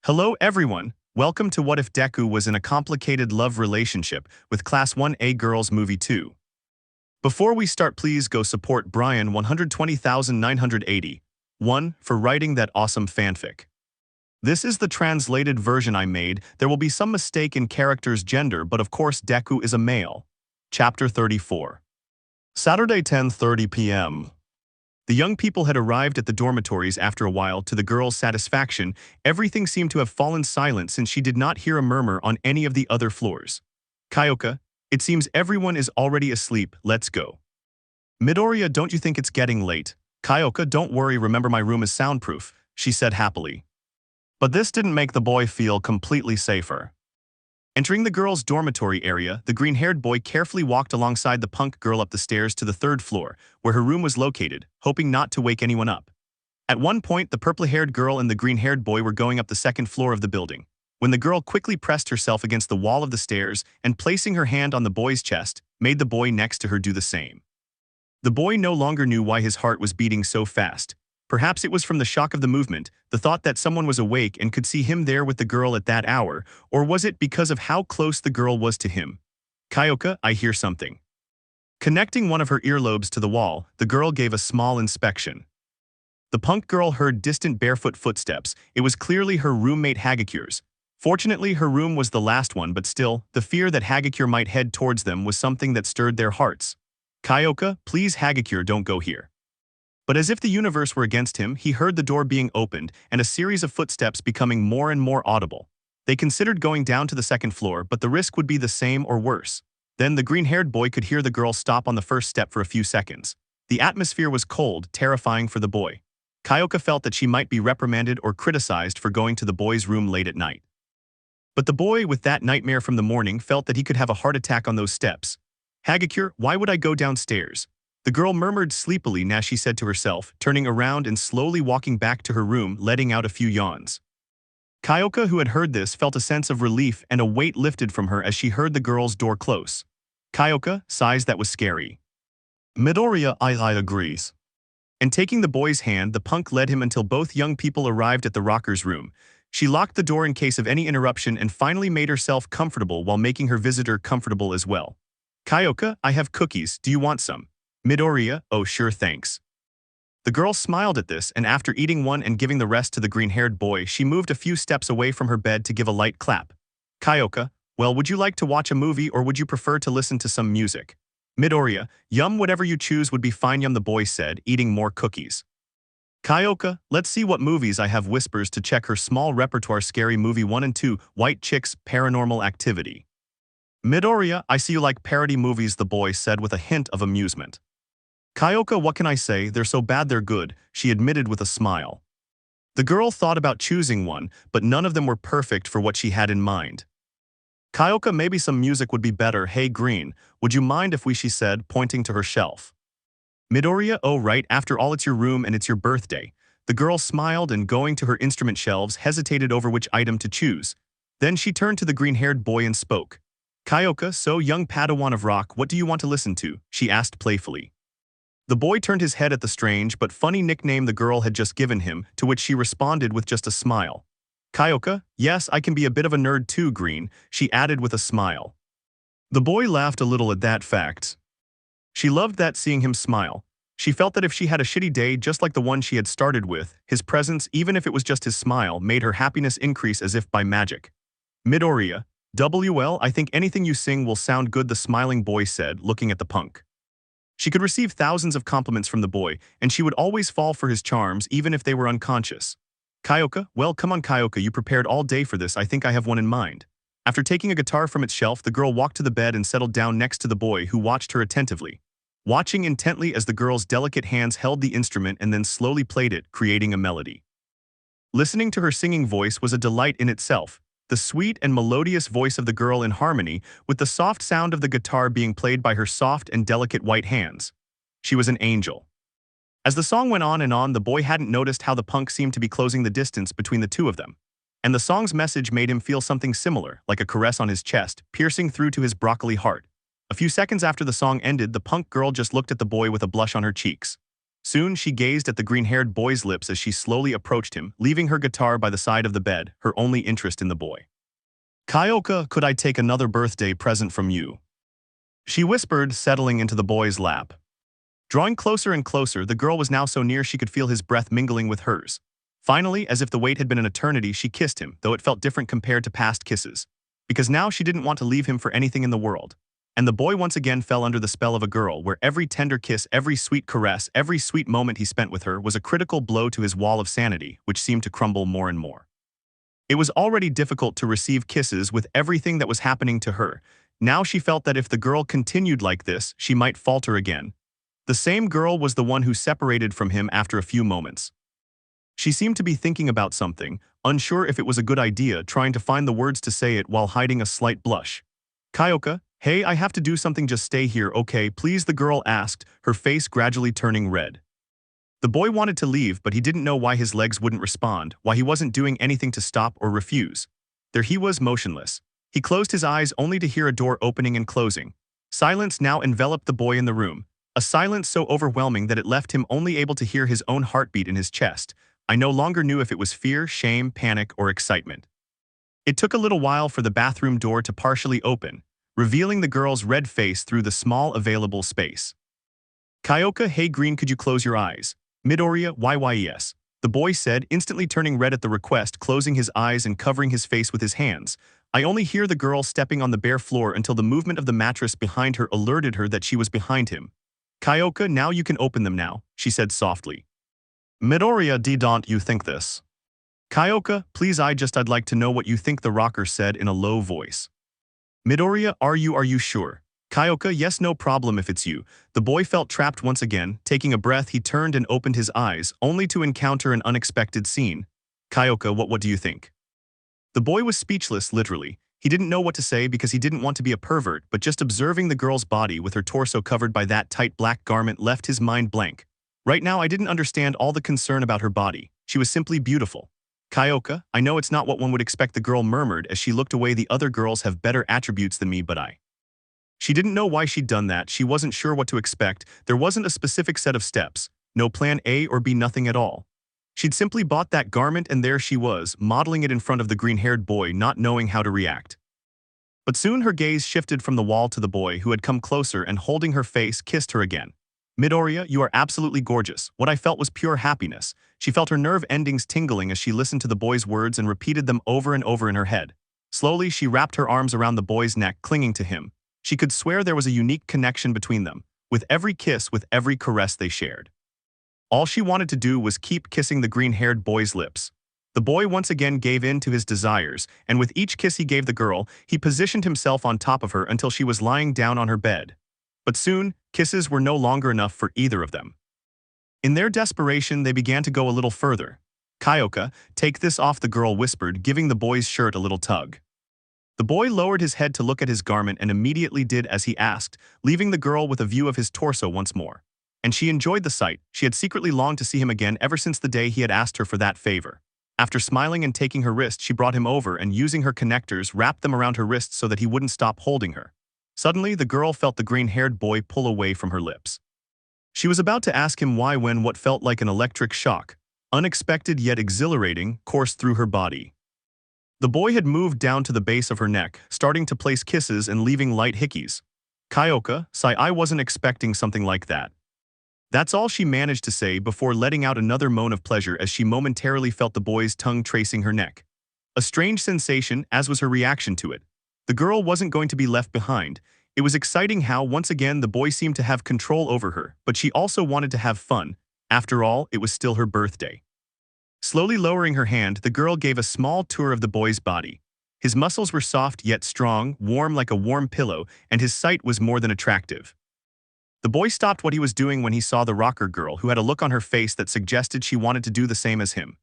Hello everyone, welcome to What If Deku Was in a Complicated Love Relationship with Class 1A Girls Movie 2. Before we start, please go support Brian 120,980 for writing that awesome fanfic. This is the translated version I made. There will be some mistake in character's gender, but of course Deku is a male. Chapter 34. Saturday 10:30 p.m. The young people had arrived at the dormitories after a while. To the girl's satisfaction, everything seemed to have fallen silent since she did not hear a murmur on any of the other floors. Kyoka, it seems everyone is already asleep, let's go. Midoriya, don't you think it's getting late? Kyoka, don't worry, remember my room is soundproof, she said happily. But this didn't make the boy feel completely safer. Entering the girls' dormitory area, the green-haired boy carefully walked alongside the punk girl up the stairs to the third floor, where her room was located, hoping not to wake anyone up. At one point, the purple-haired girl and the green-haired boy were going up the second floor of the building, when the girl quickly pressed herself against the wall of the stairs and, placing her hand on the boy's chest, made the boy next to her do the same. The boy no longer knew why his heart was beating so fast. Perhaps it was from the shock of the movement, the thought that someone was awake and could see him there with the girl at that hour, or was it because of how close the girl was to him? Kyoka, I hear something. Connecting one of her earlobes to the wall, the girl gave a small inspection. The punk girl heard distant barefoot footsteps. It was clearly her roommate Hagakure's. Fortunately, her room was the last one, but still, the fear that Hagakure might head towards them was something that stirred their hearts. Kyoka, please Hagakure, don't go here. But as if the universe were against him, he heard the door being opened and a series of footsteps becoming more and more audible. They considered going down to the second floor, but the risk would be the same or worse. Then the green-haired boy could hear the girl stop on the first step for a few seconds. The atmosphere was cold, terrifying for the boy. Kyoka felt that she might be reprimanded or criticized for going to the boy's room late at night. But the boy, with that nightmare from the morning, felt that he could have a heart attack on those steps. Hagakure, why would I go downstairs? The girl murmured sleepily as she said to herself, turning around and slowly walking back to her room, letting out a few yawns. Kyoka, who had heard this, felt a sense of relief and a weight lifted from her as she heard the girl's door close. Kyoka, sighs that was scary. Midoriya, I agrees. And taking the boy's hand, the punk led him until both young people arrived at the rocker's room. She locked the door in case of any interruption and finally made herself comfortable while making her visitor comfortable as well. Kyoka, I have cookies, do you want some? Midoriya, oh sure thanks. The girl smiled at this, and after eating one and giving the rest to the green-haired boy, she moved a few steps away from her bed to give a light clap. Kyoka, well, would you like to watch a movie or would you prefer to listen to some music? Midoriya, yum, whatever you choose would be fine, yum, the boy said, eating more cookies. Kyoka, let's see what movies I have. Whispers to check her small repertoire. Scary Movie 1 and 2, White Chicks, Paranormal Activity. Midoriya, I see you like parody movies, the boy said with a hint of amusement. Kyoka, what can I say, they're so bad they're good, she admitted with a smile. The girl thought about choosing one, but none of them were perfect for what she had in mind. Kyoka, maybe some music would be better. Hey Green, would you mind if she said, pointing to her shelf. Midoriya, oh right, after all it's your room and it's your birthday. The girl smiled and going to her instrument shelves hesitated over which item to choose. Then she turned to the green-haired boy and spoke. Kyoka, so young Padawan of rock, what do you want to listen to? She asked playfully. The boy turned his head at the strange but funny nickname the girl had just given him, to which she responded with just a smile. Kyoka, yes, I can be a bit of a nerd too, Green, she added with a smile. The boy laughed a little at that fact. She loved that, seeing him smile. She felt that if she had a shitty day just like the one she had started with, his presence, even if it was just his smile, made her happiness increase as if by magic. Midoriya, WL, I think anything you sing will sound good, the smiling boy said, looking at the punk. She could receive thousands of compliments from the boy, and she would always fall for his charms even if they were unconscious. Kyoka, well, come on Kyoka, you prepared all day for this, I think I have one in mind. After taking a guitar from its shelf, the girl walked to the bed and settled down next to the boy, who watched her attentively. Watching intently as the girl's delicate hands held the instrument and then slowly played it, creating a melody. Listening to her singing voice was a delight in itself. The sweet and melodious voice of the girl in harmony with the soft sound of the guitar being played by her soft and delicate white hands. She was an angel. As the song went on and on, the boy hadn't noticed how the punk seemed to be closing the distance between the two of them. And the song's message made him feel something similar, like a caress on his chest, piercing through to his broccoli heart. A few seconds after the song ended, the punk girl just looked at the boy with a blush on her cheeks. Soon she gazed at the green-haired boy's lips as she slowly approached him, leaving her guitar by the side of the bed, her only interest in the boy. "Kyoka, could I take another birthday present from you?" she whispered, settling into the boy's lap. Drawing closer and closer, the girl was now so near she could feel his breath mingling with hers. Finally, as if the wait had been an eternity, she kissed him, though it felt different compared to past kisses. Because now she didn't want to leave him for anything in the world. And the boy once again fell under the spell of a girl, where every tender kiss, every sweet caress, every sweet moment he spent with her was a critical blow to his wall of sanity, which seemed to crumble more and more. It was already difficult to receive kisses with everything that was happening to her. Now she felt that if the girl continued like this, she might falter again. The same girl was the one who separated from him after a few moments. She seemed to be thinking about something, unsure if it was a good idea, trying to find the words to say it while hiding a slight blush. "Kyoka, hey, I have to do something, just stay here, okay, please?" the girl asked, her face gradually turning red. The boy wanted to leave, but he didn't know why his legs wouldn't respond, why he wasn't doing anything to stop or refuse. There he was, motionless. He closed his eyes only to hear a door opening and closing. Silence now enveloped the boy in the room, a silence so overwhelming that it left him only able to hear his own heartbeat in his chest. I no longer knew if it was fear, shame, panic, or excitement. It took a little while for the bathroom door to partially open, revealing the girl's red face through the small available space. "Kyoka, hey green, could you close your eyes?" "Midoriya, yes," the boy said, instantly turning red at the request, closing his eyes and covering his face with his hands. I only hear the girl stepping on the bare floor until the movement of the mattress behind her alerted her that she was behind him. "Kyoka, now you can open them now," she said softly. "Midoriya, don't you think this?" "Kyoka, please, I'd like to know what you think," the rocker said in a low voice. "Midoriya, are you sure?" "Kyoka, yes, no problem if it's you." The boy felt trapped once again. Taking a breath, he turned and opened his eyes, only to encounter an unexpected scene. "Kyoka, what do you think?" The boy was speechless, literally. He didn't know what to say because he didn't want to be a pervert, but just observing the girl's body with her torso covered by that tight black garment left his mind blank. Right now, I didn't understand all the concern about her body. She was simply beautiful. "Kyoka, I know it's not what one would expect," the girl murmured as she looked away. "The other girls have better attributes than me, but I..." She didn't know why she'd done that. She wasn't sure what to expect. There wasn't a specific set of steps. No plan A or B, nothing at all. She'd simply bought that garment and there she was, modeling it in front of the green-haired boy, not knowing how to react. But soon her gaze shifted from the wall to the boy, who had come closer and, holding her face, kissed her again. "Midoriya, you are absolutely gorgeous." What I felt was pure happiness. She felt her nerve endings tingling as she listened to the boy's words and repeated them over and over in her head. Slowly, she wrapped her arms around the boy's neck, clinging to him. She could swear there was a unique connection between them, with every kiss, with every caress they shared. All she wanted to do was keep kissing the green-haired boy's lips. The boy once again gave in to his desires, and with each kiss he gave the girl, he positioned himself on top of her until she was lying down on her bed. But soon, kisses were no longer enough for either of them. In their desperation, they began to go a little further. "Kyoka, take this off," the girl whispered, giving the boy's shirt a little tug. The boy lowered his head to look at his garment and immediately did as he asked, leaving the girl with a view of his torso once more. And she enjoyed the sight. She had secretly longed to see him again ever since the day he had asked her for that favor. After smiling and taking her wrist, she brought him over and, using her connectors, wrapped them around her wrists so that he wouldn't stop holding her. Suddenly, the girl felt the green-haired boy pull away from her lips. She was about to ask him why when what felt like an electric shock, unexpected yet exhilarating, coursed through her body. The boy had moved down to the base of her neck, starting to place kisses and leaving light hickeys. "Kyoka, I wasn't expecting something like that." That's all she managed to say before letting out another moan of pleasure as she momentarily felt the boy's tongue tracing her neck. A strange sensation, as was her reaction to it. The girl wasn't going to be left behind. It was exciting how, once again, the boy seemed to have control over her, but she also wanted to have fun. After all, it was still her birthday. Slowly lowering her hand, the girl gave a small tour of the boy's body. His muscles were soft yet strong, warm like a warm pillow, and his sight was more than attractive. The boy stopped what he was doing when he saw the rocker girl, who had a look on her face that suggested she wanted to do the same as him.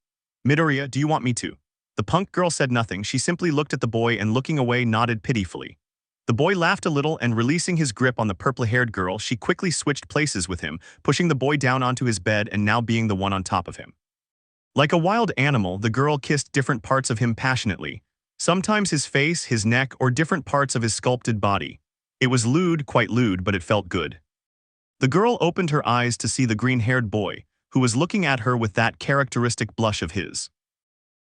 "Midoriya, do you want me to?" The punk girl said nothing. She simply looked at the boy and, looking away, nodded pitifully. The boy laughed a little and, releasing his grip on the purple-haired girl, she quickly switched places with him, pushing the boy down onto his bed and now being the one on top of him. Like a wild animal, the girl kissed different parts of him passionately. Sometimes his face, his neck, or different parts of his sculpted body. It was lewd, quite lewd, but it felt good. The girl opened her eyes to see the green-haired boy, who was looking at her with that characteristic blush of his.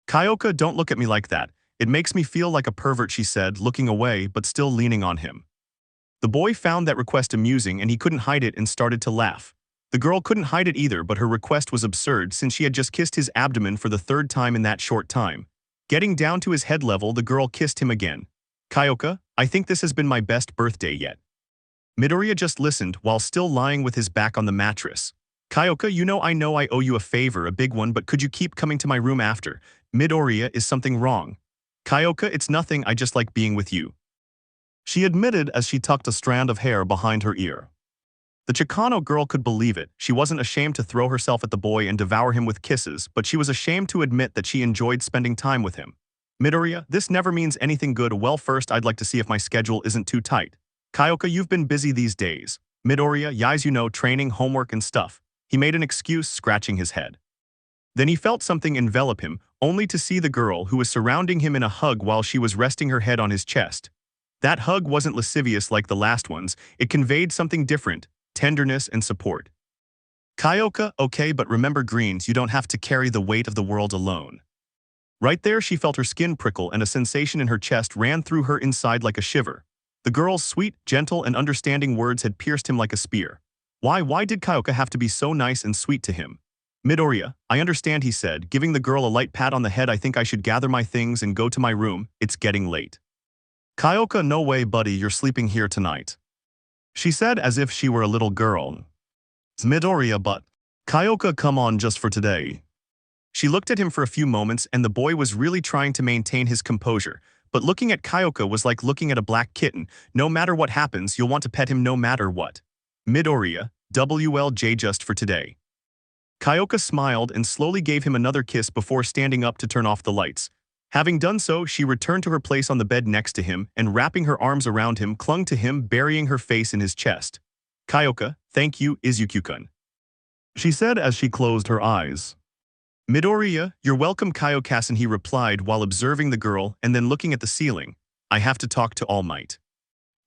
"Kyoka, don't look at me like that. It makes me feel like a pervert," she said, looking away but still leaning on him. The boy found that request amusing and he couldn't hide it and started to laugh. The girl couldn't hide it either, but her request was absurd since she had just kissed his abdomen for the third time in that short time. Getting down to his head level, the girl kissed him again. "Kyoka, I think this has been my best birthday yet." Midoriya just listened while still lying with his back on the mattress. "Kyoka, I know I owe you a favor, a big one, but could you keep coming to my room after?" "Midoriya, is something wrong?" "Kyoka, it's nothing, I just like being with you," she admitted as she tucked a strand of hair behind her ear. The Chicano girl could believe it. She wasn't ashamed to throw herself at the boy and devour him with kisses, but she was ashamed to admit that she enjoyed spending time with him. "Midoriya, this never means anything good. Well, first I'd like to see if my schedule isn't too tight." "Kyoka, you've been busy these days." "Midoriya, yais, training, homework and stuff." He made an excuse, scratching his head. Then he felt something envelop him, only to see the girl who was surrounding him in a hug while she was resting her head on his chest. That hug wasn't lascivious like the last ones. It conveyed something different, tenderness and support. "Kyoka, okay, but remember greens, you don't have to carry the weight of the world alone." Right there she felt her skin prickle and a sensation in her chest ran through her inside like a shiver. The girl's sweet, gentle and understanding words had pierced him like a spear. Why did Kyoka have to be so nice and sweet to him? "Midoriya, I understand," he said, giving the girl a light pat on the head. "I think I should gather my things and go to my room. It's getting late." "Kyoka, no way, buddy, you're sleeping here tonight," she said as if she were a little girl. "Midoriya, but..." "Kyoka, come on, just for today." She looked at him for a few moments and the boy was really trying to maintain his composure, but looking at Kyoka was like looking at a black kitten. No matter what happens, you'll want to pet him no matter what. "Midoriya, WLJ, just for today." Kyoka smiled and slowly gave him another kiss before standing up to turn off the lights. Having done so, she returned to her place on the bed next to him and wrapping her arms around him, clung to him, burying her face in his chest. "Kyoka, thank you, Izuku-kun," she said as she closed her eyes. "Midoriya, you're welcome, Kyoka-san," he replied while observing the girl and then looking at the ceiling. "I have to talk to Almight."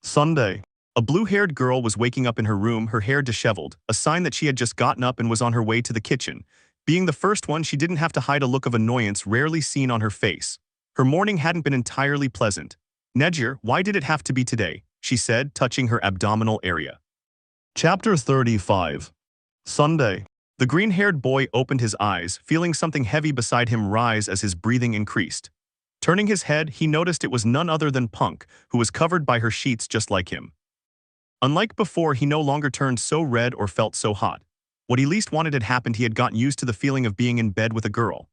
Sunday. A blue-haired girl was waking up in her room, her hair disheveled, a sign that she had just gotten up and was on her way to the kitchen. Being the first one, she didn't have to hide a look of annoyance rarely seen on her face. Her morning hadn't been entirely pleasant. "Nejire, why did it have to be today?" she said, touching her abdominal area. Chapter 35. Sunday. The green-haired boy opened his eyes, feeling something heavy beside him rise as his breathing increased. Turning his head, he noticed it was none other than Punk, who was covered by her sheets just like him. Unlike before, he no longer turned so red or felt so hot. What he least wanted had happened. He had gotten used to the feeling of being in bed with a girl.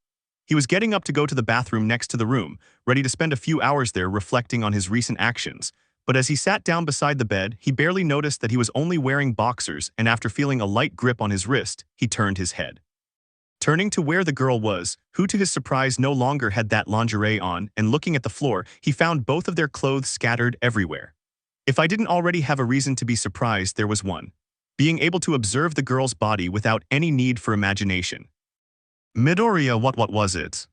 He was getting up to go to the bathroom next to the room, ready to spend a few hours there reflecting on his recent actions. But as he sat down beside the bed, he barely noticed that he was only wearing boxers, and after feeling a light grip on his wrist, he turned his head. Turning to where the girl was, who to his surprise no longer had that lingerie on, and looking at the floor, he found both of their clothes scattered everywhere. If I didn't already have a reason to be surprised, there was one. Being able to observe the girl's body without any need for imagination. "Midoriya, what was it?"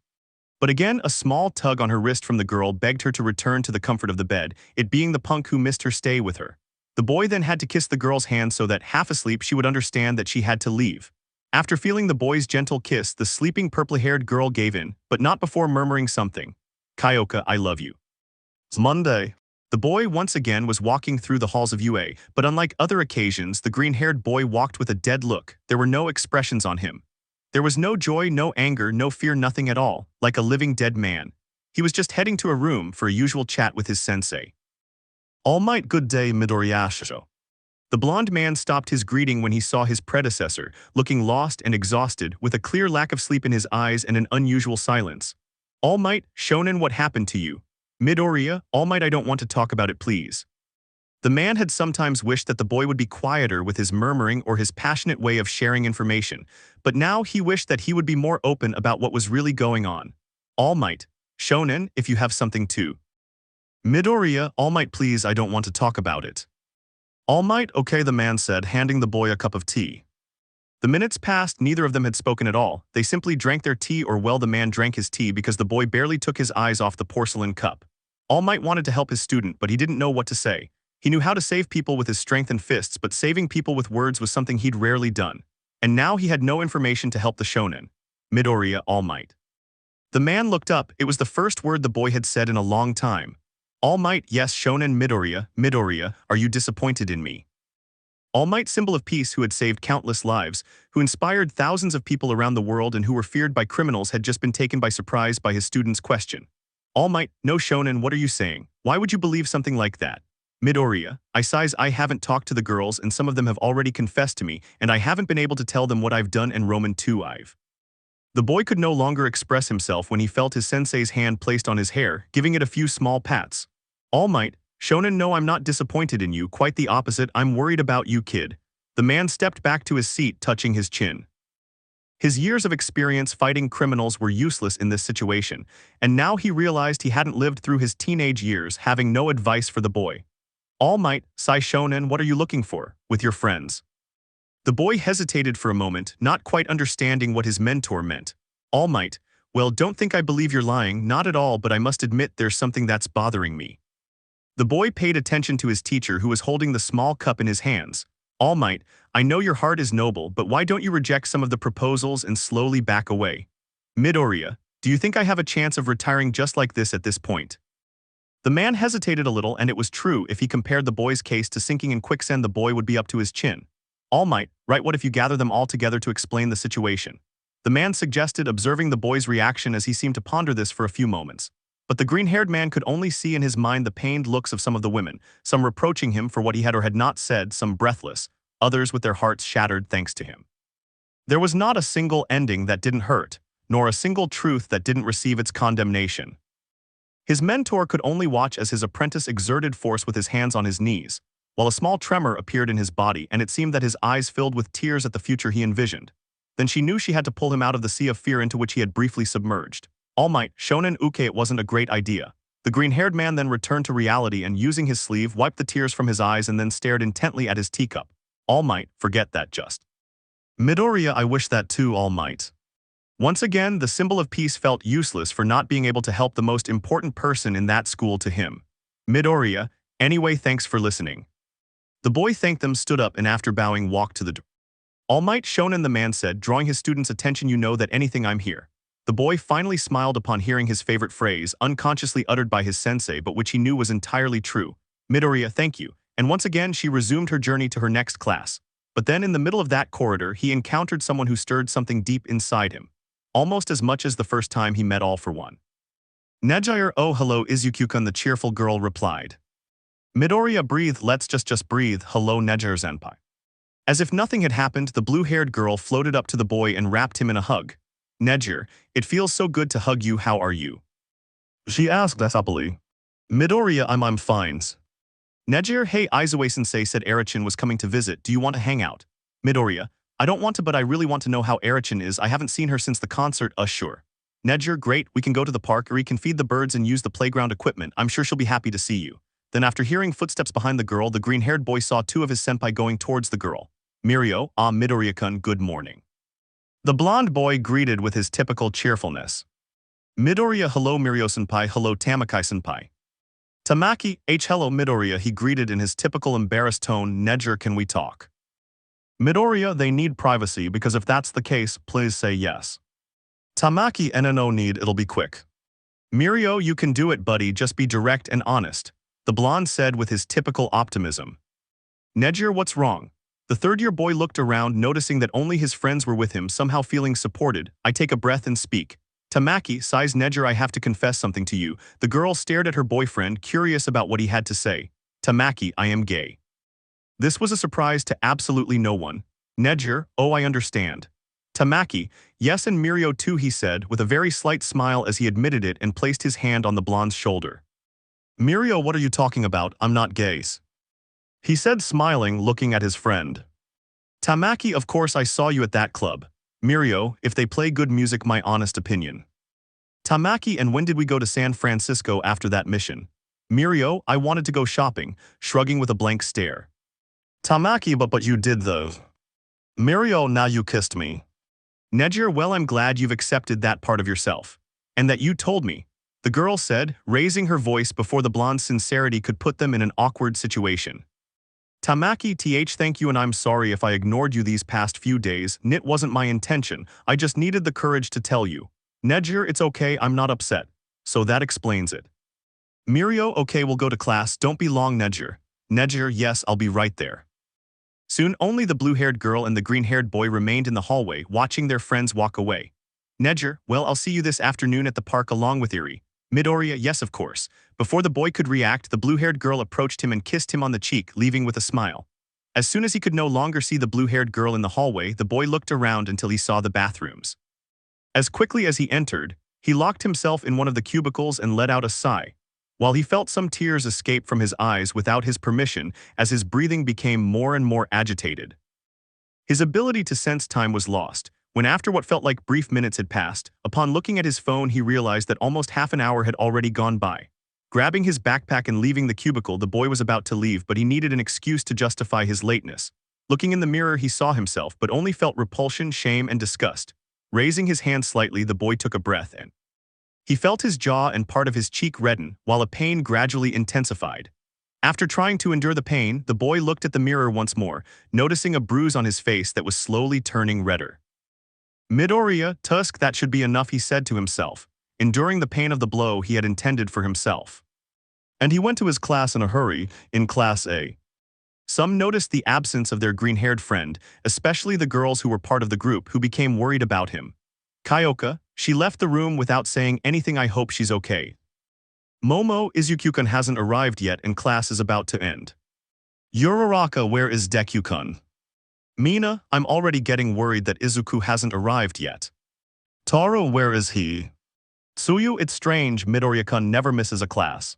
But again, a small tug on her wrist from the girl begged her to return to the comfort of the bed, it being the Punk who missed her stay with her. The boy then had to kiss the girl's hand so that, half asleep, she would understand that she had to leave. After feeling the boy's gentle kiss, the sleeping purple-haired girl gave in, but not before murmuring something. "Kyoka, I love you." It's Monday. The boy once again was walking through the halls of UA, but unlike other occasions, the green-haired boy walked with a dead look. There were no expressions on him. There was no joy, no anger, no fear, nothing at all, like a living dead man. He was just heading to a room for a usual chat with his sensei. "Almight, good day, Midoriya." The blonde man stopped his greeting when he saw his predecessor, looking lost and exhausted, with a clear lack of sleep in his eyes and an unusual silence. "Almight, Shonen, what happened to you?" "Midoriya, Almight, I don't want to talk about it, please." The man had sometimes wished that the boy would be quieter with his murmuring or his passionate way of sharing information, but now he wished that he would be more open about what was really going on. "Almight, Shonen, if you have something to." "Midoriya, Almight, please, I don't want to talk about it." "Almight, okay," the man said, handing the boy a cup of tea. The minutes passed, neither of them had spoken at all. They simply drank their tea, or well, the man drank his tea because the boy barely took his eyes off the porcelain cup. Almight wanted to help his student, but he didn't know what to say. He knew how to save people with his strength and fists, but saving people with words was something he'd rarely done. And now he had no information to help the shonen. Midoriya, Almight. The man looked up. It was the first word the boy had said in a long time. Almight, yes, shonen Midoriya. Midoriya, are you disappointed in me? Almight, symbol of peace, who had saved countless lives, who inspired thousands of people around the world and who were feared by criminals, had just been taken by surprise by his student's question. Almight, no shonen, what are you saying? Why would you believe something like that? Midoriya, I haven't talked to the girls and some of them have already confessed to me and I haven't been able to tell them what I've done and Roman too I've. The boy could no longer express himself when he felt his sensei's hand placed on his hair, giving it a few small pats. Almight, shonen, no, I'm not disappointed in you, quite the opposite, I'm worried about you, kid. The man stepped back to his seat, touching his chin. His years of experience fighting criminals were useless in this situation, and now he realized he hadn't lived through his teenage years, having no advice for the boy. Almight, Sai shonen, what are you looking for? With your friends. The boy hesitated for a moment, not quite understanding what his mentor meant. Almight, well, don't think I believe you're lying, not at all, but I must admit there's something that's bothering me. The boy paid attention to his teacher, who was holding the small cup in his hands. Almight, I know your heart is noble, but why don't you reject some of the proposals and slowly back away? Midoriya, do you think I have a chance of retiring just like this at this point? The man hesitated a little, and it was true. If he compared the boy's case to sinking in quicksand, the boy would be up to his chin. Almight, right, what if you gather them all together to explain the situation? The man suggested, observing the boy's reaction as he seemed to ponder this for a few moments. But the green-haired man could only see in his mind the pained looks of some of the women, some reproaching him for what he had or had not said, some breathless, others with their hearts shattered thanks to him. There was not a single ending that didn't hurt, nor a single truth that didn't receive its condemnation. His mentor could only watch as his apprentice exerted force with his hands on his knees, while a small tremor appeared in his body, and it seemed that his eyes filled with tears at the future he envisioned. Then she knew she had to pull him out of the sea of fear into which he had briefly submerged. Almight, shonen uke, it wasn't a great idea. The green-haired man then returned to reality and, using his sleeve, wiped the tears from his eyes and then stared intently at his teacup. Almight, forget that just. Midoriya, I wish that too, Almight. Once again, the symbol of peace felt useless for not being able to help the most important person in that school to him. Midoriya, anyway, thanks for listening. The boy thanked them, stood up, and after bowing walked to the door. Almight, shonen, the man said, drawing his student's attention, you know that anything I'm here. The boy finally smiled upon hearing his favorite phrase, unconsciously uttered by his sensei, but which he knew was entirely true. Midoriya, thank you. And once again she resumed her journey to her next class. But then in the middle of that corridor he encountered someone who stirred something deep inside him. Almost as much as the first time he met All for One. Nejire, oh hello Izuku-kun, the cheerful girl replied. Midoriya breathed, let's just breathe, hello Nejire-senpai. As if nothing had happened, the blue-haired girl floated up to the boy and wrapped him in a hug. Nejire, it feels so good to hug you, how are you? She asked happily. Midoriya, I'm fine. Nejire, hey Izue-sensei said Erichin was coming to visit, do you want to hang out? Midoriya, I don't want to, but I really want to know how Erichin is, I haven't seen her since the concert, sure. Nejire, great, we can go to the park or we can feed the birds and use the playground equipment, I'm sure she'll be happy to see you. Then after hearing footsteps behind the girl, the green-haired boy saw two of his senpai going towards the girl. Mirio, Midoriya-kun, good morning. The blonde boy greeted with his typical cheerfulness. Midoriya, hello Mirio-senpai, hello Tamaki-senpai. Tamaki, hello Midoriya, he greeted in his typical embarrassed tone, Nejire, can we talk? Midoriya, they need privacy, because if that's the case, please say yes. Tamaki, no need, it'll be quick. Mirio, you can do it buddy, just be direct and honest, the blonde said with his typical optimism. Nejire, what's wrong? The third-year boy looked around, noticing that only his friends were with him, somehow feeling supported. I take a breath and speak. Tamaki, sighs Nejire, I have to confess something to you. The girl stared at her boyfriend, curious about what he had to say. Tamaki, I am gay. This was a surprise to absolutely no one. Nejire, oh I understand. Tamaki, yes and Mirio too, he said, with a very slight smile as he admitted it and placed his hand on the blonde's shoulder. Mirio, what are you talking about? I'm not gay. He said, smiling, looking at his friend. Tamaki, of course I saw you at that club. Mirio, if they play good music, my honest opinion. Tamaki, and when did we go to San Francisco after that mission? Mirio, I wanted to go shopping, shrugging with a blank stare. Tamaki, but you did though. Mirio, now you kissed me. Nejire, well I'm glad you've accepted that part of yourself. And that you told me. the girl said, raising her voice before the blonde's sincerity could put them in an awkward situation. Tamaki thank you and I'm sorry if I ignored you these past few days, it wasn't my intention, I just needed the courage to tell you. Nejire, it's okay, I'm not upset. So that explains it. Mirio, okay, we'll go to class, don't be long Nejire. Nejire, yes, I'll be right there. Soon only the blue-haired girl and the green-haired boy remained in the hallway, watching their friends walk away. Nejire, well, I'll see you this afternoon at the park along with Eri. Midoriya, yes of course. Before the boy could react, the blue-haired girl approached him and kissed him on the cheek, leaving with a smile. As soon as he could no longer see the blue-haired girl in the hallway, the boy looked around until he saw the bathrooms. As quickly as he entered, he locked himself in one of the cubicles and let out a sigh, while he felt some tears escape from his eyes without his permission as his breathing became more and more agitated. His ability to sense time was lost, when after what felt like brief minutes had passed, upon looking at his phone he realized that almost half an hour had already gone by. Grabbing his backpack and leaving the cubicle, the boy was about to leave, but he needed an excuse to justify his lateness. Looking in the mirror he saw himself, but only felt repulsion, shame, and disgust. Raising his hand slightly, the boy took a breath and he felt his jaw and part of his cheek redden, while a pain gradually intensified. After trying to endure the pain, the boy looked at the mirror once more, noticing a bruise on his face that was slowly turning redder. Midoriya, Tusk, that should be enough, he said to himself, enduring the pain of the blow he had intended for himself. And he went to his class in a hurry, in Class A. Some noticed the absence of their green-haired friend, especially the girls who were part of the group who became worried about him. Kyoka, she left the room without saying anything. I hope she's okay. Momo, Izuku-kun hasn't arrived yet and class is about to end. Uraraka, where is Deku-kun? Mina, I'm already getting worried that Izuku hasn't arrived yet. Toru, where is he? Tsuyu, it's strange, Midoriya-kun never misses a class.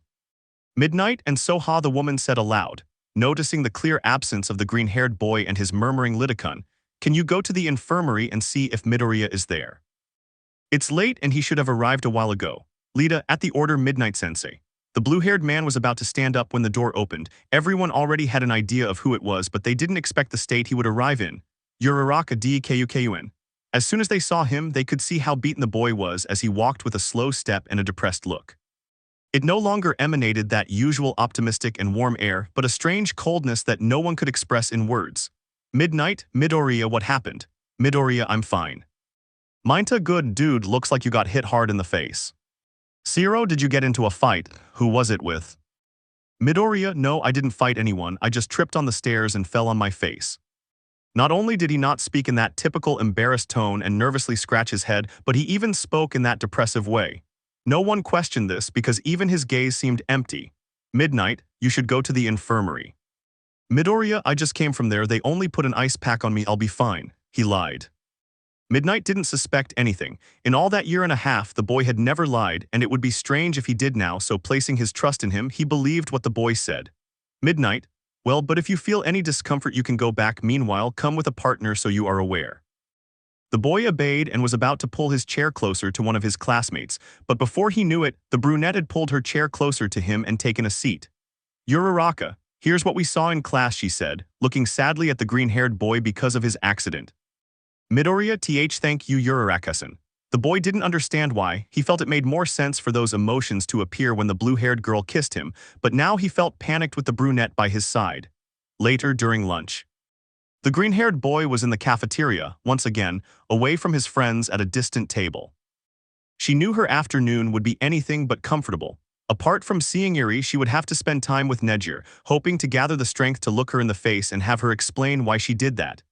Midnight, and Soha, the woman said aloud, noticing the clear absence of the green-haired boy and his murmuring Lidakun, can you go to the infirmary and see if Midoriya is there? It's late and he should have arrived a while ago. Lita, at the order, Midnight-sensei. The blue-haired man was about to stand up when the door opened. Everyone already had an idea of who it was, but they didn't expect the state he would arrive in. Uraraka Dekun. As soon as they saw him, they could see how beaten the boy was as he walked with a slow step and a depressed look. It no longer emanated that usual optimistic and warm air, but a strange coldness that no one could express in words. Midnight, Midoriya, what happened? Midoriya, I'm fine. Minta, good dude, looks like you got hit hard in the face. Zero, did you get into a fight? Who was it with? Midoriya, no, I didn't fight anyone, I just tripped on the stairs and fell on my face. Not only did he not speak in that typical embarrassed tone and nervously scratch his head, but he even spoke in that depressive way. No one questioned this because even his gaze seemed empty. Midnight, you should go to the infirmary. Midoriya, I just came from there, they only put an ice pack on me, I'll be fine. He lied. Midnight didn't suspect anything. In all that year and a half, the boy had never lied, and it would be strange if he did now, so placing his trust in him, he believed what the boy said. Midnight, well, but if you feel any discomfort you can go back, meanwhile, come with a partner so you are aware. The boy obeyed and was about to pull his chair closer to one of his classmates, but before he knew it, the brunette had pulled her chair closer to him and taken a seat. Uraraka, here's what we saw in class, she said, looking sadly at the green-haired boy because of his accident. Midoriya, thank you, Uraraka-san. The boy didn't understand why. He felt it made more sense for those emotions to appear when the blue-haired girl kissed him, but now he felt panicked with the brunette by his side. Later, during lunch, the green-haired boy was in the cafeteria, once again, away from his friends at a distant table. She knew her afternoon would be anything but comfortable. Apart from seeing Eri, she would have to spend time with Nejire, hoping to gather the strength to look her in the face and have her explain why she did that.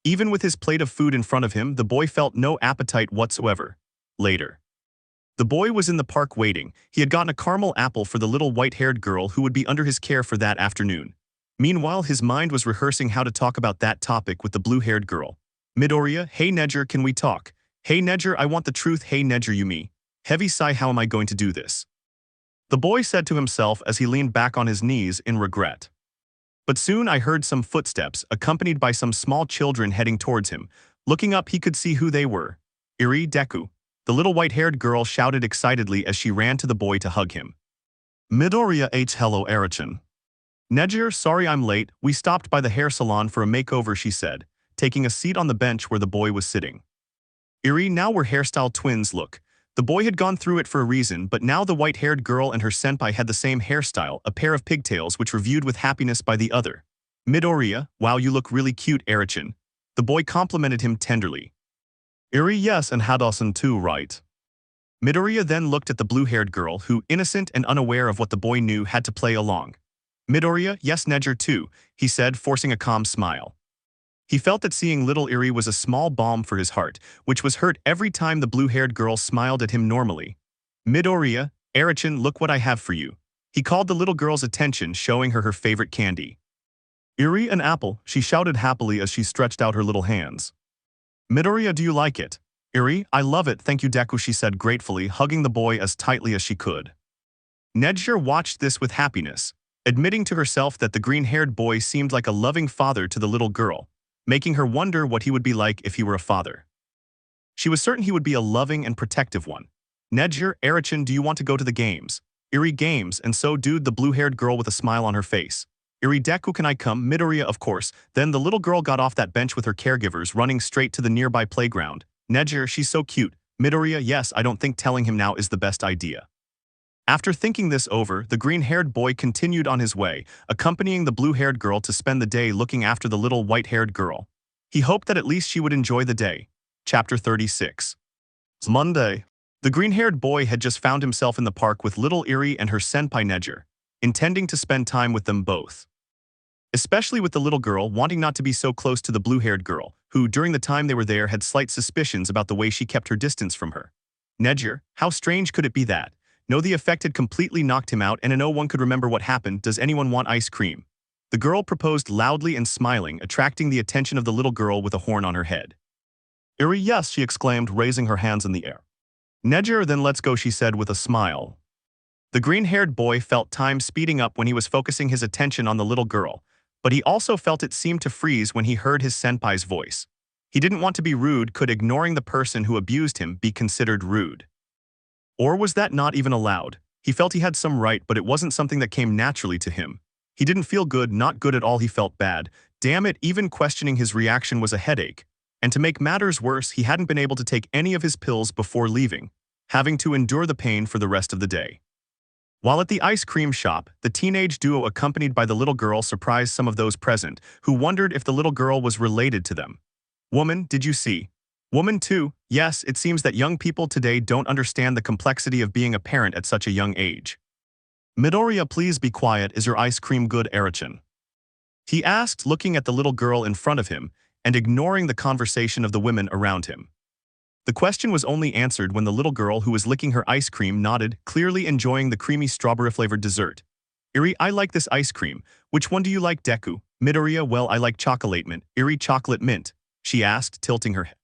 Even with his plate of food in front of him, the boy felt no appetite whatsoever. Later, the boy was in the park waiting. He had gotten a caramel apple for the little white-haired girl who would be under his care for that afternoon. Meanwhile, his mind was rehearsing how to talk about that topic with the blue-haired girl. Midoriya, hey Nejire, can we talk? Hey Nejire, I want the truth. Hey Nejire, you me. Heavy sigh, how am I going to do this? The boy said to himself as he leaned back on his knees in regret. But soon I heard some footsteps, accompanied by some small children heading towards him. Looking up, he could see who they were. Eri, Deku. The little white-haired girl shouted excitedly as she ran to the boy to hug him. Midoriya H. Hello, Erichan. Nejire, sorry I'm late. We stopped by the hair salon for a makeover, she said, taking a seat on the bench where the boy was sitting. Eri, now we're hairstyle twins, look. The boy had gone through it for a reason, but now the white-haired girl and her senpai had the same hairstyle, a pair of pigtails which were viewed with happiness by the other. Midoriya, wow, you look really cute, Erichin. The boy complimented him tenderly. Eri, yes, and Hadasan too, right? Midoriya then looked at the blue-haired girl who, innocent and unaware of what the boy knew, had to play along. Midoriya, yes, Nejire too, he said, forcing a calm smile. He felt that seeing little Eri was a small balm for his heart, which was hurt every time the blue-haired girl smiled at him normally. Midoriya, Erichin, look what I have for you. He called the little girl's attention, showing her favorite candy. Eri, an apple, she shouted happily as she stretched out her little hands. Midoriya, do you like it? Eri, I love it, thank you, Deku, she said gratefully, hugging the boy as tightly as she could. Nejire watched this with happiness, admitting to herself that the green-haired boy seemed like a loving father to the little girl, making her wonder what he would be like if he were a father. She was certain he would be a loving and protective one. Nejire, Erichin, do you want to go to the games? Eri, games, and so dude, the blue-haired girl with a smile on her face. Eri, Deku, can I come? Midoriya, of course. Then the little girl got off that bench with her caregivers, running straight to the nearby playground. Nejire, she's so cute. Midoriya, yes, I don't think telling him now is the best idea. After thinking this over, the green-haired boy continued on his way, accompanying the blue-haired girl to spend the day looking after the little white-haired girl. He hoped that at least she would enjoy the day. Chapter 36. It's Monday. The green-haired boy had just found himself in the park with little Eri and her senpai Nejire, intending to spend time with them both. Especially with the little girl wanting not to be so close to the blue-haired girl, who, during the time they were there, had slight suspicions about the way she kept her distance from her. Nejire, how strange could it be that? No, the effect had completely knocked him out and no one could remember what happened. Does anyone want ice cream? The girl proposed loudly and smiling, attracting the attention of the little girl with a horn on her head. Eri, yes, she exclaimed, raising her hands in the air. Nejire, then let's go, she said with a smile. The green-haired boy felt time speeding up when he was focusing his attention on the little girl, but he also felt it seemed to freeze when he heard his senpai's voice. He didn't want to be rude. Could ignoring the person who abused him be considered rude? Or was that not even allowed? He felt he had some right, but it wasn't something that came naturally to him. He didn't feel good, not good at all, he felt bad. Damn it, even questioning his reaction was a headache. And to make matters worse, he hadn't been able to take any of his pills before leaving, having to endure the pain for the rest of the day. While at the ice cream shop, the teenage duo accompanied by the little girl surprised some of those present, who wondered if the little girl was related to them. Woman, did you see? Woman too, yes, it seems that young people today don't understand the complexity of being a parent at such a young age. Midoriya, please be quiet, is your ice cream good, Erichin? He asked, looking at the little girl in front of him, and ignoring the conversation of the women around him. The question was only answered when the little girl who was licking her ice cream nodded, clearly enjoying the creamy strawberry-flavored dessert. Eri, I like this ice cream. Which one do you like, Deku? Midoriya, well, I like chocolate mint. Eri, chocolate mint, she asked, tilting her head.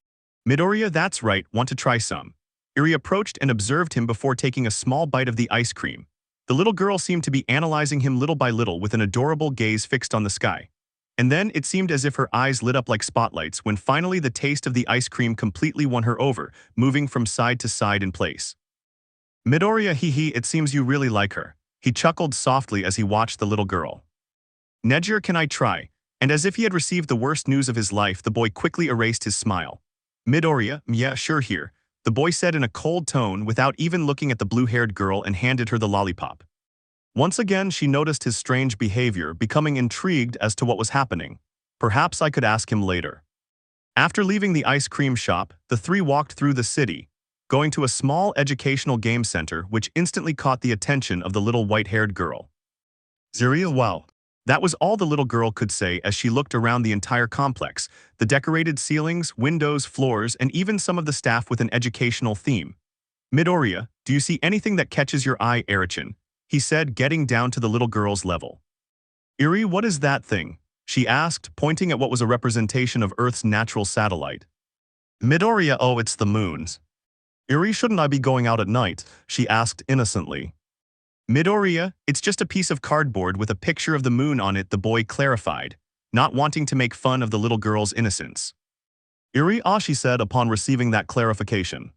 Midoriya, that's right, want to try some? Eri approached and observed him before taking a small bite of the ice cream. The little girl seemed to be analyzing him little by little with an adorable gaze fixed on the sky. And then it seemed as if her eyes lit up like spotlights when finally the taste of the ice cream completely won her over, moving from side to side in place. Midoriya, hee, it seems you really like her. He chuckled softly as he watched the little girl. Nejire, can I try? And as if he had received the worst news of his life, the boy quickly erased his smile. Midoriya, yeah, sure, here, the boy said in a cold tone without even looking at the blue-haired girl and handed her the lollipop. Once again, she noticed his strange behavior, becoming intrigued as to what was happening. Perhaps I could ask him later. After leaving the ice cream shop, the three walked through the city, going to a small educational game center which instantly caught the attention of the little white-haired girl. Zeria, wow. That was all the little girl could say as she looked around the entire complex, the decorated ceilings, windows, floors, and even some of the staff with an educational theme. Midoriya, do you see anything that catches your eye, Erichin? He said, getting down to the little girl's level. Eri, what is that thing? She asked, pointing at what was a representation of Earth's natural satellite. Midoriya, oh, it's the moon's. Eri, shouldn't I be going out at night? She asked innocently. Midoriya, it's just a piece of cardboard with a picture of the moon on it, the boy clarified, not wanting to make fun of the little girl's innocence. Eri, ah, she said upon receiving that clarification.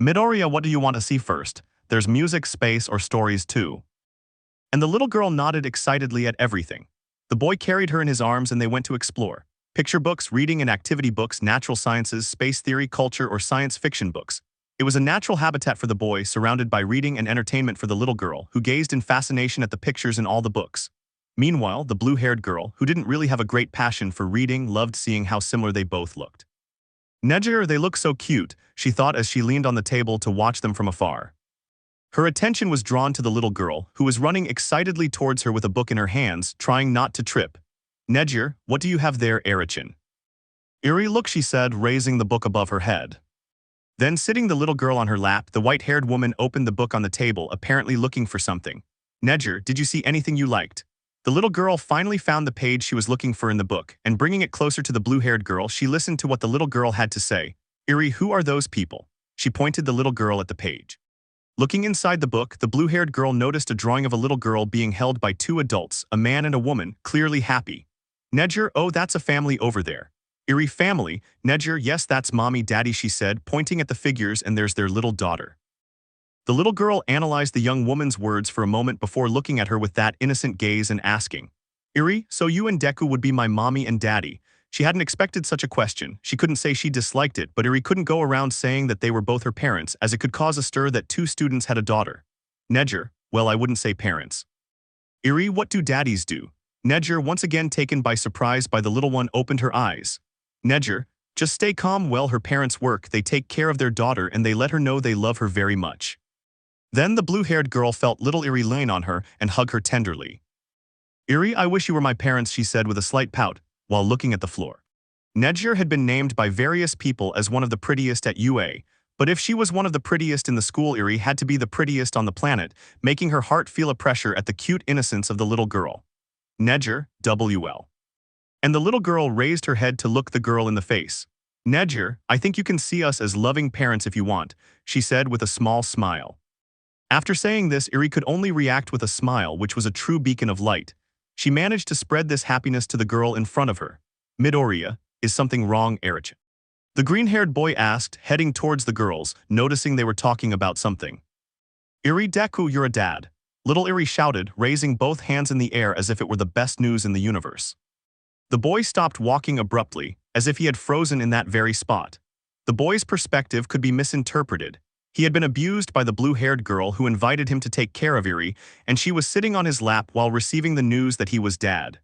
Midoriya, what do you want to see first? There's music, space, or stories too. And the little girl nodded excitedly at everything. The boy carried her in his arms and they went to explore. Picture books, reading and activity books, natural sciences, space theory, culture, or science fiction books. It was a natural habitat for the boy, surrounded by reading and entertainment for the little girl, who gazed in fascination at the pictures in all the books. Meanwhile, the blue-haired girl, who didn't really have a great passion for reading, loved seeing how similar they both looked. Nejire, they look so cute, she thought as she leaned on the table to watch them from afar. Her attention was drawn to the little girl, who was running excitedly towards her with a book in her hands, trying not to trip. Nejire, what do you have there, Erichin? Iri, look, she said, raising the book above her head. Then, sitting the little girl on her lap, the white-haired woman opened the book on the table, apparently looking for something. Nejire, did you see anything you liked? The little girl finally found the page she was looking for in the book, and bringing it closer to the blue-haired girl, she listened to what the little girl had to say. Iri, who are those people? She pointed the little girl at the page. Looking inside the book, the blue-haired girl noticed a drawing of a little girl being held by two adults, a man and a woman, clearly happy. Nejire, oh, that's a family over there. Iri, family? Nejire, yes, that's mommy, daddy, she said, pointing at the figures, and there's their little daughter. The little girl analyzed the young woman's words for a moment before looking at her with that innocent gaze and asking, Iri, so you and Deku would be my mommy and daddy? She hadn't expected such a question. She couldn't say she disliked it, but Iri couldn't go around saying that they were both her parents, as it could cause a stir that two students had a daughter. Nejire, well, I wouldn't say parents. Iri, what do daddies do? Nejire, once again taken by surprise by the little one, opened her eyes. Nejire, just stay calm. Well, her parents work, they take care of their daughter, and they let her know they love her very much. Then the blue-haired girl felt little Iri lean on her and hug her tenderly. Iri, I wish you were my parents, she said with a slight pout, while looking at the floor. Nejire had been named by various people as one of the prettiest at UA, but if she was one of the prettiest in the school, Iri had to be the prettiest on the planet, making her heart feel a pressure at the cute innocence of the little girl. Nejire, WL. And the little girl raised her head to look the girl in the face. Nejire, I think you can see us as loving parents if you want, she said with a small smile. After saying this, Iri could only react with a smile, which was a true beacon of light. She managed to spread this happiness to the girl in front of her. Midoriya, is something wrong, Erich? The green-haired boy asked, heading towards the girls, noticing they were talking about something. Iri, Deku, you're a dad. Little Iri shouted, raising both hands in the air as if it were the best news in the universe. The boy stopped walking abruptly, as if he had frozen in that very spot. The boy's perspective could be misinterpreted. He had been abused by the blue-haired girl who invited him to take care of Iri, and she was sitting on his lap while receiving the news that he was dad.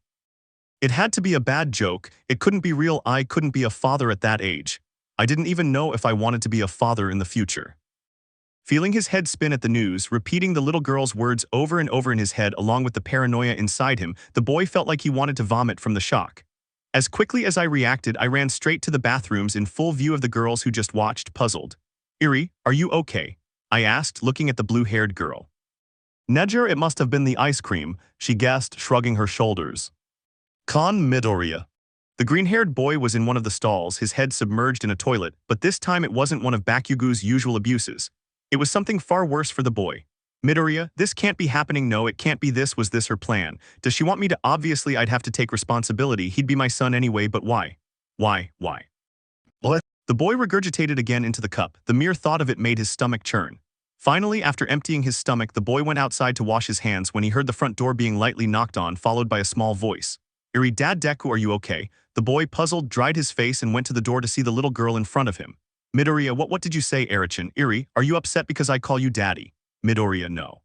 It had to be a bad joke. It couldn't be real. I couldn't be a father at that age. I didn't even know if I wanted to be a father in the future. Feeling his head spin at the news, repeating the little girl's words over and over in his head along with the paranoia inside him, the boy felt like he wanted to vomit from the shock. As quickly as I reacted, I ran straight to the bathrooms in full view of the girls who just watched, puzzled. Iri, are you okay? I asked, looking at the blue-haired girl. Nejire, it must have been the ice cream, she guessed, shrugging her shoulders. Midoriya. The green-haired boy was in one of the stalls, his head submerged in a toilet, but this time it wasn't one of Bakugo's usual abuses. It was something far worse for the boy. Midoriya, this can't be happening. No, it can't be. Was this her plan? Does she want me to? Obviously, I'd have to take responsibility. He'd be my son anyway, but why? Why? What? The boy regurgitated again into the cup. The mere thought of it made his stomach churn. Finally, after emptying his stomach, the boy went outside to wash his hands when he heard the front door being lightly knocked on, followed by a small voice. Iri, Dad, Deku, are you okay? The boy, puzzled, dried his face and went to the door to see the little girl in front of him. Midoriya, what did you say, Erichin? Iri, are you upset because I call you daddy? Midoriya, no.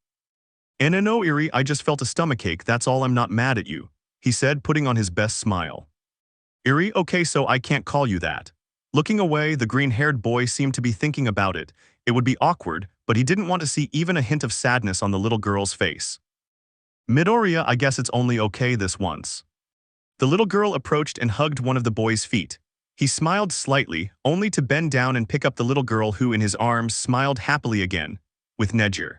No, Iri, I just felt a stomachache, that's all. I'm not mad at you, he said, putting on his best smile. Iri, okay, so I can't call you that. Looking away, the green-haired boy seemed to be thinking about it. It would be awkward, but he didn't want to see even a hint of sadness on the little girl's face. Midoriya, I guess it's only okay this once. The little girl approached and hugged one of the boy's feet. He smiled slightly, only to bend down and pick up the little girl who, in his arms, smiled happily again, with Nejire.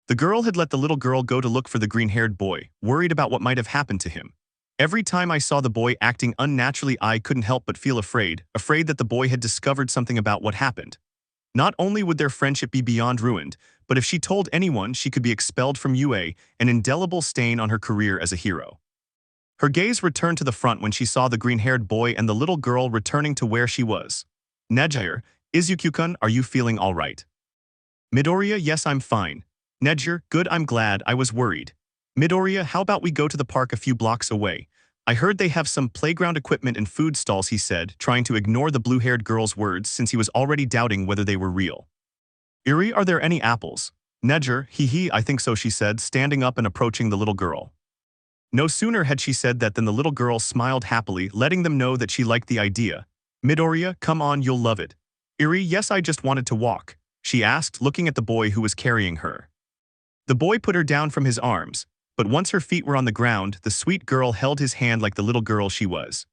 The girl had let the little girl go to look for the green-haired boy, worried about what might have happened to him. Every time I saw the boy acting unnaturally, I couldn't help but feel afraid that the boy had discovered something about what happened. Not only would their friendship be beyond ruined, but if she told anyone, she could be expelled from UA, an indelible stain on her career as a hero. Her gaze returned to the front when she saw the green-haired boy and the little girl returning to where she was. Nejire, Izuku-kun, are you feeling all right? Midoriya, yes, I'm fine. Nejire, good, I'm glad. I was worried. Midoriya, how about we go to the park a few blocks away? I heard they have some playground equipment and food stalls, he said, trying to ignore the blue-haired girl's words since he was already doubting whether they were real. Iri, are there any apples? Nejire, hee, I think so, she said, standing up and approaching the little girl. No sooner had she said that than the little girl smiled happily, letting them know that she liked the idea. Midoriya, come on, you'll love it. Iri, yes, I just wanted to walk, she asked, looking at the boy who was carrying her. The boy put her down from his arms, but once her feet were on the ground, the sweet girl held his hand like the little girl she was.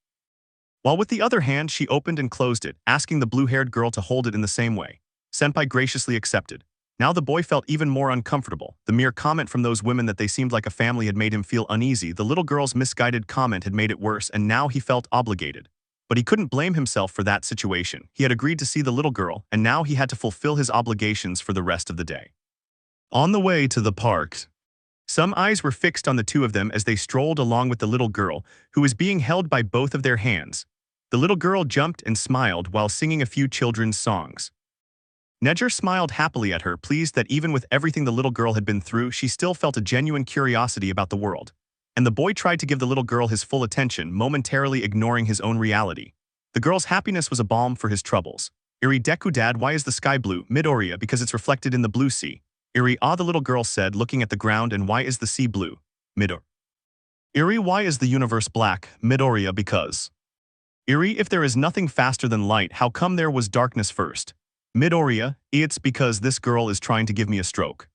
While with the other hand she opened and closed it, asking the blue-haired girl to hold it in the same way. Senpai graciously accepted. Now the boy felt even more uncomfortable. The mere comment from those women that they seemed like a family had made him feel uneasy. The little girl's misguided comment had made it worse, and now he felt obligated. But he couldn't blame himself for that situation. He had agreed to see the little girl, and now he had to fulfill his obligations for the rest of the day. On the way to the park, some eyes were fixed on the two of them as they strolled along with the little girl, who was being held by both of their hands. The little girl jumped and smiled while singing a few children's songs. Nejire smiled happily at her, pleased that even with everything the little girl had been through, she still felt a genuine curiosity about the world. And the boy tried to give the little girl his full attention, momentarily ignoring his own reality. The girl's happiness was a balm for his troubles. Iri, Deku, dad, why is the sky blue? Midoriya, because it's reflected in the blue sea. Iri, ah, the little girl said, looking at the ground, and why is the sea blue? Midor. Iri, why is the universe black? Midoriya, because. Iri, if there is nothing faster than light, how come there was darkness first? Midoriya, it's because this girl is trying to give me a stroke.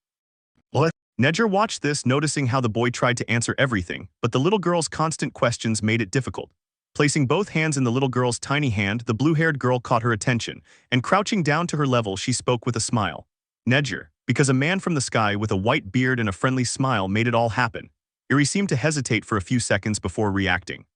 What? Nejire watched this, noticing how the boy tried to answer everything, but the little girl's constant questions made it difficult. Placing both hands in the little girl's tiny hand, the blue-haired girl caught her attention, and crouching down to her level, she spoke with a smile. Nejire, because a man from the sky with a white beard and a friendly smile made it all happen. Iri seemed to hesitate for a few seconds before reacting.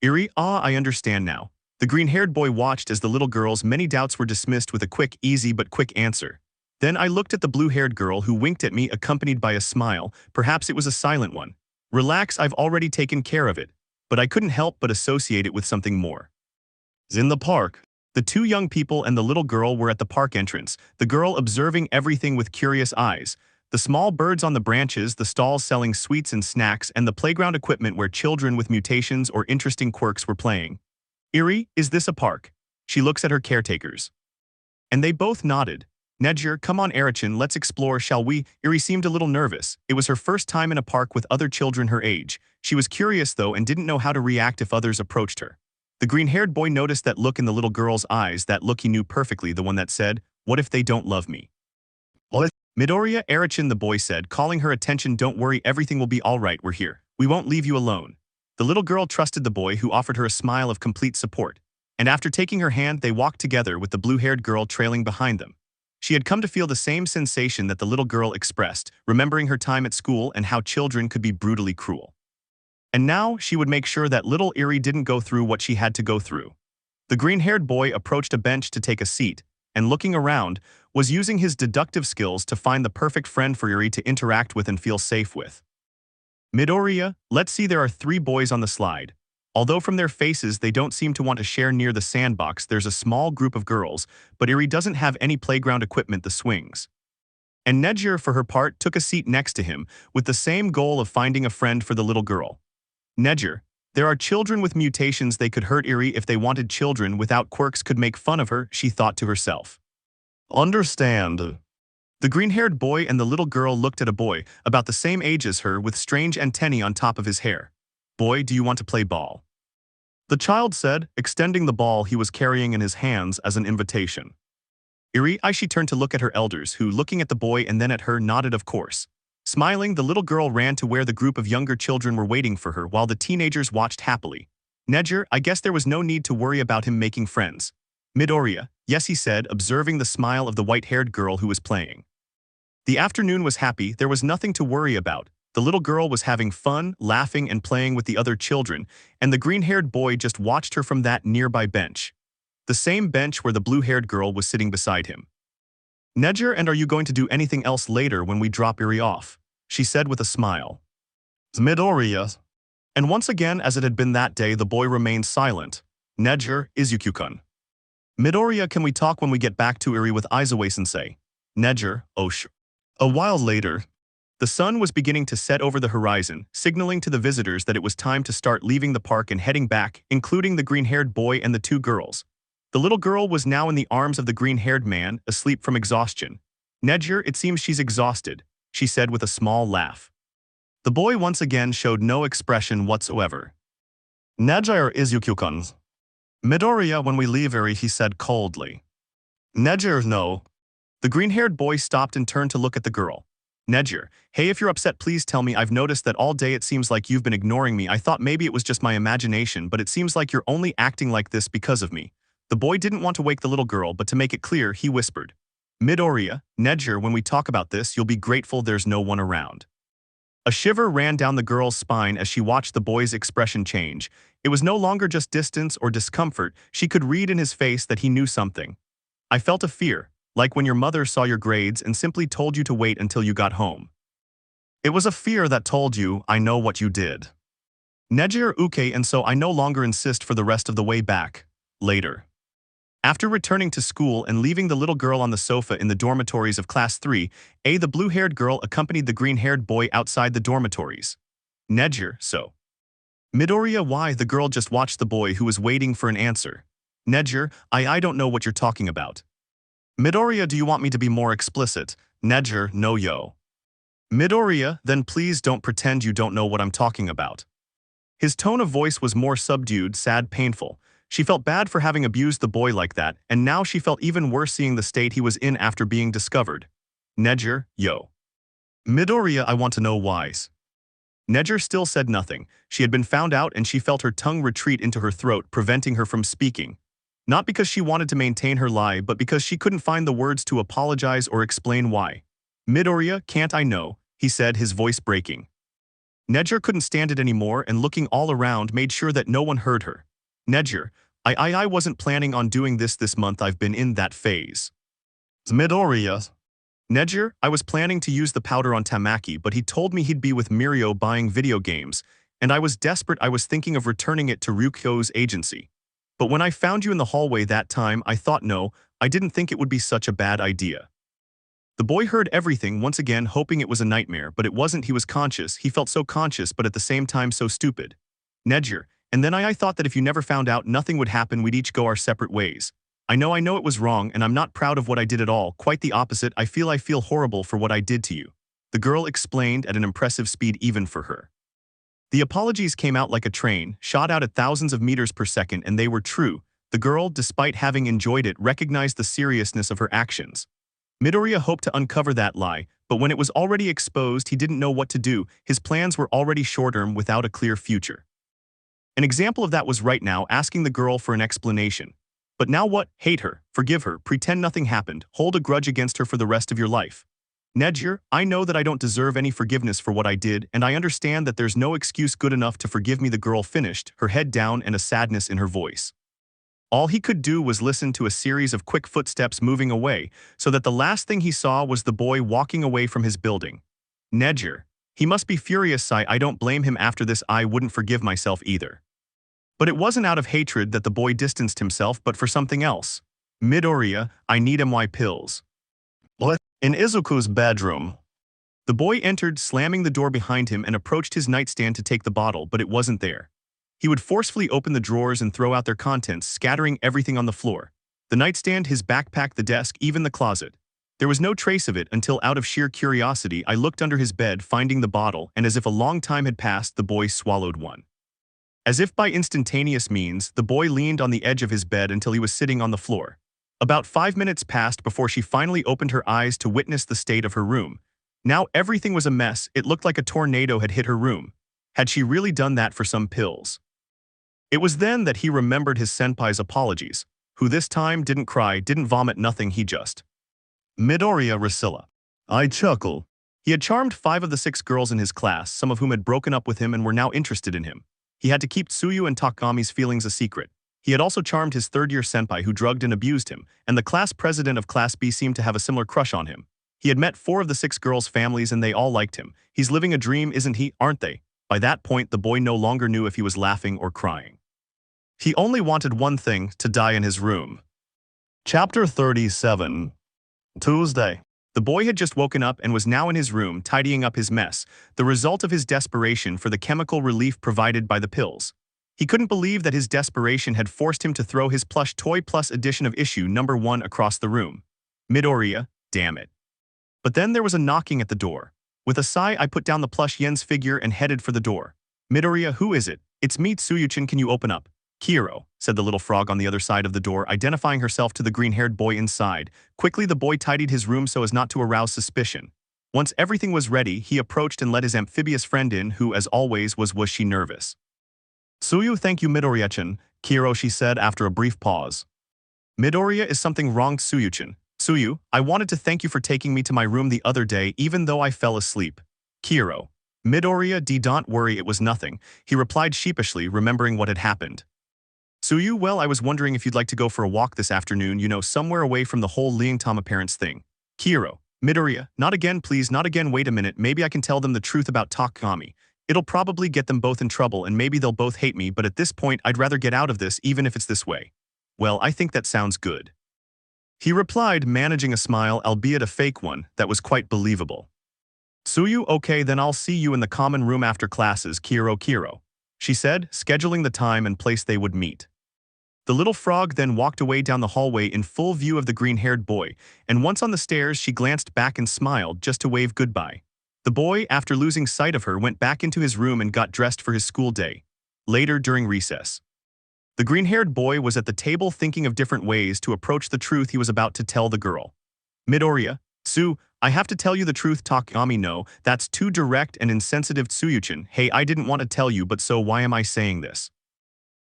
Iri, ah, I understand now. The green-haired boy watched as the little girl's many doubts were dismissed with a quick, easy but quick answer. Then I looked at the blue-haired girl who winked at me, accompanied by a smile. Perhaps it was a silent one. Relax, I've already taken care of it. But I couldn't help but associate it with something more. In the park, the two young people and the little girl were at the park entrance, the girl observing everything with curious eyes. The small birds on the branches, the stalls selling sweets and snacks, and the playground equipment where children with mutations or interesting quirks were playing. Iri, is this a park? She looks at her caretakers. And they both nodded. Nejire, come on Erichin, let's explore, shall we? Iri seemed a little nervous. It was her first time in a park with other children her age. She was curious though and didn't know how to react if others approached her. The green-haired boy noticed that look in the little girl's eyes, that look he knew perfectly, the one that said, what if they don't love me? What? Midoriya, Erichin, the boy said, calling her attention, don't worry, everything will be alright, we're here. We won't leave you alone. The little girl trusted the boy, who offered her a smile of complete support. And after taking her hand, they walked together with the blue-haired girl trailing behind them. She had come to feel the same sensation that the little girl expressed, remembering her time at school and how children could be brutally cruel. And now she would make sure that little Iri didn't go through what she had to go through. The green-haired boy approached a bench to take a seat, and looking around, was using his deductive skills to find the perfect friend for Iri to interact with and feel safe with. Midoriya, let's see, there are 3 boys on the slide. Although from their faces they don't seem to want to share near the sandbox, there's a small group of girls, but Iri doesn't have any playground equipment, the swings. And Nejire, for her part, took a seat next to him, with the same goal of finding a friend for the little girl. Nejire, there are children with mutations, they could hurt Iri if they wanted. Children without quirks could make fun of her, she thought to herself. Understand. The green-haired boy and the little girl looked at a boy, about the same age as her, with strange antennae on top of his hair. Boy, do you want to play ball? The child said, extending the ball he was carrying in his hands as an invitation. Iri, she turned to look at her elders, who, looking at the boy and then at her, nodded of course. Smiling, the little girl ran to where the group of younger children were waiting for her while the teenagers watched happily. Nejire, I guess there was no need to worry about him making friends. Midoriya, yes, he said, observing the smile of the white-haired girl who was playing. The afternoon was happy, there was nothing to worry about. The little girl was having fun, laughing and playing with the other children, and the green-haired boy just watched her from that nearby bench. The same bench where the blue-haired girl was sitting beside him. Nejire, and are you going to do anything else later when we drop Iri off? She said with a smile. Midoriya. And once again, as it had been that day, the boy remained silent. Nejire, Izuku-kun. Midoriya, can we talk when we get back to Iri with Izuku-sensei? Nejire, oh sure. A while later, the sun was beginning to set over the horizon, signaling to the visitors that it was time to start leaving the park and heading back, including the green-haired boy and the 2 girls. The little girl was now in the arms of the green-haired man, asleep from exhaustion. Nejire, it seems she's exhausted, she said with a small laugh. The boy once again showed no expression whatsoever. Nejire izuku-kun. Midoriya, when we leave Eri, he said coldly. Nejire, no. The green-haired boy stopped and turned to look at the girl. Nejire, hey, if you're upset, please tell me. I've noticed that all day it seems like you've been ignoring me. I thought maybe it was just my imagination, but it seems like you're only acting like this because of me. The boy didn't want to wake the little girl, but to make it clear, he whispered. Midoriya, Nejire, when we talk about this, you'll be grateful there's no one around. A shiver ran down the girl's spine as she watched the boy's expression change. It was no longer just distance or discomfort. She could read in his face that he knew something. I felt a fear, like when your mother saw your grades and simply told you to wait until you got home. It was a fear that told you, I know what you did. Nejire uke, and so I no longer insist for the rest of the way back. Later. After returning to school and leaving the little girl on the sofa in the dormitories of Class 3, the blue-haired girl accompanied the green-haired boy outside the dormitories. Nejire, so. Midoriya, why? The girl just watched the boy who was waiting for an answer. Nejire, I don't know what you're talking about. Midoriya, do you want me to be more explicit? Nejire, no yo. Midoriya, then please don't pretend you don't know what I'm talking about. His tone of voice was more subdued, sad, painful. She felt bad for having abused the boy like that, and now she felt even worse seeing the state he was in after being discovered. Nejire, yo. Midoriya, I want to know why. Nejire still said nothing. She had been found out and she felt her tongue retreat into her throat, preventing her from speaking. Not because she wanted to maintain her lie, but because she couldn't find the words to apologize or explain why. Midoriya, can't I know, he said, his voice breaking. Nejire couldn't stand it anymore and looking all around made sure that no one heard her. Nejire, I wasn't planning on doing this month. I've been in that phase. Midoriya. Nejire, I was planning to use the powder on Tamaki, but he told me he'd be with Mirio buying video games, and I was desperate. I was thinking of returning it to Ryukyo's agency. But when I found you in the hallway that time, I thought no, I didn't think it would be such a bad idea. The boy heard everything once again, hoping it was a nightmare, but it wasn't. He was conscious. He felt so conscious, but at the same time so stupid. Nejire, and then I thought that if you never found out, nothing would happen. We'd each go our separate ways. I know it was wrong, and I'm not proud of what I did at all. Quite the opposite. I feel horrible for what I did to you. The girl explained at an impressive speed even for her. The apologies came out like a train, shot out at thousands of meters per second, and they were true. The girl, despite having enjoyed it, recognized the seriousness of her actions. Midoriya hoped to uncover that lie, but when it was already exposed, he didn't know what to do. His plans were already short-term without a clear future. An example of that was right now asking the girl for an explanation. But now what? Hate her, forgive her, pretend nothing happened, hold a grudge against her for the rest of your life. Nejire, I know that I don't deserve any forgiveness for what I did, and I understand that there's no excuse good enough to forgive me. The girl finished, her head down and a sadness in her voice. All he could do was listen to a series of quick footsteps moving away, so that the last thing he saw was the boy walking away from his building. Nejire, he must be furious. I don't blame him. After this, I wouldn't forgive myself either. But it wasn't out of hatred that the boy distanced himself, but for something else. Midoriya, I need MY pills. What? In Izuku's bedroom. The boy entered, slamming the door behind him, and approached his nightstand to take the bottle, but it wasn't there. He would forcefully open the drawers and throw out their contents, scattering everything on the floor. The nightstand, his backpack, the desk, even the closet. There was no trace of it until, out of sheer curiosity, I looked under his bed, finding the bottle, and as if a long time had passed, the boy swallowed one. As if by instantaneous means, the boy leaned on the edge of his bed until he was sitting on the floor. About 5 minutes passed before she finally opened her eyes to witness the state of her room. Now everything was a mess. It looked like a tornado had hit her room. Had she really done that for some pills? It was then that he remembered his senpai's apologies, who this time didn't cry, didn't vomit, nothing. He just. Midoriya Rasilla. I chuckle. He had charmed 5 of the 6 girls in his class, some of whom had broken up with him and were now interested in him. He had to keep Tsuyu and Takami's feelings a secret. He had also charmed his third-year senpai who drugged and abused him, and the class president of Class B seemed to have a similar crush on him. He had met 4 of the 6 girls' families and they all liked him. He's living a dream, isn't he? Aren't they? By that point, the boy no longer knew if he was laughing or crying. He only wanted one thing, to die in his room. Chapter 37. Tuesday. The boy had just woken up and was now in his room tidying up his mess, the result of his desperation for the chemical relief provided by the pills. He couldn't believe that his desperation had forced him to throw his plush toy plus edition of issue number 1 across the room. Midoriya, damn it. But then there was a knocking at the door. With a sigh, I put down the plush Yen's figure and headed for the door. Midoriya, who is it? It's me, Tsuyuchin, can you open up? Kiro, said the little frog on the other side of the door, identifying herself to the green-haired boy inside. Quickly the boy tidied his room so as not to arouse suspicion. Once everything was ready, he approached and let his amphibious friend in, who, as always, was she nervous. Tsuyu, thank you, Midoriya-chan, Kiro, she said after a brief pause. Midoriya, is something wrong, Tsuyuchin? Tsuyu, I wanted to thank you for taking me to my room the other day even though I fell asleep. Kiro. Midoriya, don't worry, it was nothing, he replied sheepishly, remembering what had happened. Tsuyu, well, I was wondering if you'd like to go for a walk this afternoon, you know, somewhere away from the whole Leangtama parents thing. Kiro. Midoriya, not again, please, not again, wait a minute, maybe I can tell them the truth about Takami. It'll probably get them both in trouble and maybe they'll both hate me, but at this point I'd rather get out of this even if it's this way. Well, I think that sounds good. He replied, managing a smile, albeit a fake one, that was quite believable. Tsuyu, okay, then I'll see you in the common room after classes, Kiro, she said, scheduling the time and place they would meet. The little frog then walked away down the hallway in full view of the green-haired boy, and once on the stairs she glanced back and smiled just to wave goodbye. The boy, after losing sight of her, went back into his room and got dressed for his school day. Later, during recess, the green-haired boy was at the table thinking of different ways to approach the truth he was about to tell the girl. Midoriya, Tsu, I have to tell you the truth, Takami, no, that's too direct and insensitive, Tsuyuchin. Hey, I didn't want to tell you, but so why am I saying this?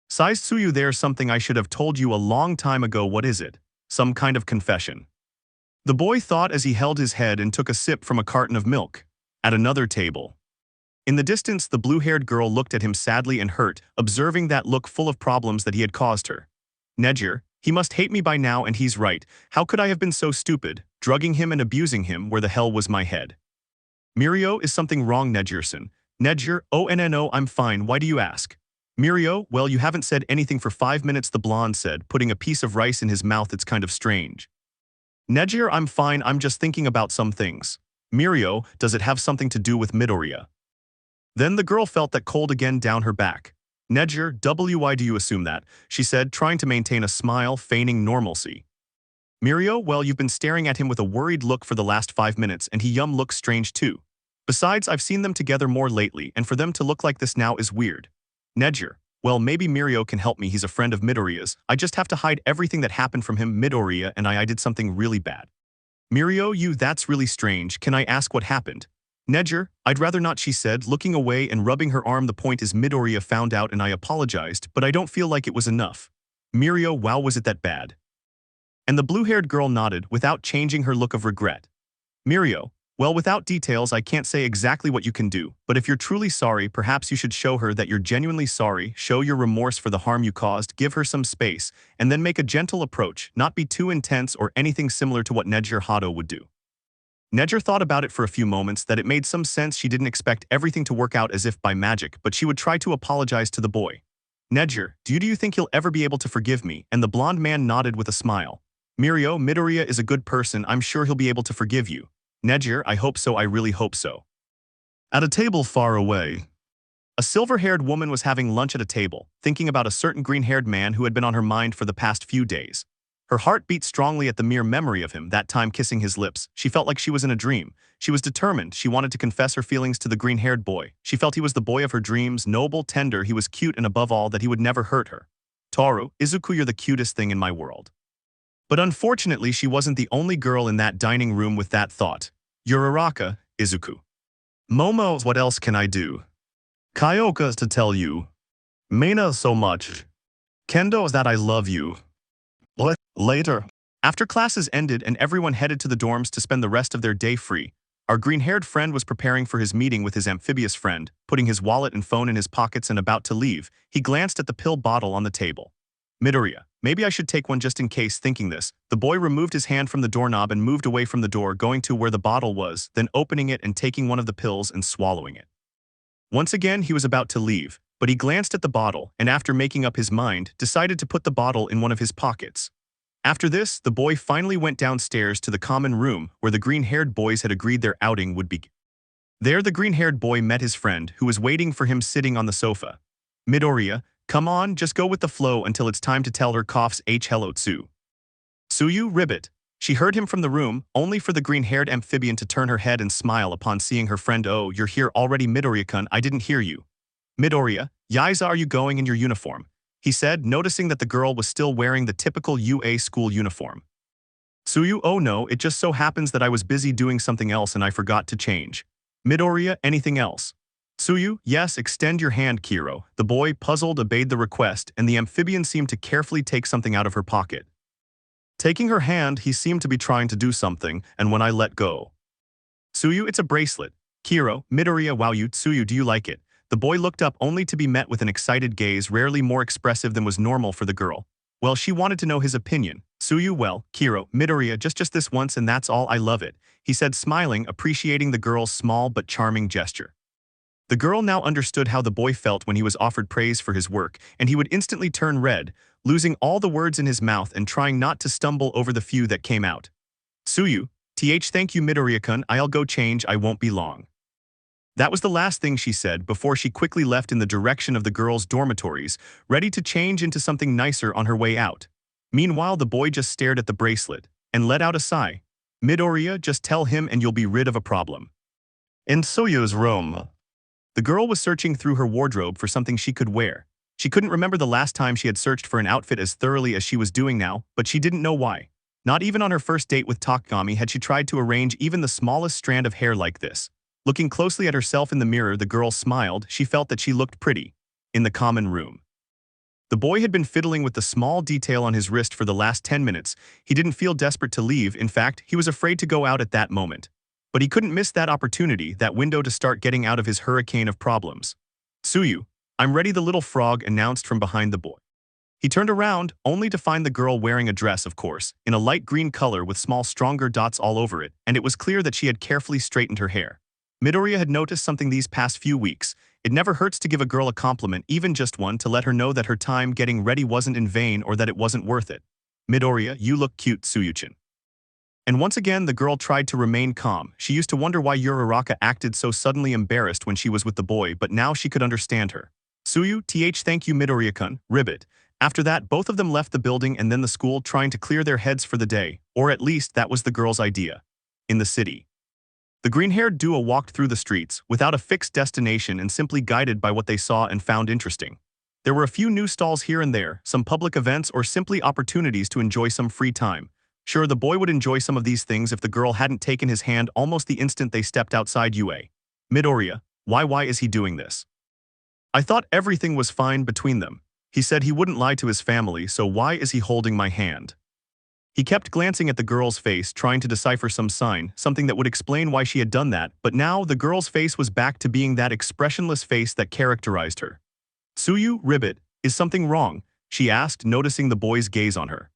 Sighs Tsuyu, there's something I should have told you a long time ago, what is it? Some kind of confession. The boy thought as he held his head and took a sip from a carton of milk. At another table. In the distance, the blue-haired girl looked at him sadly and hurt, observing that look full of problems that he had caused her. Nejire, he must hate me by now and he's right. How could I have been so stupid, drugging him and abusing him, where the hell was my head? Mirio, is something wrong, Nejire-san? Nejire, oh no, I'm fine, why do you ask? Mirio, well, you haven't said anything for 5 minutes, the blonde said, putting a piece of rice in his mouth. It's kind of strange. Nejire, I'm fine, I'm just thinking about some things. Mirio, does it have something to do with Midoriya? Then the girl felt that cold again down her back. Nejire, why do you assume that? She said, trying to maintain a smile, feigning normalcy. Mirio, well, you've been staring at him with a worried look for the last 5 minutes, and he looks strange too. Besides, I've seen them together more lately, and for them to look like this now is weird. Nejire, well, maybe Mirio can help me, he's a friend of Midoriya's. I just have to hide everything that happened from him, Midoriya, and I did something really bad. Mirio, that's really strange, can I ask what happened? Nejire, I'd rather not, she said, looking away and rubbing her arm. The point is Midoriya found out and I apologized, but I don't feel like it was enough. Mirio, wow, was it that bad? And the blue-haired girl nodded, without changing her look of regret. Mirio, well, without details I can't say exactly what you can do, but if you're truly sorry, perhaps you should show her that you're genuinely sorry, show your remorse for the harm you caused, give her some space, and then make a gentle approach, not be too intense or anything similar to what Nejire Hado would do. Nejire thought about it for a few moments, that it made some sense. She didn't expect everything to work out as if by magic, but she would try to apologize to the boy. Nejire, do you think he'll ever be able to forgive me? And the blonde man nodded with a smile. Mirio, Midoriya is a good person, I'm sure he'll be able to forgive you. Nejire, I hope so, I really hope so. At a table far away, a silver-haired woman was having lunch at a table, thinking about a certain green-haired man who had been on her mind for the past few days. Her heart beat strongly at the mere memory of him, that time kissing his lips. She felt like she was in a dream. She was determined. She wanted to confess her feelings to the green-haired boy. She felt he was the boy of her dreams, noble, tender, he was cute, and above all, that he would never hurt her. Toru, Izuku, you're the cutest thing in my world. But unfortunately, she wasn't the only girl in that dining room with that thought. Uraraka, Izuku. Momo, what else can I do? Kyoka's to tell you. Mina so much. Kendo's that I love you. Later. After classes ended and everyone headed to the dorms to spend the rest of their day free, our green-haired friend was preparing for his meeting with his amphibious friend, putting his wallet and phone in his pockets and about to leave. He glanced at the pill bottle on the table. Midoriya, maybe I should take one just in case. Thinking this, the boy removed his hand from the doorknob and moved away from the door, going to where the bottle was, then opening it and taking one of the pills and swallowing it. Once again, he was about to leave, but he glanced at the bottle and after making up his mind, decided to put the bottle in one of his pockets. After this, the boy finally went downstairs to the common room where the green-haired boys had agreed their outing would begin. There the green-haired boy met his friend, who was waiting for him sitting on the sofa. Midoriya, come on, just go with the flow until it's time to tell her. Coughs. Hello, Tsu. Tsuyu, ribbit. She heard him from the room, only for the green-haired amphibian to turn her head and smile upon seeing her friend. "Oh, you're here already, Midoriya-kun, I didn't hear you." "Midoriya, Yaiza, are you going in your uniform?" he said, noticing that the girl was still wearing the typical UA school uniform. "Tsuyu, oh no, it just so happens that I was busy doing something else and I forgot to change." "Midoriya, anything else?" "Tsuyu, yes, extend your hand, Kiro." The boy, puzzled, obeyed the request, and the amphibian seemed to carefully take something out of her pocket. Taking her hand, he seemed to be trying to do something, and when I let go. "Tsuyu, it's a bracelet." "Kiro, Midoriya, wow, you, Tsuyu, do you like it?" The boy looked up only to be met with an excited gaze rarely more expressive than was normal for the girl. Well, she wanted to know his opinion. "Tsuyu, well, Kiro, Midoriya, just this once and that's all, I love it," he said, smiling, appreciating the girl's small but charming gesture. The girl now understood how the boy felt when he was offered praise for his work, and he would instantly turn red, losing all the words in his mouth and trying not to stumble over the few that came out. "Tsuyu, thank you, Midoriya-kun, I'll go change, I won't be long." That was the last thing she said before she quickly left in the direction of the girls' dormitories, ready to change into something nicer on her way out. Meanwhile, the boy just stared at the bracelet and let out a sigh. "Midoriya, just tell him and you'll be rid of a problem." In Tsuyu's room, the girl was searching through her wardrobe for something she could wear. She couldn't remember the last time she had searched for an outfit as thoroughly as she was doing now, but she didn't know why. Not even on her first date with Takagami had she tried to arrange even the smallest strand of hair like this. Looking closely at herself in the mirror, the girl smiled. She felt that she looked pretty. In the common room, the boy had been fiddling with the small detail on his wrist for the last 10 minutes. He didn't feel desperate to leave. In fact, he was afraid to go out at that moment. But he couldn't miss that opportunity, that window to start getting out of his hurricane of problems. "Tsuyu, I'm ready," the little frog announced from behind the boy. He turned around, only to find the girl wearing a dress, of course, in a light green color with small stronger dots all over it, and it was clear that she had carefully straightened her hair. Midoriya had noticed something these past few weeks. It never hurts to give a girl a compliment, even just one, to let her know that her time getting ready wasn't in vain or that it wasn't worth it. "Midoriya, you look cute, Tsuyuchin." And once again, the girl tried to remain calm. She used to wonder why Uraraka acted so suddenly embarrassed when she was with the boy, but now she could understand her. "Tsuyu, thank you, Midoriya-kun, ribbit." After that, both of them left the building and then the school, trying to clear their heads for the day, or at least that was the girl's idea. In the city, the green-haired duo walked through the streets, without a fixed destination and simply guided by what they saw and found interesting. There were a few new stalls here and there, some public events or simply opportunities to enjoy some free time. Sure, the boy would enjoy some of these things if the girl hadn't taken his hand almost the instant they stepped outside UA. "Midoriya, why is he doing this?" "I thought everything was fine between them. He said he wouldn't lie to his family, so why is he holding my hand?" He kept glancing at the girl's face, trying to decipher some sign, something that would explain why she had done that, but now the girl's face was back to being that expressionless face that characterized her. "Tsuyu, ribbit, is something wrong?" she asked, noticing the boy's gaze on her.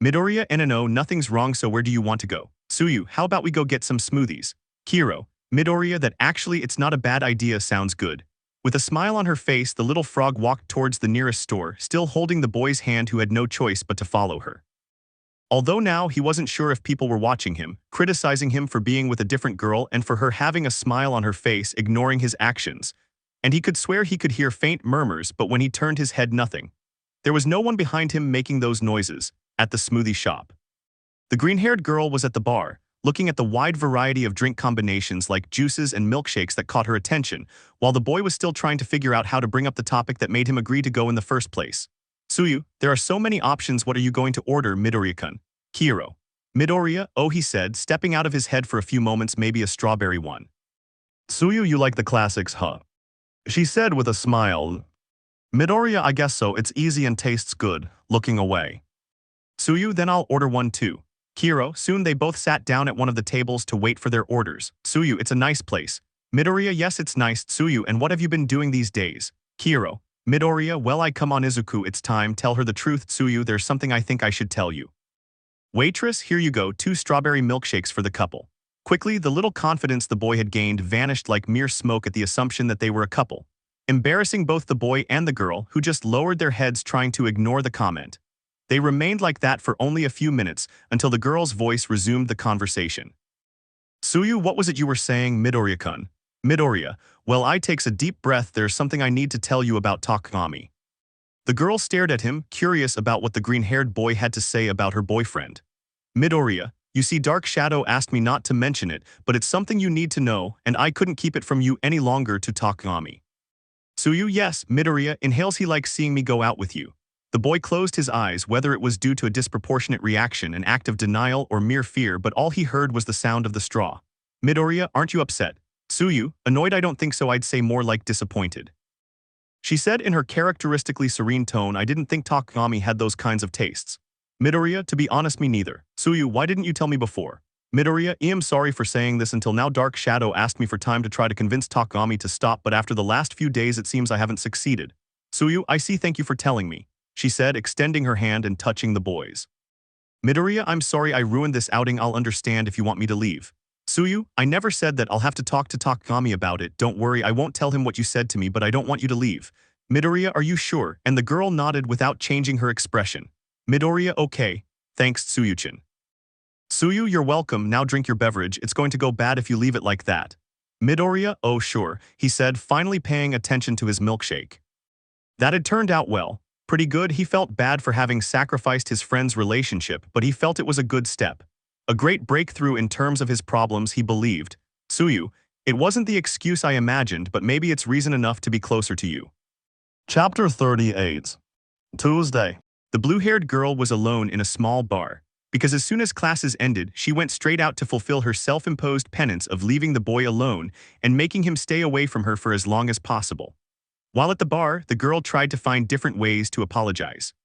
"Midoriya, no, nothing's wrong, so where do you want to go?" "Tsuyu, how about we go get some smoothies?" "Kiro, Midoriya, that actually it's not a bad idea, sounds good." With a smile on her face, the little frog walked towards the nearest store, still holding the boy's hand, who had no choice but to follow her. Although now he wasn't sure if people were watching him, criticizing him for being with a different girl and for her having a smile on her face, ignoring his actions. And he could swear he could hear faint murmurs, but when he turned his head, nothing. There was no one behind him making those noises. At the smoothie shop, the green-haired girl was at the bar, looking at the wide variety of drink combinations like juices and milkshakes that caught her attention, while the boy was still trying to figure out how to bring up the topic that made him agree to go in the first place. "Tsuyu, there are so many options, what are you going to order, Midoriya-kun?" "Kiro, Midoriya, oh," he said, stepping out of his head for a few moments, "maybe a strawberry one." "Tsuyu, you like the classics, huh?" she said with a smile. "Midoriya, I guess so, it's easy and tastes good," looking away. "Tsuyu, then I'll order one too." Kiro, soon they both sat down at one of the tables to wait for their orders. "Tsuyu, it's a nice place." "Midoriya, yes, it's nice." "Tsuyu, and what have you been doing these days?" Kiro, Midoriya, well, I come on Izuku, it's time, tell her the truth. "Tsuyu, there's something I think I should tell you." "Waitress, here you go, 2 strawberry milkshakes for the couple." Quickly, the little confidence the boy had gained vanished like mere smoke at the assumption that they were a couple, embarrassing both the boy and the girl, who just lowered their heads trying to ignore the comment. They remained like that for only a few minutes, until the girl's voice resumed the conversation. "Tsuyu, what was it you were saying, Midoriya-kun?" "Midoriya, well, I takes a deep breath, there's something I need to tell you about Takagami." The girl stared at him, curious about what the green-haired boy had to say about her boyfriend. Midoriya, you see Dark Shadow asked me not to mention it, but it's something you need to know, and I couldn't keep it from you any longer to Takagami. Tsuyu, yes, Midoriya, inhales he likes seeing me go out with you. The boy closed his eyes, whether it was due to a disproportionate reaction, an act of denial, or mere fear, but all he heard was the sound of the straw. Midoriya, aren't you upset? Tsuyu, annoyed, I don't think so, I'd say more like disappointed. She said in her characteristically serene tone, I didn't think Takagami had those kinds of tastes. Midoriya, to be honest, me neither. Tsuyu, why didn't you tell me before? Midoriya, I'm sorry for saying this until now. Dark Shadow asked me for time to try to convince Takagami to stop, but after the last few days it seems I haven't succeeded. Tsuyu, I see, thank you for telling me, she said, extending her hand and touching the boys. Midoriya, I'm sorry I ruined this outing, I'll understand if you want me to leave. Tsuyu, I never said that, I'll have to talk to Takagami about it, don't worry, I won't tell him what you said to me, but I don't want you to leave. Midoriya, are you sure? And the girl nodded without changing her expression. Midoriya, okay, thanks Tsuyu-chan. Tsuyu, you're welcome, now drink your beverage, it's going to go bad if you leave it like that. Midoriya, oh sure, he said, finally paying attention to his milkshake. That had turned out well. Pretty good. He felt bad for having sacrificed his friend's relationship, but he felt it was a good step. A great breakthrough in terms of his problems, he believed. Tsuyu, it wasn't the excuse I imagined, but maybe it's reason enough to be closer to you. Chapter 38. Tuesday. The blue-haired girl was alone in a small bar, because as soon as classes ended, she went straight out to fulfill her self-imposed penance of leaving the boy alone and making him stay away from her for as long as possible. While at the bar, the girl tried to find different ways to apologize.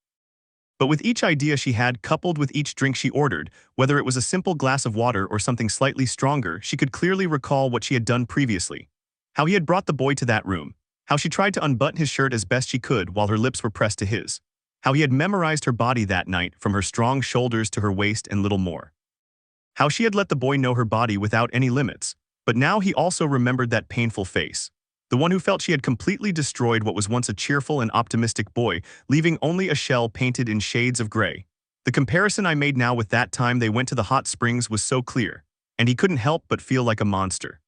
But with each idea she had, coupled with each drink she ordered, whether it was a simple glass of water or something slightly stronger, she could clearly recall what she had done previously. How he had brought the boy to that room. How she tried to unbutton his shirt as best she could while her lips were pressed to his. How he had memorized her body that night, from her strong shoulders to her waist and little more. How she had let the boy know her body without any limits. But now he also remembered that painful face. The one who felt she had completely destroyed what was once a cheerful and optimistic boy, leaving only a shell painted in shades of gray. The comparison I made now with that time they went to the hot springs was so clear, and he couldn't help but feel like a monster.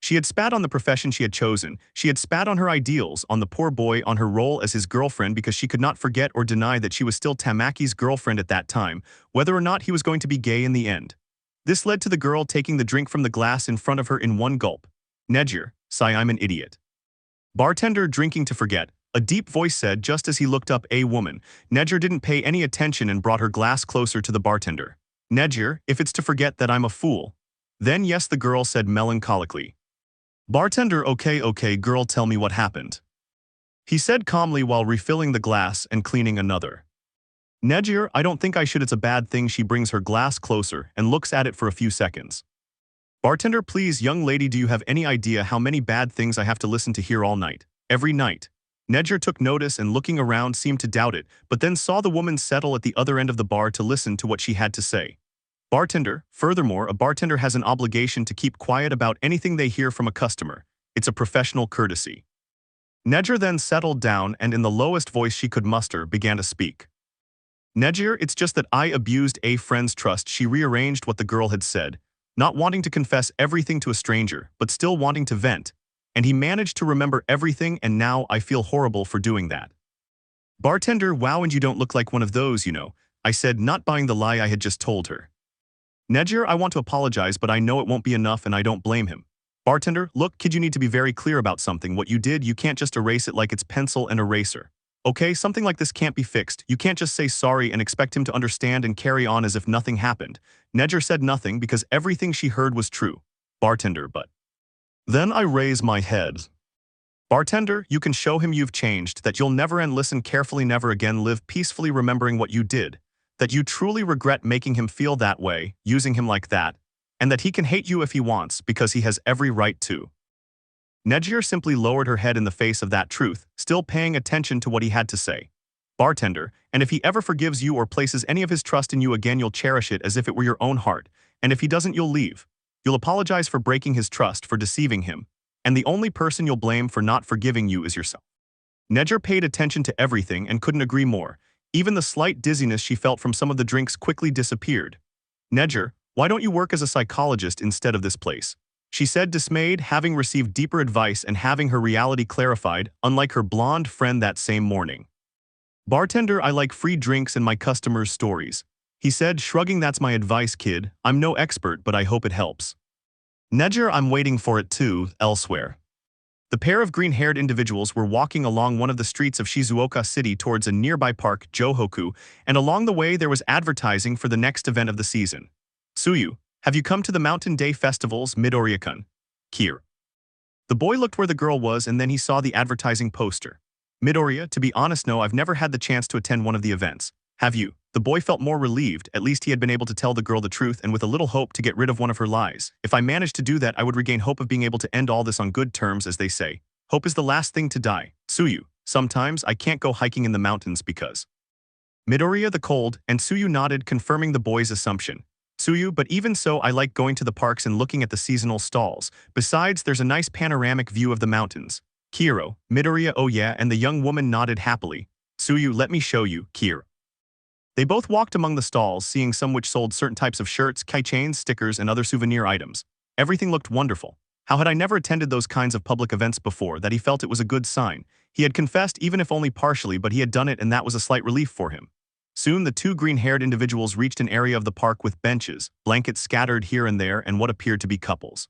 She had spat on the profession she had chosen, she had spat on her ideals, on the poor boy, on her role as his girlfriend, because she could not forget or deny that she was still Tamaki's girlfriend at that time, whether or not he was going to be gay in the end. This led to the girl taking the drink from the glass in front of her in one gulp. Nejire, sigh, I'm an idiot. Bartender, drinking to forget, a deep voice said just as he looked up. A woman. Nejire didn't pay any attention and brought her glass closer to the bartender. Nejire, if it's to forget that I'm a fool. Then yes, the girl said melancholically. Bartender, okay girl, tell me what happened. He said calmly while refilling the glass and cleaning another. Nejire, I don't think I should, it's a bad thing. She brings her glass closer and looks at it for a few seconds. Bartender, please, young lady, do you have any idea how many bad things I have to listen to here all night? Every night. Nejire took notice and looking around seemed to doubt it, but then saw the woman settle at the other end of the bar to listen to what she had to say. Bartender, furthermore, a bartender has an obligation to keep quiet about anything they hear from a customer. It's a professional courtesy. Nejire then settled down and in the lowest voice she could muster began to speak. Nejire, it's just that I abused a friend's trust. She rearranged what the girl had said, not wanting to confess everything to a stranger, but still wanting to vent. And he managed to remember everything, and now I feel horrible for doing that. Bartender, wow, and you don't look like one of those, you know, I said, not buying the lie I had just told her. Nejire, I want to apologize, but I know it won't be enough and I don't blame him. Bartender, look, kid, you need to be very clear about something. What you did, you can't just erase it like it's pencil and eraser. Okay, something like this can't be fixed. You can't just say sorry and expect him to understand and carry on as if nothing happened. Nejire said nothing because everything she heard was true. Bartender, but. Then I raise my head. Bartender, you can show him you've changed, that you'll never and listen carefully, never again live peacefully remembering what you did. That you truly regret making him feel that way, using him like that, and that he can hate you if he wants because he has every right to. Nejire simply lowered her head in the face of that truth, still paying attention to what he had to say. Bartender, and if he ever forgives you or places any of his trust in you again, you'll cherish it as if it were your own heart, and if he doesn't, you'll leave. You'll apologize for breaking his trust, for deceiving him, and the only person you'll blame for not forgiving you is yourself. Nejire paid attention to everything and couldn't agree more. Even the slight dizziness she felt from some of the drinks quickly disappeared. Nejire, why don't you work as a psychologist instead of this place? She said, dismayed, having received deeper advice and having her reality clarified, unlike her blonde friend that same morning. Bartender, I like free drinks and my customers' stories. He said, shrugging, that's my advice, kid. I'm no expert, but I hope it helps. Nejire, I'm waiting for it too, elsewhere. The pair of green-haired individuals were walking along one of the streets of Shizuoka City towards a nearby park, Johoku, and along the way there was advertising for the next event of the season. Tsuyu, have you come to the Mountain Day Festivals, Midoriya-kun? Kier. The boy looked where the girl was and then he saw the advertising poster. Midoriya, to be honest, no, I've never had the chance to attend one of the events. Have you? The boy felt more relieved, at least he had been able to tell the girl the truth and with a little hope to get rid of one of her lies. If I managed to do that, I would regain hope of being able to end all this on good terms, as they say. Hope is the last thing to die. Tsuyu, sometimes I can't go hiking in the mountains because. Midoriya the cold, and Tsuyu nodded, confirming the boy's assumption. Tsuyu, but even so I like going to the parks and looking at the seasonal stalls. Besides, there's a nice panoramic view of the mountains. Kiro, Midoriya, oh yeah, and the young woman nodded happily. Tsuyu, let me show you, Kiro. They both walked among the stalls, seeing some which sold certain types of shirts, keychains, stickers, and other souvenir items. Everything looked wonderful. How had I never attended those kinds of public events before? That he felt it was a good sign. He had confessed, even if only partially, but he had done it and that was a slight relief for him. Soon the two green-haired individuals reached an area of the park with benches, blankets scattered here and there, and what appeared to be couples.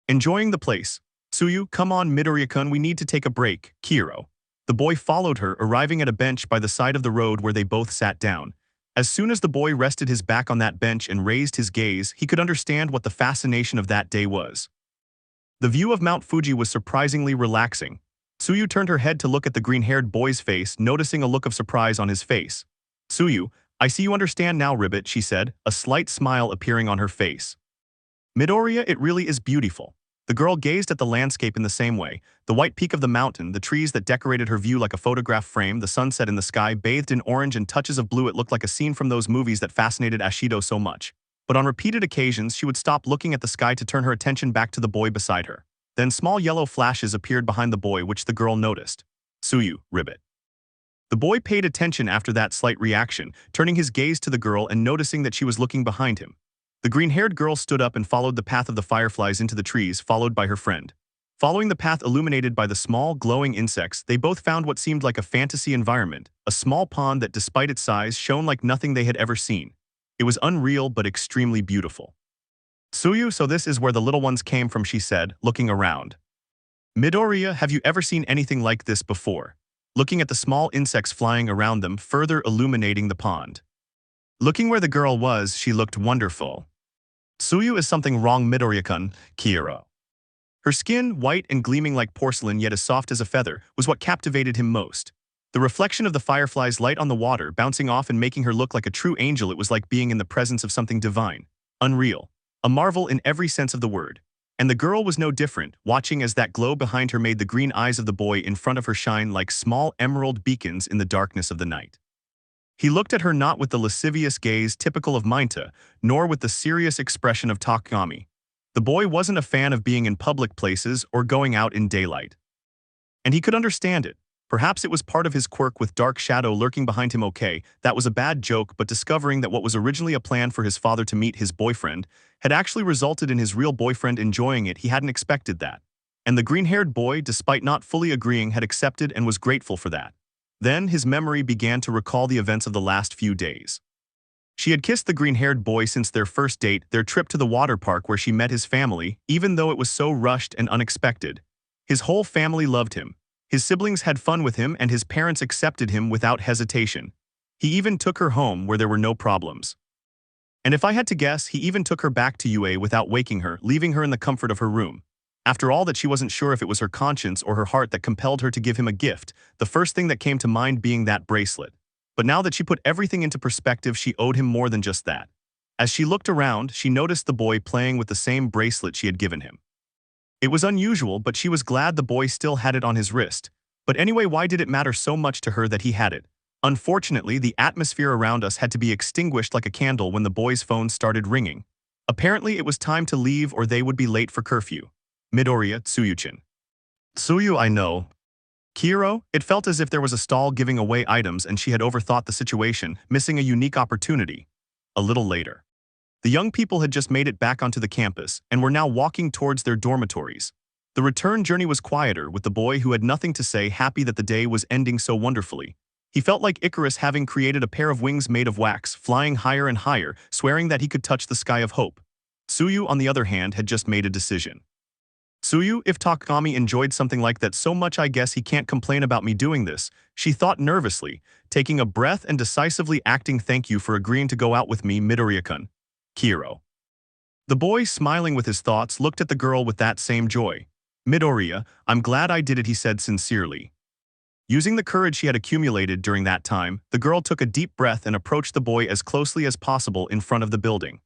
Enjoying the place. Tsuyu, come on Midoriya-kun, we need to take a break, Kiro. The boy followed her, arriving at a bench by the side of the road where they both sat down. As soon as the boy rested his back on that bench and raised his gaze, he could understand what the fascination of that day was. The view of Mount Fuji was surprisingly relaxing. Tsuyu turned her head to look at the green-haired boy's face, noticing a look of surprise on his face. Tsuyu, I see you understand now, Ribbit, she said, a slight smile appearing on her face. Midoriya, it really is beautiful. The girl gazed at the landscape in the same way, the white peak of the mountain, the trees that decorated her view like a photograph frame, the sunset in the sky bathed in orange and touches of blue. It looked like a scene from those movies that fascinated Ashido so much. But on repeated occasions she would stop looking at the sky to turn her attention back to the boy beside her. Then small yellow flashes appeared behind the boy, which the girl noticed. Tsuyu, Ribbit. The boy paid attention after that slight reaction, turning his gaze to the girl and noticing that she was looking behind him. The green-haired girl stood up and followed the path of the fireflies into the trees, followed by her friend. Following the path illuminated by the small, glowing insects, they both found what seemed like a fantasy environment, a small pond that, despite its size, shone like nothing they had ever seen. It was unreal but extremely beautiful. Tsuyu, so this is where the little ones came from, she said, looking around. Midoriya, have you ever seen anything like this before? Looking at the small insects flying around them, further illuminating the pond. Looking where the girl was, she looked wonderful. Tsuyu, is something wrong, Midoriya-kun? Kiro. Her skin, white and gleaming like porcelain yet as soft as a feather, was what captivated him most. The reflection of the firefly's light on the water, bouncing off and making her look like a true angel, it was like being in the presence of something divine. Unreal. A marvel in every sense of the word. And the girl was no different, watching as that glow behind her made the green eyes of the boy in front of her shine like small emerald beacons in the darkness of the night. He looked at her not with the lascivious gaze typical of Mainta, nor with the serious expression of Takagami. The boy wasn't a fan of being in public places or going out in daylight. And he could understand it. Perhaps it was part of his quirk with dark shadow lurking behind him. Okay, that was a bad joke, but discovering that what was originally a plan for his father to meet his boyfriend had actually resulted in his real boyfriend enjoying it, he hadn't expected that. And the green-haired boy, despite not fully agreeing, had accepted and was grateful for that. Then his memory began to recall the events of the last few days. She had kissed the green-haired boy since their first date, their trip to the water park where she met his family, even though it was so rushed and unexpected. His whole family loved him. His siblings had fun with him and his parents accepted him without hesitation. He even took her home where there were no problems. And if I had to guess, he even took her back to UA without waking her, leaving her in the comfort of her room. After all that, she wasn't sure if it was her conscience or her heart that compelled her to give him a gift, the first thing that came to mind being that bracelet. But now that she put everything into perspective, she owed him more than just that. As she looked around, she noticed the boy playing with the same bracelet she had given him. It was unusual, but she was glad the boy still had it on his wrist. But anyway, why did it matter so much to her that he had it? Unfortunately, the atmosphere around us had to be extinguished like a candle when the boy's phone started ringing. Apparently, it was time to leave or they would be late for curfew. Midoriya, Tsuyuchin. Tsuyu, I know. Kiro, it felt as if there was a stall giving away items and she had overthought the situation, missing a unique opportunity. A little later. The young people had just made it back onto the campus and were now walking towards their dormitories. The return journey was quieter, with the boy who had nothing to say happy that the day was ending so wonderfully. He felt like Icarus having created a pair of wings made of wax, flying higher and higher, swearing that he could touch the sky of hope. Tsuyu, on the other hand, had just made a decision. Tsuyu, if Takami enjoyed something like that so much, I guess he can't complain about me doing this, she thought nervously, taking a breath and decisively acting. Thank you for agreeing to go out with me, Midoriya-kun. Kiro. The boy, smiling with his thoughts, looked at the girl with that same joy. Midoriya, I'm glad I did it, he said sincerely. Using the courage she had accumulated during that time, the girl took a deep breath and approached the boy as closely as possible in front of the building.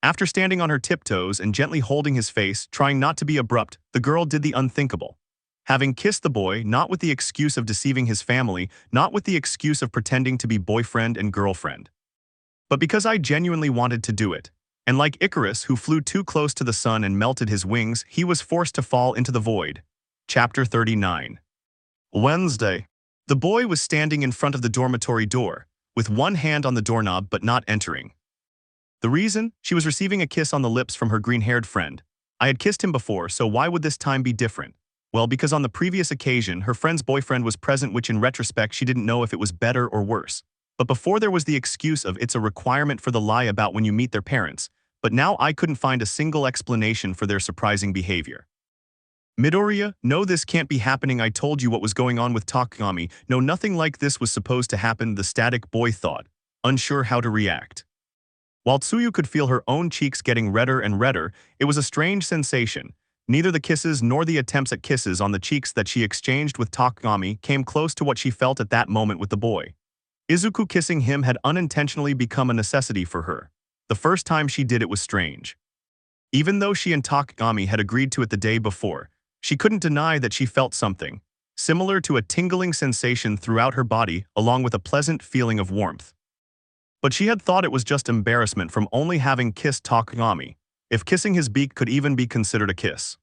After standing on her tiptoes and gently holding his face, trying not to be abrupt, the girl did the unthinkable. Having kissed the boy, not with the excuse of deceiving his family, not with the excuse of pretending to be boyfriend and girlfriend, but because I genuinely wanted to do it. And like Icarus, who flew too close to the sun and melted his wings, he was forced to fall into the void. Chapter 39. Wednesday. The boy was standing in front of the dormitory door, with one hand on the doorknob but not entering. The reason? She was receiving a kiss on the lips from her green-haired friend. I had kissed him before, so why would this time be different? Well, because on the previous occasion, her friend's boyfriend was present, which in retrospect she didn't know if it was better or worse. But before there was the excuse of it's a requirement for the lie about when you meet their parents, but now I couldn't find a single explanation for their surprising behavior. Midoriya, no, this can't be happening. I told you what was going on with Takami. No, nothing like this was supposed to happen, the static boy thought, unsure how to react. While Tsuyu could feel her own cheeks getting redder and redder, it was a strange sensation. Neither the kisses nor the attempts at kisses on the cheeks that she exchanged with Takami came close to what she felt at that moment with the boy. Izuku kissing him had unintentionally become a necessity for her. The first time she did it was strange. Even though she and Takami had agreed to it the day before, she couldn't deny that she felt something, similar to a tingling sensation throughout her body, along with a pleasant feeling of warmth. But she had thought it was just embarrassment from only having kissed Takami, if kissing his beak could even be considered a kiss.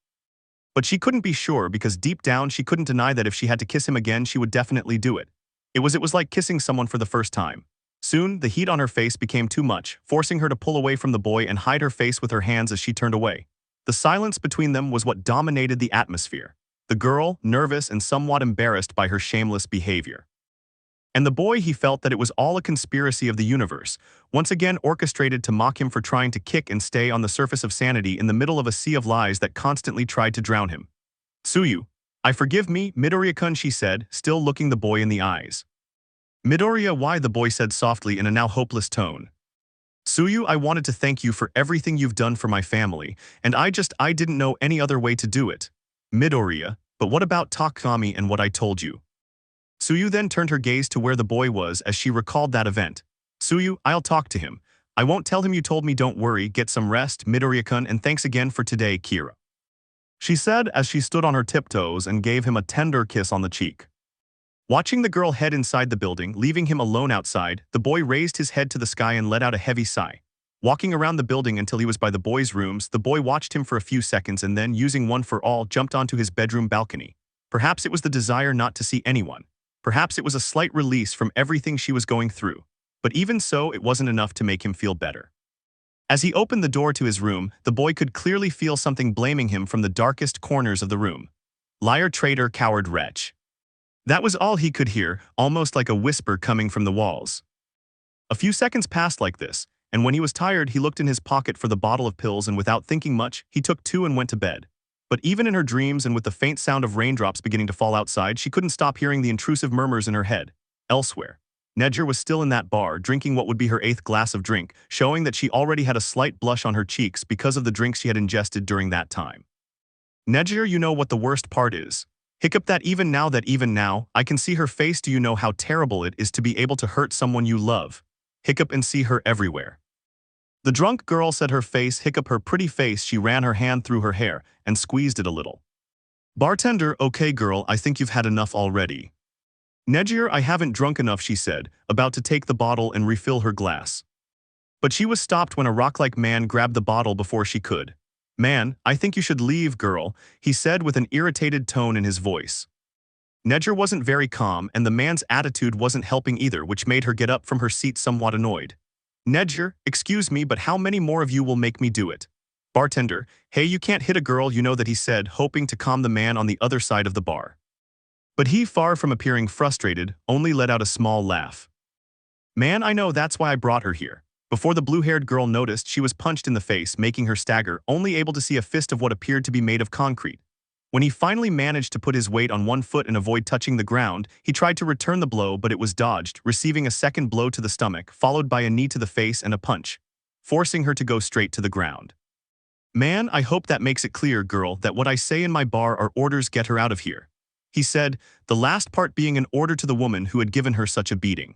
But she couldn't be sure because deep down she couldn't deny that if she had to kiss him again she would definitely do it. It was like kissing someone for the first time. Soon, the heat on her face became too much, forcing her to pull away from the boy and hide her face with her hands as she turned away. The silence between them was what dominated the atmosphere. The girl, nervous and somewhat embarrassed by her shameless behavior. And the boy, he felt that it was all a conspiracy of the universe, once again orchestrated to mock him for trying to kick and stay on the surface of sanity in the middle of a sea of lies that constantly tried to drown him. Tsuyu, I forgive me, Midoriya-kun, she said, still looking the boy in the eyes. Midoriya, why? The boy said softly in a now hopeless tone. Tsuyu, I wanted to thank you for everything you've done for my family, and I didn't know any other way to do it. Midoriya, but what about Takami and what I told you? Tsuyu then turned her gaze to where the boy was as she recalled that event. Tsuyu, I'll talk to him. I won't tell him you told me. Don't worry, get some rest, Midoriya-kun, and thanks again for today, Kira. She said as she stood on her tiptoes and gave him a tender kiss on the cheek. Watching the girl head inside the building, leaving him alone outside, the boy raised his head to the sky and let out a heavy sigh. Walking around the building until he was by the boy's rooms, the boy watched him for a few seconds and then, using one for all, jumped onto his bedroom balcony. Perhaps it was the desire not to see anyone. Perhaps it was a slight release from everything she was going through. But even so, it wasn't enough to make him feel better. As he opened the door to his room, the boy could clearly feel something blaming him from the darkest corners of the room. Liar, traitor, coward, wretch. That was all he could hear, almost like a whisper coming from the walls. A few seconds passed like this, and when he was tired, he looked in his pocket for the bottle of pills and without thinking much, he took two and went to bed. But even in her dreams and with the faint sound of raindrops beginning to fall outside, she couldn't stop hearing the intrusive murmurs in her head. Elsewhere, Nejire was still in that bar, drinking what would be her 8th glass of drink, showing that she already had a slight blush on her cheeks because of the drinks she had ingested during that time. Nejire, you know what the worst part is? Hiccup, that even now, I can see her face. Do you know how terrible it is to be able to hurt someone you love? Hiccup, and see her everywhere. The drunk girl said her face. Hiccup, her pretty face. She ran her hand through her hair and squeezed it a little. Bartender, okay girl, I think you've had enough already. Nejire, I haven't drunk enough, she said, about to take the bottle and refill her glass. But she was stopped when a rock-like man grabbed the bottle before she could. Man, I think you should leave, girl, he said with an irritated tone in his voice. Nejire wasn't very calm, and the man's attitude wasn't helping either, which made her get up from her seat somewhat annoyed. Nejire, excuse me, but how many more of you will make me do it? Bartender, hey, you can't hit a girl, you know that, he said, hoping to calm the man on the other side of the bar. But he, far from appearing frustrated, only let out a small laugh. Man, I know that's why I brought her here. Before the blue-haired girl noticed, she was punched in the face, making her stagger, only able to see a fist of what appeared to be made of concrete. When he finally managed to put his weight on one foot and avoid touching the ground, he tried to return the blow, but it was dodged, receiving a second blow to the stomach, followed by a knee to the face and a punch, forcing her to go straight to the ground. Man, I hope that makes it clear, girl, that what I say in my bar are orders. Get her out of here, he said, the last part being an order to the woman who had given her such a beating.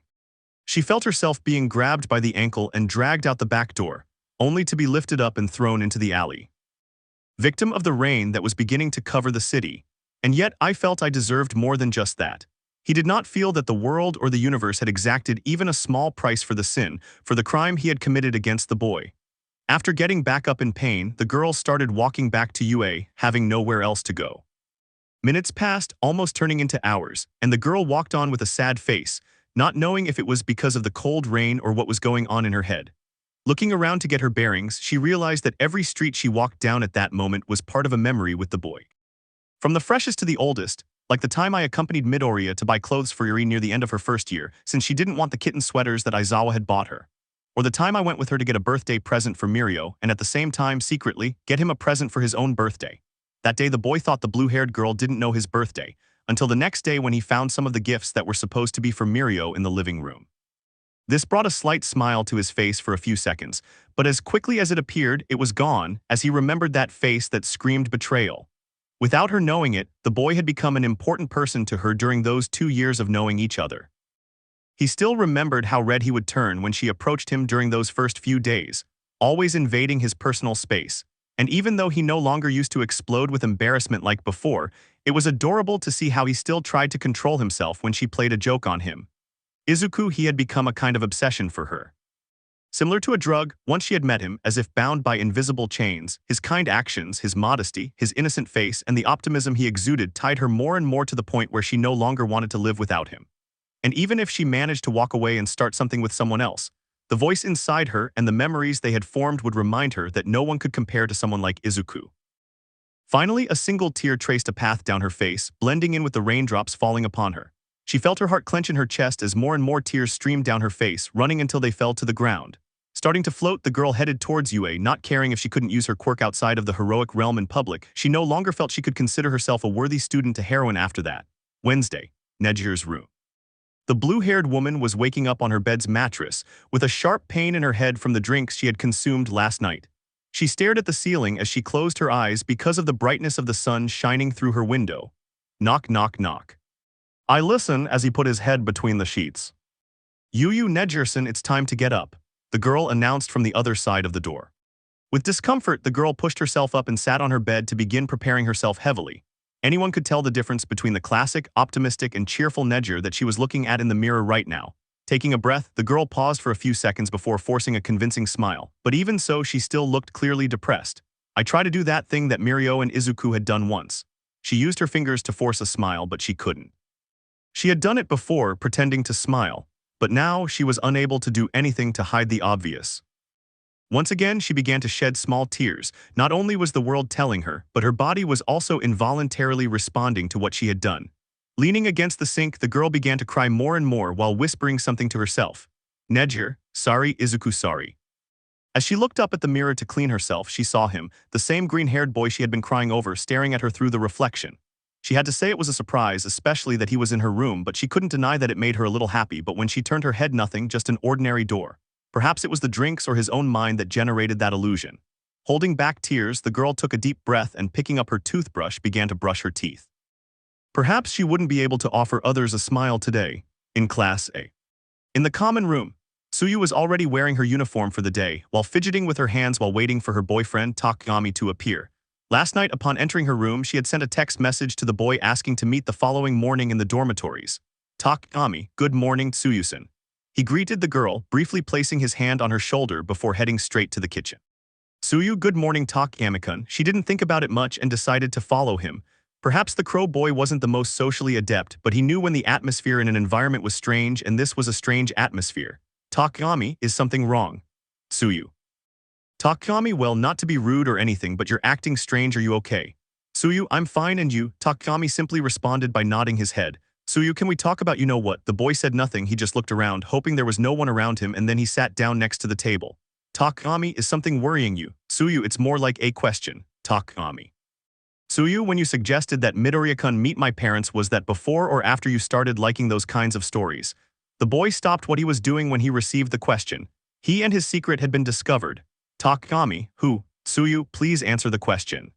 She felt herself being grabbed by the ankle and dragged out the back door, only to be lifted up and thrown into the alley. Victim of the rain that was beginning to cover the city, and yet I felt I deserved more than just that. He did not feel that the world or the universe had exacted even a small price for the sin, for the crime he had committed against the boy. After getting back up in pain, the girl started walking back to UA, having nowhere else to go. Minutes passed, almost turning into hours, and the girl walked on with a sad face, not knowing if it was because of the cold rain or what was going on in her head. Looking around to get her bearings, she realized that every street she walked down at that moment was part of a memory with the boy. From the freshest to the oldest, like the time I accompanied Midoriya to buy clothes for Yuri near the end of her first year, since she didn't want the kitten sweaters that Aizawa had bought her. Or the time I went with her to get a birthday present for Mirio, and at the same time, secretly, get him a present for his own birthday. That day the boy thought the blue-haired girl didn't know his birthday, until the next day when he found some of the gifts that were supposed to be for Mirio in the living room. This brought a slight smile to his face for a few seconds, but as quickly as it appeared, it was gone, as he remembered that face that screamed betrayal. Without her knowing it, the boy had become an important person to her during those 2 years of knowing each other. He still remembered how red he would turn when she approached him during those first few days, always invading his personal space. And even though he no longer used to explode with embarrassment like before, it was adorable to see how he still tried to control himself when she played a joke on him. Izuku, he had become a kind of obsession for her. Similar to a drug, once she had met him, as if bound by invisible chains, his kind actions, his modesty, his innocent face, and the optimism he exuded tied her more and more to the point where she no longer wanted to live without him. And even if she managed to walk away and start something with someone else, the voice inside her and the memories they had formed would remind her that no one could compare to someone like Izuku. Finally, a single tear traced a path down her face, blending in with the raindrops falling upon her. She felt her heart clench in her chest as more and more tears streamed down her face, running until they fell to the ground. Starting to float, the girl headed towards UA, not caring if she couldn't use her quirk outside of the heroic realm in public. She no longer felt she could consider herself a worthy student to heroine after that. Wednesday, Nejire's room. The blue-haired woman was waking up on her bed's mattress, with a sharp pain in her head from the drinks she had consumed last night. She stared at the ceiling as she closed her eyes because of the brightness of the sun shining through her window. Knock, knock, knock. I listen as he put his head between the sheets. Nejire-san, it's time to get up, the girl announced from the other side of the door. With discomfort, the girl pushed herself up and sat on her bed to begin preparing herself heavily. Anyone could tell the difference between the classic, optimistic, and cheerful Nejire that she was looking at in the mirror right now. Taking a breath, the girl paused for a few seconds before forcing a convincing smile, but even so, she still looked clearly depressed. I tried to do that thing that Mirio and Izuku had done once. She used her fingers to force a smile, but she couldn't. She had done it before, pretending to smile, but now she was unable to do anything to hide the obvious. Once again, she began to shed small tears. Not only was the world telling her, but her body was also involuntarily responding to what she had done. Leaning against the sink, the girl began to cry more and more while whispering something to herself. Nejire, sorry, Izuku, sorry. As she looked up at the mirror to clean herself, she saw him, the same green-haired boy she had been crying over, staring at her through the reflection. She had to say it was a surprise, especially that he was in her room, but she couldn't deny that it made her a little happy. But when she turned her head, nothing, just an ordinary door. Perhaps it was the drinks or his own mind that generated that illusion. Holding back tears, the girl took a deep breath and, picking up her toothbrush, began to brush her teeth. Perhaps she wouldn't be able to offer others a smile today. In Class A. In the common room, Tsuyu was already wearing her uniform for the day, while fidgeting with her hands while waiting for her boyfriend Takagami to appear. Last night, upon entering her room, she had sent a text message to the boy asking to meet the following morning in the dormitories. Takagami, good morning, Tsuyu-san. He greeted the girl, briefly placing his hand on her shoulder before heading straight to the kitchen. Tsuyu, good morning, Takagami-kun. She didn't think about it much and decided to follow him. Perhaps the crow boy wasn't the most socially adept, but he knew when the atmosphere in an environment was strange, and this was a strange atmosphere. Takagami, is something wrong? Tsuyu. Takagami, well, not to be rude or anything, but you're acting strange. Are you okay? Tsuyu, I'm fine and you? Takami simply responded by nodding his head. Tsuyu, can we talk about you-know-what? The boy said nothing, he just looked around, hoping there was no one around him, and then he sat down next to the table. Takami, is something worrying you? Tsuyu, it's more like a question. Takami. Tsuyu, when you suggested that Midoriya-kun meet my parents, was that before or after you started liking those kinds of stories? The boy stopped what he was doing when he received the question. He and his secret had been discovered. Takami, who? Tsuyu, please answer the question.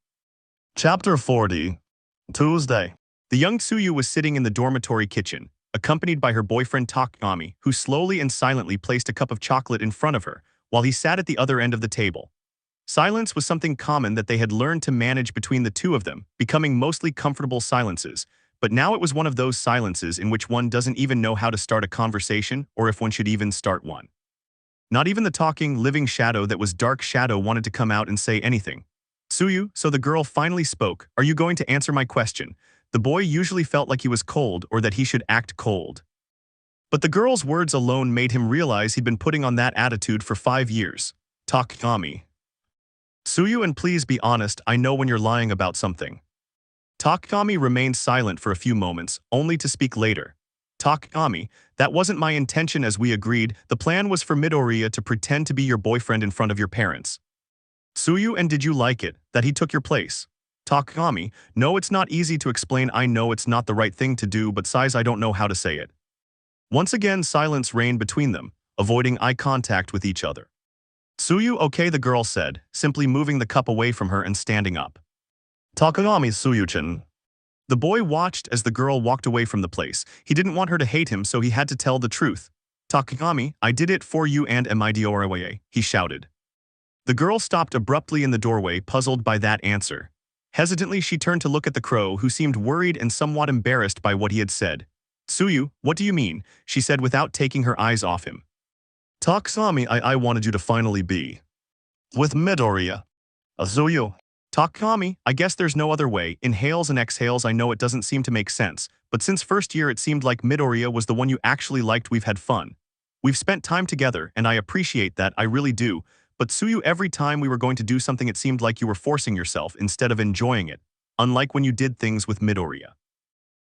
Chapter 40. Tuesday. The young Tsuyu was sitting in the dormitory kitchen, accompanied by her boyfriend Takami, who slowly and silently placed a cup of chocolate in front of her, while he sat at the other end of the table. Silence was something common that they had learned to manage between the two of them, becoming mostly comfortable silences, but now it was one of those silences in which one doesn't even know how to start a conversation or if one should even start one. Not even the talking, living shadow that was Dark Shadow wanted to come out and say anything. Tsuyu, so the girl finally spoke, are you going to answer my question? The boy usually felt like he was cold or that he should act cold. But the girl's words alone made him realize he'd been putting on that attitude for 5 years. Takami. Tsuyu, and please be honest, I know when you're lying about something. Takami remained silent for a few moments, only to speak later. Takami, that wasn't my intention as we agreed, the plan was for Midoriya to pretend to be your boyfriend in front of your parents. Tsuyu, and did you like it, that he took your place? Takami, no, it's not easy to explain, I know it's not the right thing to do, but size I don't know how to say it. Once again silence reigned between them, avoiding eye contact with each other. Tsuyu, okay, the girl said, simply moving the cup away from her and standing up. Takami, Tsuyu-chan. The boy watched as the girl walked away from the place. He didn't want her to hate him, so he had to tell the truth. Takami, I did it for you and Midoriya, he shouted. The girl stopped abruptly in the doorway, puzzled by that answer. Hesitantly, she turned to look at the crow, who seemed worried and somewhat embarrassed by what he had said. Tsuyu, what do you mean? She said without taking her eyes off him. Takami, I wanted you to finally be with Midoriya. Tsuyu. Takami, I guess there's no other way. Inhales and exhales, I know it doesn't seem to make sense, but since first year it seemed like Midoriya was the one you actually liked. We've had fun. We've spent time together, and I appreciate that, I really do. But Tsuyu, every time we were going to do something it seemed like you were forcing yourself instead of enjoying it, unlike when you did things with Midoriya.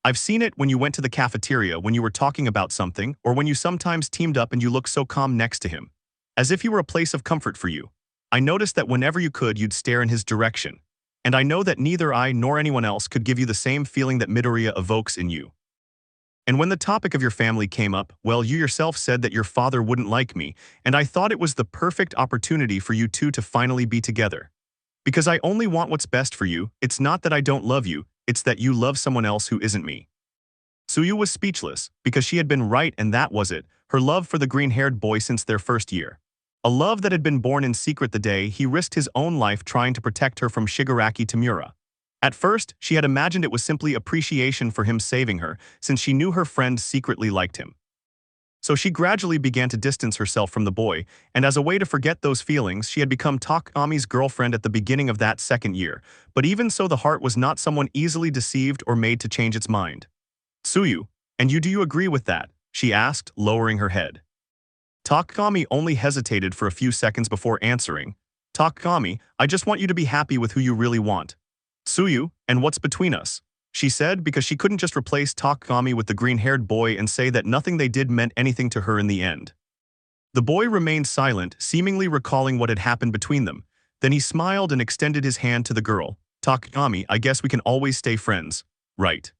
I've seen it when you went to the cafeteria when you were talking about something, or when you sometimes teamed up and you looked so calm next to him, as if he were a place of comfort for you. I noticed that whenever you could, you'd stare in his direction. And I know that neither I nor anyone else could give you the same feeling that Midoriya evokes in you. And when the topic of your family came up, well, you yourself said that your father wouldn't like me, and I thought it was the perfect opportunity for you two to finally be together. Because I only want what's best for you, it's not that I don't love you, it's that you love someone else who isn't me. Tsuyu was speechless, because she had been right and that was it, her love for the green-haired boy since their first year. A love that had been born in secret the day he risked his own life trying to protect her from Shigaraki Tamura. At first, she had imagined it was simply appreciation for him saving her, since she knew her friend secretly liked him. So she gradually began to distance herself from the boy, and as a way to forget those feelings, she had become Takami's girlfriend at the beginning of that second year, but even so the heart was not someone easily deceived or made to change its mind. Tsuyu, and do you agree with that? She asked, lowering her head. Takami only hesitated for a few seconds before answering. Takami, I just want you to be happy with who you really want. Tsuyu, and what's between us? She said, because she couldn't just replace Takami with the green-haired boy and say that nothing they did meant anything to her in the end. The boy remained silent, seemingly recalling what had happened between them. Then he smiled and extended his hand to the girl. Takami, I guess we can always stay friends, right?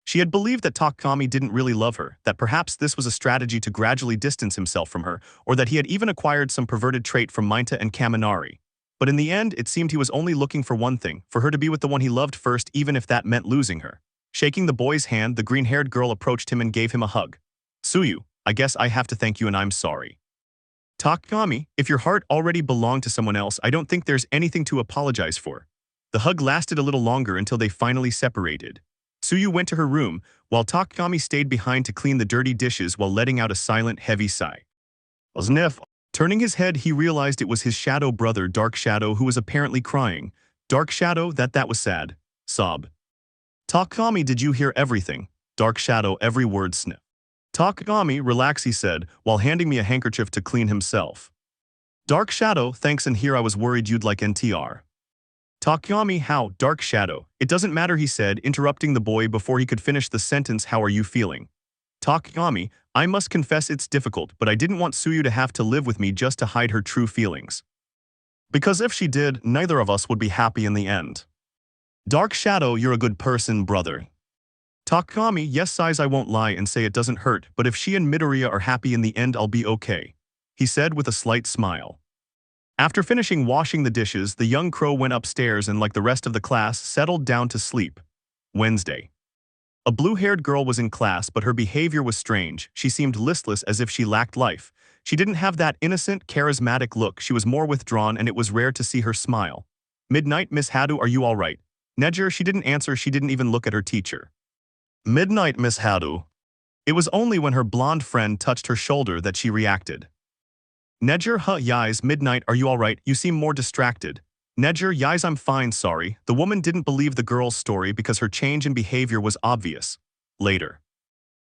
She had believed that Takami didn't really love her, that perhaps this was a strategy to gradually distance himself from her, or that he had even acquired some perverted trait from Mainta and Kaminari. But in the end, it seemed he was only looking for one thing, for her to be with the one he loved first, even if that meant losing her. Shaking the boy's hand, the green-haired girl approached him and gave him a hug. Tsuyu, I guess I have to thank you and I'm sorry. Takami, if your heart already belonged to someone else, I don't think there's anything to apologize for. The hug lasted a little longer until they finally separated. Tsuyu went to her room, while Takami stayed behind to clean the dirty dishes while letting out a silent, heavy sigh. Sniff. Turning his head, he realized it was his shadow brother, Dark Shadow, who was apparently crying. Dark Shadow, that was sad. Sob. Takami, did you hear everything? Dark Shadow, every word sniff. Takami, relax, he said, while handing me a handkerchief to clean himself. Dark Shadow, thanks, and here I was worried you'd like NTR. Takayami, how, dark shadow. It doesn't matter, he said, interrupting the boy before he could finish the sentence. How are you feeling? Takayami, I must confess it's difficult, but I didn't want Suyu to have to live with me just to hide her true feelings. Because if she did, neither of us would be happy in the end. Dark shadow, you're a good person, brother. Takayami, yes, sighs, I won't lie and say it doesn't hurt, but if she and Midoriya are happy in the end, I'll be okay, he said with a slight smile. After finishing washing the dishes, the young crow went upstairs and, like the rest of the class, settled down to sleep. Wednesday. A blue-haired girl was in class, but her behavior was strange. She seemed listless, as if she lacked life. She didn't have that innocent, charismatic look. She was more withdrawn, and it was rare to see her smile. Midnight, Miss Hadu, are you all right? Nejire, she didn't answer. She didn't even look at her teacher. Midnight, Miss Hadu. It was only when her blonde friend touched her shoulder that she reacted. Nejire, yis, Midnight, are you all right? You seem more distracted. Nejire, yis, I'm fine, sorry. The woman didn't believe the girl's story because her change in behavior was obvious. Later.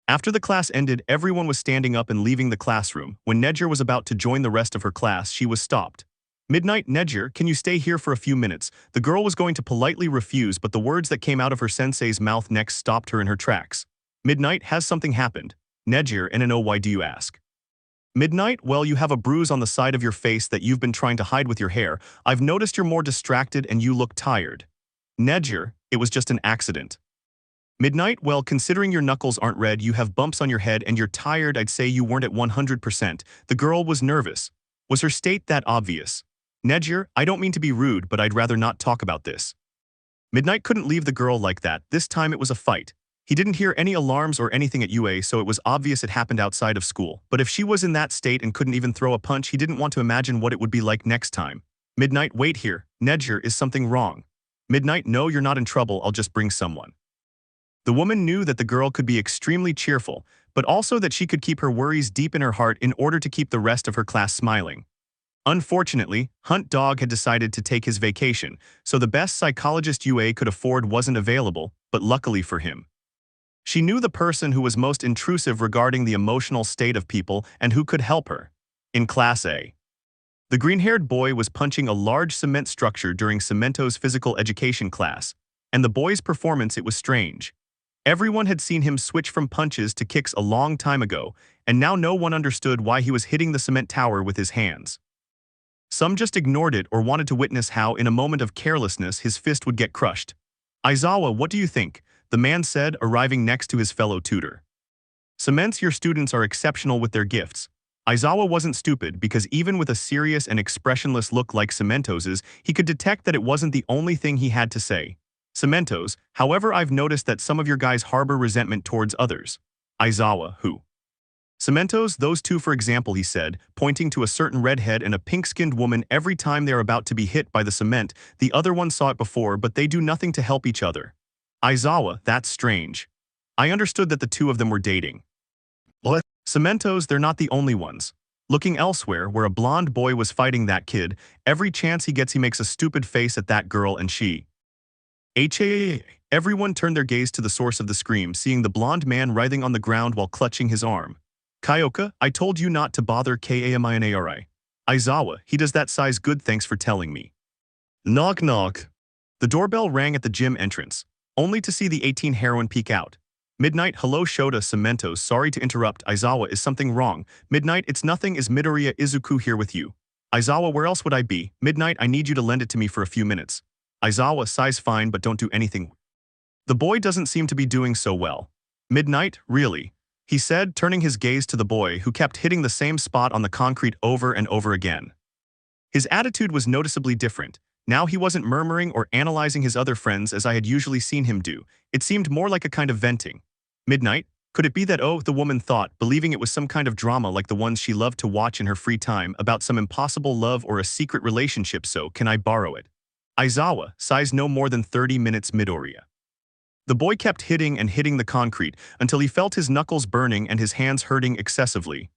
After the class ended, everyone was standing up and leaving the classroom. When Nejire was about to join the rest of her class, she was stopped. Midnight, Nejire, can you stay here for a few minutes? The girl was going to politely refuse, but the words that came out of her sensei's mouth next stopped her in her tracks. Midnight, has something happened? Nejire, and why do you ask? Midnight, well, you have a bruise on the side of your face that you've been trying to hide with your hair. I've noticed you're more distracted and you look tired. Nejire, it was just an accident. Midnight, well, considering your knuckles aren't red, you have bumps on your head and you're tired, I'd say you weren't at 100%. The girl was nervous. Was her state that obvious? Nejire, I don't mean to be rude, but I'd rather not talk about this. Midnight couldn't leave the girl like that. This time it was a fight. He didn't hear any alarms or anything at UA, so it was obvious it happened outside of school. But if she was in that state and couldn't even throw a punch, he didn't want to imagine what it would be like next time. Midnight, wait here. Nejire, is something wrong? Midnight, no, you're not in trouble, I'll just bring someone. The woman knew that the girl could be extremely cheerful, but also that she could keep her worries deep in her heart in order to keep the rest of her class smiling. Unfortunately, Hunt Dog had decided to take his vacation, so the best psychologist UA could afford wasn't available, but luckily for him. She knew the person who was most intrusive regarding the emotional state of people and who could help her. In Class A. The green-haired boy was punching a large cement structure during Cemento's physical education class, and the boy's performance, it was strange. Everyone had seen him switch from punches to kicks a long time ago, and now no one understood why he was hitting the cement tower with his hands. Some just ignored it or wanted to witness how, in a moment of carelessness, his fist would get crushed. Aizawa, what do you think? The man said, arriving next to his fellow tutor. Cements, your students are exceptional with their gifts. Aizawa wasn't stupid because even with a serious and expressionless look like Cemento's, he could detect that it wasn't the only thing he had to say. Cemento's, however, I've noticed that some of your guys harbor resentment towards others. Aizawa, who? Cemento's, those two for example, he said, pointing to a certain redhead and a pink-skinned woman. Every time they're about to be hit by the cement, the other one saw it before, but they do nothing to help each other. Aizawa, that's strange. I understood that the two of them were dating. What? Cemento's, they're not the only ones. Looking elsewhere, where a blonde boy was fighting that kid, every chance he gets he makes a stupid face at that girl and she. Everyone turned their gaze to the source of the scream, seeing the blonde man writhing on the ground while clutching his arm. Kyoka, I told you not to bother Kaminari. Aizawa, he does that size good, thanks for telling me. Knock knock. The doorbell rang at the gym entrance, only to see the 18 heroine peek out. Midnight, hello Shota Cemento's, sorry to interrupt. Aizawa, is something wrong? Midnight, it's nothing, is Midoriya Izuku here with you? Aizawa, where else would I be? Midnight, I need you to lend it to me for a few minutes. Aizawa, sighs, fine, but don't do anything. The boy doesn't seem to be doing so well. Midnight, really? He said, turning his gaze to the boy who kept hitting the same spot on the concrete over and over again. His attitude was noticeably different. Now he wasn't murmuring or analyzing his other friends as I had usually seen him do. It seemed more like a kind of venting. Midnight, could it be that, oh, the woman thought, believing it was some kind of drama like the ones she loved to watch in her free time about some impossible love or a secret relationship, so can I borrow it? Aizawa, sighs, no more than 30 minutes. Midoriya. The boy kept hitting and hitting the concrete until he felt his knuckles burning and his hands hurting excessively.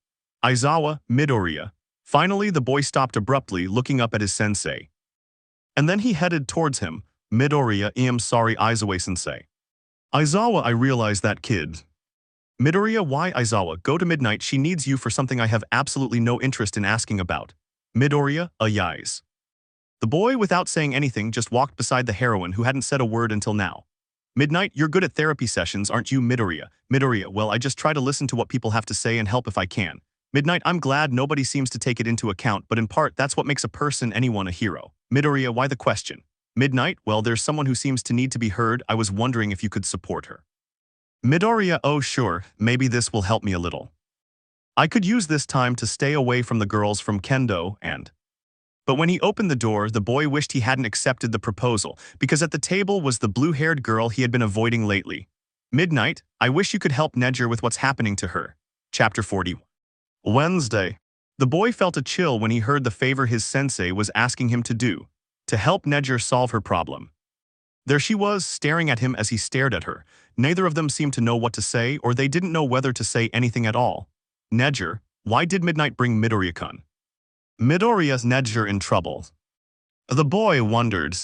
Aizawa, Midoriya. Finally, the boy stopped abruptly, looking up at his sensei. And then he headed towards him. Midoriya, I'm sorry, Aizawa-sensei. Aizawa, I realize that kid. Midoriya, why? Aizawa, go to Midnight, she needs you for something I have absolutely no interest in asking about. Midoriya, yis. The boy, without saying anything, just walked beside the heroine who hadn't said a word until now. Midnight, you're good at therapy sessions, aren't you, Midoriya? Midoriya, well, I just try to listen to what people have to say and help if I can. Midnight, I'm glad nobody seems to take it into account, but in part, that's what makes a person, anyone, a hero. Midoriya, why the question? Midnight, well, there's someone who seems to need to be heard. I was wondering if you could support her. Midoriya, oh sure, maybe this will help me a little. I could use this time to stay away from the girls from Kendo and... But when he opened the door, the boy wished he hadn't accepted the proposal, because at the table was the blue-haired girl he had been avoiding lately. Midnight, I wish you could help Nejire with what's happening to her. Chapter 40. Wednesday. The boy felt a chill when he heard the favor his sensei was asking him to do, to help Nejire solve her problem. There she was, staring at him as he stared at her. Neither of them seemed to know what to say, or they didn't know whether to say anything at all. Nejire, why did Midnight bring Midoriya-kun? Midoriya's Nejire in trouble. The boy wondered.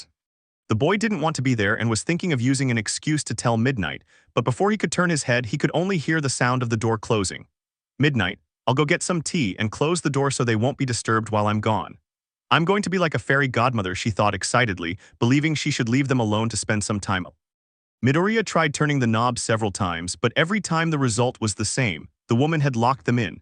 The boy didn't want to be there and was thinking of using an excuse to tell Midnight, but before he could turn his head, he could only hear the sound of the door closing. Midnight, I'll go get some tea and close the door so they won't be disturbed while I'm gone. I'm going to be like a fairy godmother, she thought excitedly, believing she should leave them alone to spend some time. Midoriya tried turning the knob several times, but every time the result was the same. The woman had locked them in.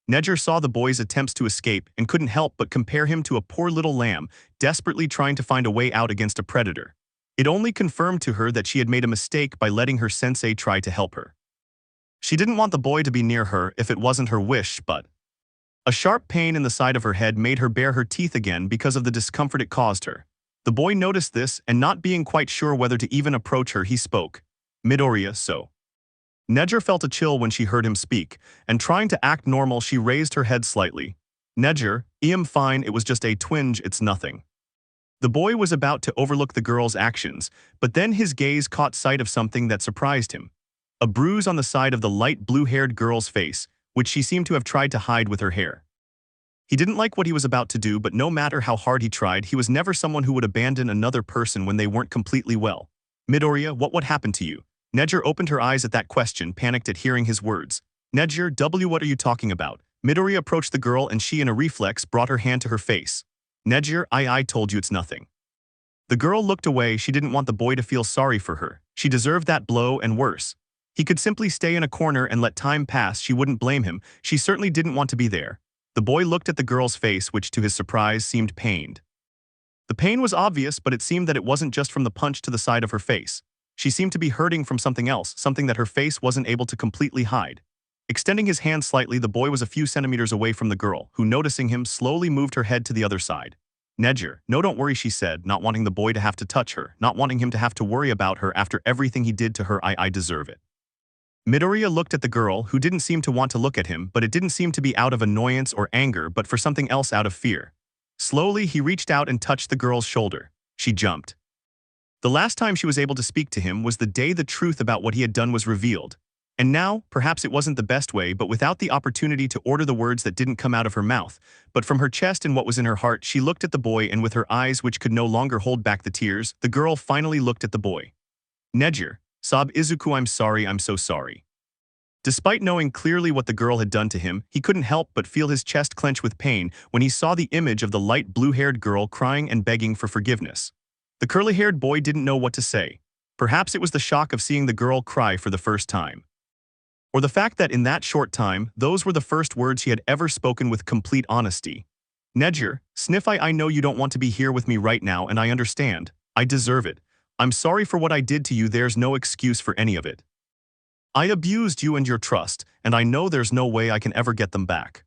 Nejire saw the boy's attempts to escape and couldn't help but compare him to a poor little lamb, desperately trying to find a way out against a predator. It only confirmed to her that she had made a mistake by letting her sensei try to help her. She didn't want the boy to be near her if it wasn't her wish, but... A sharp pain in the side of her head made her bare her teeth again because of the discomfort it caused her. The boy noticed this, and not being quite sure whether to even approach her, he spoke. Midoriya, so... Nejire felt a chill when she heard him speak, and trying to act normal, she raised her head slightly. Nejire, I'm fine, it was just a twinge, it's nothing. The boy was about to overlook the girl's actions, but then his gaze caught sight of something that surprised him. A bruise on the side of the light blue-haired girl's face, which she seemed to have tried to hide with her hair. He didn't like what he was about to do, but no matter how hard he tried, he was never someone who would abandon another person when they weren't completely well. Midoriya, what would happen to you? Nejire opened her eyes at that question, panicked at hearing his words. Nejire, what are you talking about? Midoriya approached the girl and she, in a reflex, brought her hand to her face. Nejire, I told you it's nothing. The girl looked away. She didn't want the boy to feel sorry for her. She deserved that blow and worse. He could simply stay in a corner and let time pass. She wouldn't blame him. She certainly didn't want to be there. The boy looked at the girl's face, which to his surprise seemed pained. The pain was obvious, but it seemed that it wasn't just from the punch to the side of her face. She seemed to be hurting from something else, something that her face wasn't able to completely hide. Extending his hand slightly, the boy was a few centimeters away from the girl, who, noticing him, slowly moved her head to the other side. Nejire, no, don't worry, she said, not wanting the boy to have to touch her, not wanting him to have to worry about her after everything he did to her. I deserve it. Midoriya looked at the girl, who didn't seem to want to look at him, but it didn't seem to be out of annoyance or anger, but for something else, out of fear. Slowly, he reached out and touched the girl's shoulder. She jumped. The last time she was able to speak to him was the day the truth about what he had done was revealed. And now, perhaps it wasn't the best way, but without the opportunity to order the words that didn't come out of her mouth, but from her chest and what was in her heart, she looked at the boy, and with her eyes which could no longer hold back the tears, the girl finally looked at the boy. Nejire, sob Izuku, I'm sorry, I'm so sorry. Despite knowing clearly what the girl had done to him, he couldn't help but feel his chest clench with pain when he saw the image of the light blue-haired girl crying and begging for forgiveness. The curly-haired boy didn't know what to say. Perhaps it was the shock of seeing the girl cry for the first time. Or the fact that in that short time, those were the first words he had ever spoken with complete honesty. Nejire, sniff, I know you don't want to be here with me right now, and I understand. I deserve it. I'm sorry for what I did to you. There's no excuse for any of it. I abused you and your trust, and I know there's no way I can ever get them back.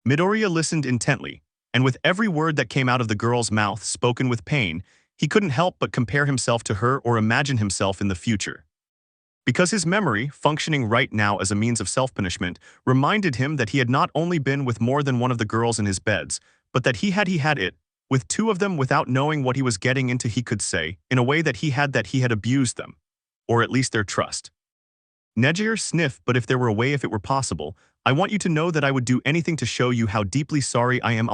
Midoriya listened intently, and with every word that came out of the girl's mouth spoken with pain, he couldn't help but compare himself to her or imagine himself in the future. Because his memory, functioning right now as a means of self-punishment, reminded him that he had not only been with more than one of the girls in his beds, but that he had it, with two of them without knowing what he was getting into. He could say, in a way that he had abused them, or at least their trust. Nejire, sniff, but if there were a way, if it were possible, I want you to know that I would do anything to show you how deeply sorry I am.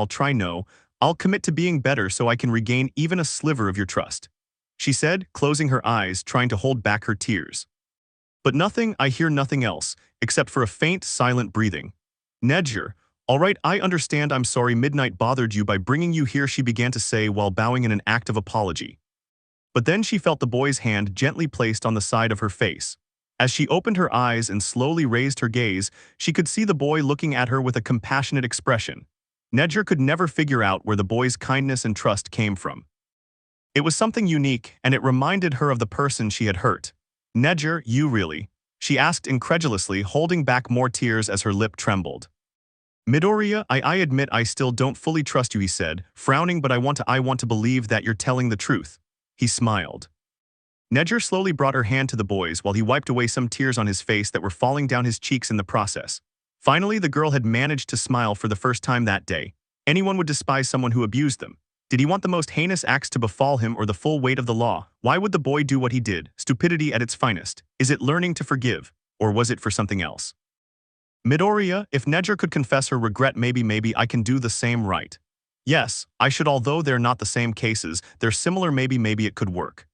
I'll commit to being better so I can regain even a sliver of your trust, she said, closing her eyes, trying to hold back her tears. But nothing, I hear nothing else, except for a faint, silent breathing. Nejire, Alright, I understand, I'm sorry Midnight bothered you by bringing you here, she began to say while bowing in an act of apology. But then she felt the boy's hand gently placed on the side of her face. As she opened her eyes and slowly raised her gaze, she could see the boy looking at her with a compassionate expression. Nejire could never figure out where the boy's kindness and trust came from. It was something unique, and it reminded her of the person she had hurt. Nejire, you really? She asked incredulously, holding back more tears as her lip trembled. Midoriya, I admit I still don't fully trust you, he said, frowning, but I want to believe that you're telling the truth. He smiled. Nejire slowly brought her hand to the boy's while he wiped away some tears on his face that were falling down his cheeks in the process. Finally, the girl had managed to smile for the first time that day. Anyone would despise someone who abused them. Did he want the most heinous acts to befall him or the full weight of the law? Why would the boy do what he did? Stupidity at its finest. Is it learning to forgive? Or was it for something else? Midoriya, if Nejire could confess her regret, maybe I can do the same, right? Yes, I should, although they're not the same cases, they're similar, maybe it could work.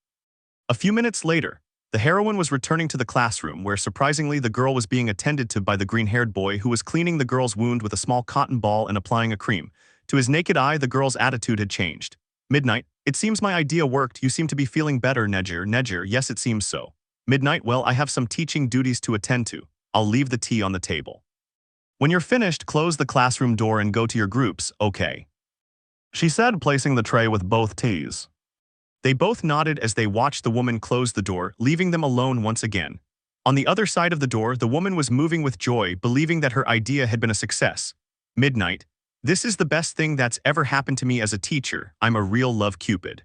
A few minutes later, the heroine was returning to the classroom where surprisingly the girl was being attended to by the green-haired boy who was cleaning the girl's wound with a small cotton ball and applying a cream. To his naked eye, the girl's attitude had changed. Midnight, it seems my idea worked, you seem to be feeling better, Nejire, yes it seems so. Midnight, well I have some teaching duties to attend to. I'll leave the tea on the table. When you're finished, close the classroom door and go to your groups, okay? She said, placing the tray with both teas. They both nodded as they watched the woman close the door, leaving them alone once again. On the other side of the door, the woman was moving with joy, believing that her idea had been a success. Midnight, this is the best thing that's ever happened to me as a teacher. I'm a real love cupid.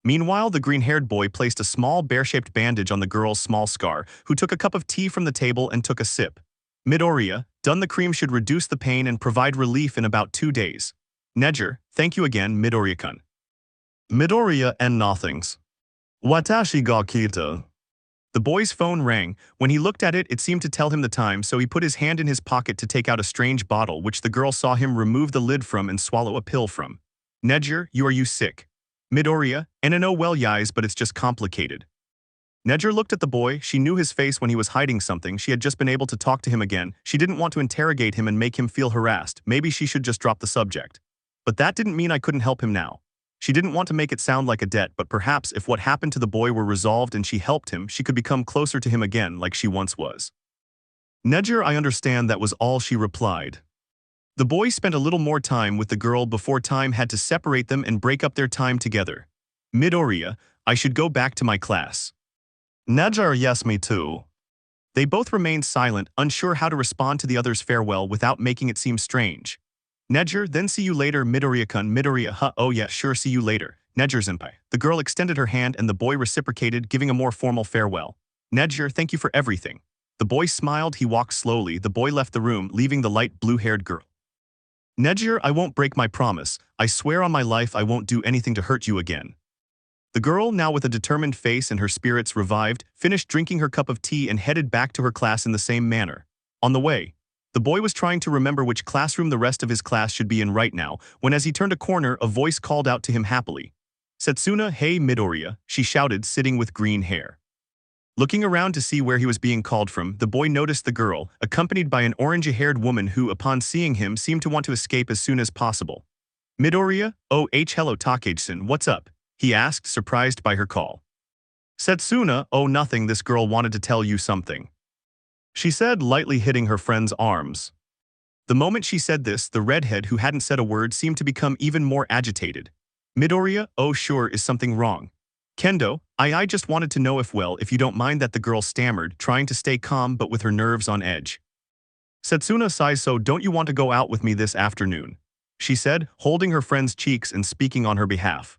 Meanwhile, the green-haired boy placed a small bear-shaped bandage on the girl's small scar, who took a cup of tea from the table and took a sip. Midoriya, done, the cream should reduce the pain and provide relief in about 2 days. Nejire, thank you again, Midoriya-kun. Midoriya and nothings. Watashi ga kita. The boy's phone rang. When he looked at it, it seemed to tell him the time, so he put his hand in his pocket to take out a strange bottle which the girl saw him remove the lid from and swallow a pill from. Nejire, are you sick? Midoriya, no well yais, but it's just complicated. Nejire looked at the boy. She knew his face when he was hiding something. She had just been able to talk to him again. She didn't want to interrogate him and make him feel harassed. Maybe she should just drop the subject. But that didn't mean I couldn't help him now. She didn't want to make it sound like a debt, but perhaps if what happened to the boy were resolved and she helped him, she could become closer to him again like she once was. Nejire, I understand, that was all she replied. The boy spent a little more time with the girl before time had to separate them and break up their time together. Midoriya, I should go back to my class. Nejire, yes, me too. They both remained silent, unsure how to respond to the other's farewell without making it seem strange. Nejire, then see you later, Midoriya-kun. Midoriya, oh yeah, sure, see you later. Nejire-senpai. The girl extended her hand and the boy reciprocated, giving a more formal farewell. Nejire, thank you for everything. The boy smiled. He walked slowly. The boy left the room, leaving the light blue-haired girl. Nejire, I won't break my promise. I swear on my life I won't do anything to hurt you again. The girl, now with a determined face and her spirits revived, finished drinking her cup of tea and headed back to her class in the same manner. On the way, the boy was trying to remember which classroom the rest of his class should be in right now, when as he turned a corner, a voice called out to him happily. Setsuna, hey Midoriya, she shouted, sitting with green hair. Looking around to see where he was being called from, the boy noticed the girl, accompanied by an orange-haired woman who, upon seeing him, seemed to want to escape as soon as possible. Midoriya, oh hello Takagi-san, what's up? He asked, surprised by her call. Setsuna, oh nothing, this girl wanted to tell you something. She said, lightly hitting her friend's arms. The moment she said this, the redhead who hadn't said a word seemed to become even more agitated. Midoriya, oh sure, is something wrong? Kendo, I just wanted to know if you don't mind, that the girl stammered, trying to stay calm but with her nerves on edge. Setsuna sighs, so don't you want to go out with me this afternoon? She said, holding her friend's cheeks and speaking on her behalf.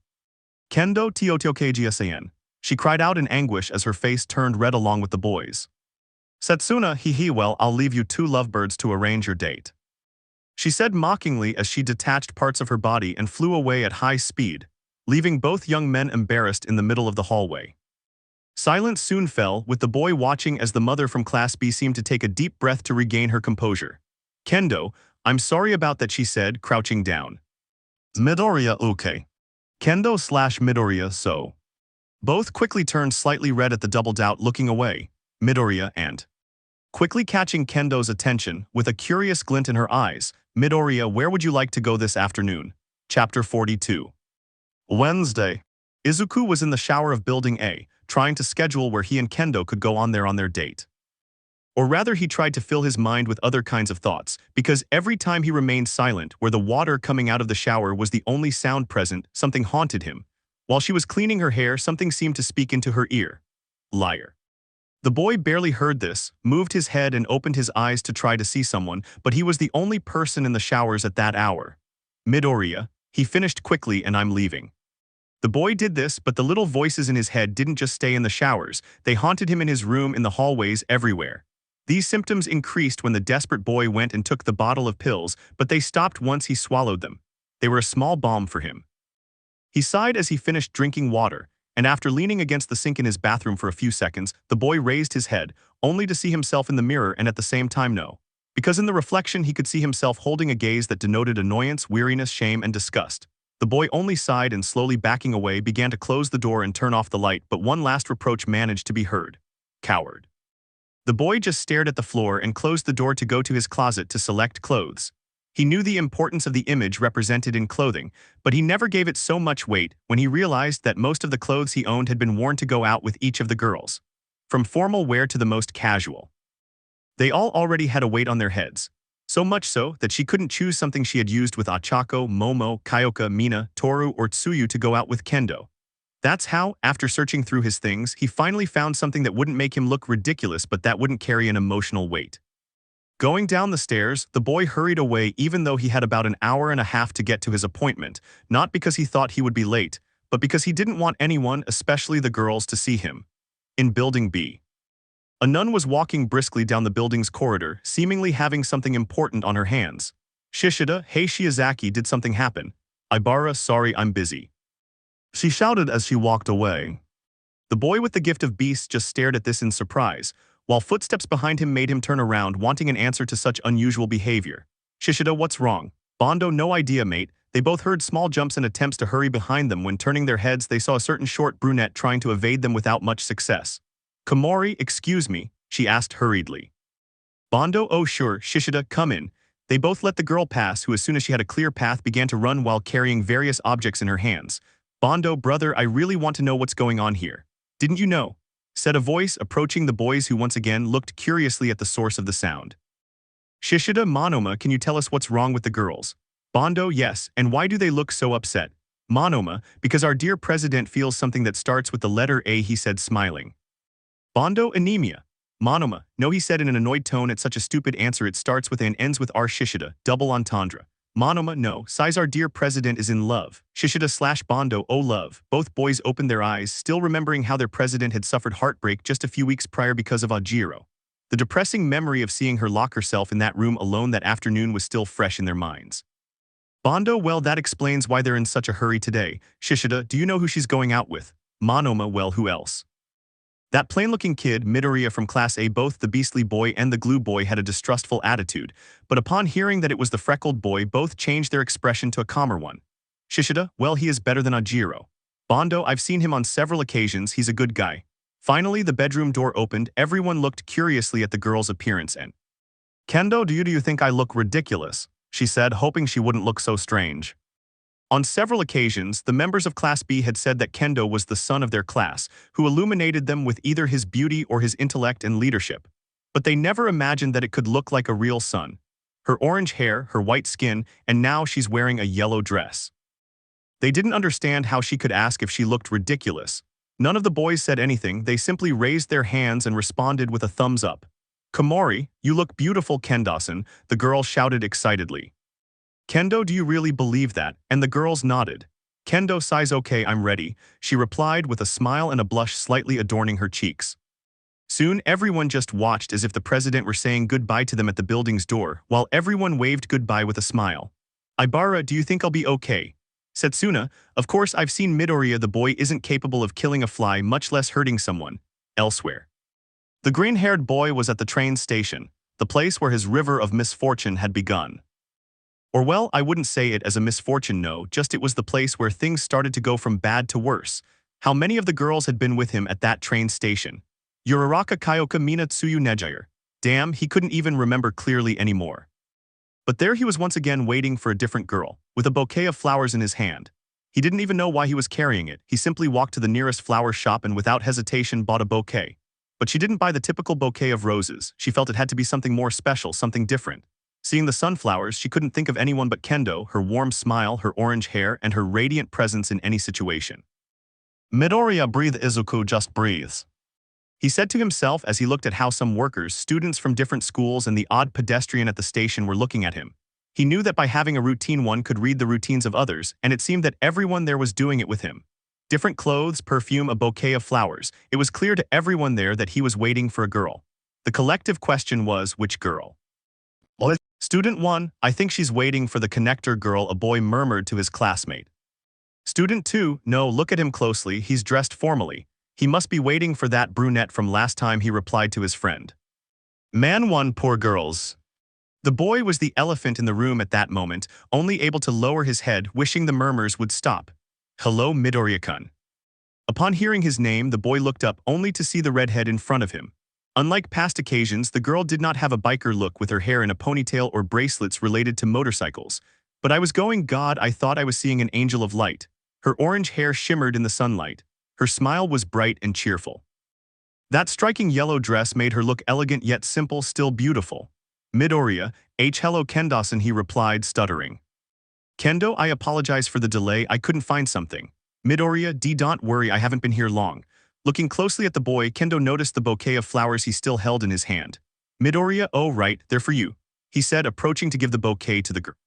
Kendo Totokagi-san. She cried out in anguish as her face turned red along with the boys. Setsuna, well, I'll leave you two lovebirds to arrange your date. She said mockingly as she detached parts of her body and flew away at high speed, leaving both young men embarrassed in the middle of the hallway. Silence soon fell, with the boy watching as the mother from Class B seemed to take a deep breath to regain her composure. Kendo, I'm sorry about that, she said, crouching down. Midoriya, okay. Kendo/Midoriya, so. Both quickly turned slightly red at the double doubt, looking away. Midoriya and Quickly catching Kendo's attention, with a curious glint in her eyes, Midoriya, where would you like to go this afternoon? Chapter 42. Wednesday. Izuku was in the shower of Building A, trying to schedule where he and Kendo could go on their date. Or rather, he tried to fill his mind with other kinds of thoughts, because every time he remained silent, where the water coming out of the shower was the only sound present, something haunted him. While she was cleaning her hair, something seemed to speak into her ear. Liar. The boy barely heard this, moved his head and opened his eyes to try to see someone, but he was the only person in the showers at that hour. Midoriya, he finished quickly, and I'm leaving. The boy did this, but the little voices in his head didn't just stay in the showers, they haunted him in his room, in the hallways, everywhere. These symptoms increased when the desperate boy went and took the bottle of pills, but they stopped once he swallowed them. They were a small balm for him. He sighed as he finished drinking water, and after leaning against the sink in his bathroom for a few seconds, the boy raised his head, only to see himself in the mirror and at the same time no. Because in the reflection he could see himself holding a gaze that denoted annoyance, weariness, shame, and disgust. The boy only sighed and slowly backing away began to close the door and turn off the light, but one last reproach managed to be heard. Coward. The boy just stared at the floor and closed the door to go to his closet to select clothes. He knew the importance of the image represented in clothing, but he never gave it so much weight when he realized that most of the clothes he owned had been worn to go out with each of the girls. From formal wear to the most casual. They all already had a weight on their heads. So much so that she couldn't choose something she had used with Ochako, Momo, Kyoka, Mina, Toru, or Tsuyu to go out with Kendo. That's how, after searching through his things, he finally found something that wouldn't make him look ridiculous but that wouldn't carry an emotional weight. Going down the stairs, the boy hurried away even though he had about an hour and a half to get to his appointment, not because he thought he would be late, but because he didn't want anyone, especially the girls, to see him. In Building B. A nun was walking briskly down the building's corridor, seemingly having something important on her hands. Shishida, hey Shiozaki, did something happen? Ibara, sorry, I'm busy. She shouted as she walked away. The boy with the gift of beasts just stared at this in surprise, while footsteps behind him made him turn around, wanting an answer to such unusual behavior. Shishida, what's wrong? Bondo, no idea, mate. They both heard small jumps and attempts to hurry behind them. When turning their heads, they saw a certain short brunette trying to evade them without much success. Komori, excuse me, she asked hurriedly. Bondo, oh sure, Shishida, come in. They both let the girl pass, who as soon as she had a clear path began to run while carrying various objects in her hands. Bondo, brother, I really want to know what's going on here. Didn't you know? Said a voice, approaching the boys, who once again looked curiously at the source of the sound. Shishida, Monoma, can you tell us what's wrong with the girls? Bondo, yes, and why do they look so upset? Monoma, because our dear president feels something that starts with the letter A, he said, smiling. Bondo, anemia. Monoma, no, he said in an annoyed tone at such a stupid answer. It starts with A and ends with R. Shishida, double entendre. Monoma, no, sighs, our dear president is in love. Shishida / Bondo, oh love. Both boys opened their eyes, still remembering how their president had suffered heartbreak just a few weeks prior because of Ajiro. The depressing memory of seeing her lock herself in that room alone that afternoon was still fresh in their minds. Bondo, well, that explains why they're in such a hurry today. Shishida, do you know who she's going out with? Monoma, well, who else? That plain-looking kid, Midoriya from Class A. Both the beastly boy and the glue boy had a distrustful attitude, but upon hearing that it was the freckled boy, both changed their expression to a calmer one. Shishida, well, he is better than Ajiro. Bondo, I've seen him on several occasions, he's a good guy. Finally, the bedroom door opened, everyone looked curiously at the girl's appearance and... Kendo, do you think I look ridiculous? She said, hoping she wouldn't look so strange. On several occasions, the members of Class B had said that Kendo was the son of their class, who illuminated them with either his beauty or his intellect and leadership. But they never imagined that it could look like a real son. Her orange hair, her white skin, and now she's wearing a yellow dress. They didn't understand how she could ask if she looked ridiculous. None of the boys said anything, they simply raised their hands and responded with a thumbs up. Komori, you look beautiful, Kendo-san, the girl shouted excitedly. Kendo, do you really believe that? And the girls nodded. Kendo sighs, okay, I'm ready, she replied with a smile and a blush slightly adorning her cheeks. Soon everyone just watched as if the president were saying goodbye to them at the building's door, while everyone waved goodbye with a smile. Ibara, do you think I'll be okay? Setsuna, of course I've seen Midoriya, the boy isn't capable of killing a fly, much less hurting someone. Elsewhere. The green-haired boy was at the train station, the place where his river of misfortune had begun. Or well, I wouldn't say it as a misfortune, no, just it was the place where things started to go from bad to worse. How many of the girls had been with him at that train station? Uraraka, Kyoka, Mina, Tsuyu, Nejire. Damn, he couldn't even remember clearly anymore. But there he was once again waiting for a different girl, with a bouquet of flowers in his hand. He didn't even know why he was carrying it. He simply walked to the nearest flower shop and without hesitation bought a bouquet. But she didn't buy the typical bouquet of roses. She felt it had to be something more special, something different. Seeing the sunflowers, she couldn't think of anyone but Kendo, her warm smile, her orange hair, and her radiant presence in any situation. Midoriya, breathe Izuku, just breathes. He said to himself as he looked at how some workers, students from different schools, and the odd pedestrian at the station were looking at him. He knew that by having a routine one could read the routines of others, and it seemed that everyone there was doing it with him. Different clothes, perfume, a bouquet of flowers. It was clear to everyone there that he was waiting for a girl. The collective question was, which girl? Student 1, I think she's waiting for the connector girl, a boy murmured to his classmate. Student 2, no, look at him closely, he's dressed formally. He must be waiting for that brunette from last time, he replied to his friend. Man 1, poor girls. The boy was the elephant in the room at that moment, only able to lower his head, wishing the murmurs would stop. Hello, Midoriya-kun. Upon hearing his name, the boy looked up only to see the redhead in front of him. Unlike past occasions, the girl did not have a biker look with her hair in a ponytail or bracelets related to motorcycles. But I was going, God, I thought I was seeing an angel of light. Her orange hair shimmered in the sunlight. Her smile was bright and cheerful. That striking yellow dress made her look elegant yet simple, still beautiful. Midoriya, hello Kendo-san, he replied, stuttering. Kendo, I apologize for the delay, I couldn't find something. Midoriya, don't worry, I haven't been here long. Looking closely at the boy, Kendo noticed the bouquet of flowers he still held in his hand. Midoriya, oh right, they're for you, he said, approaching to give the bouquet to the girl.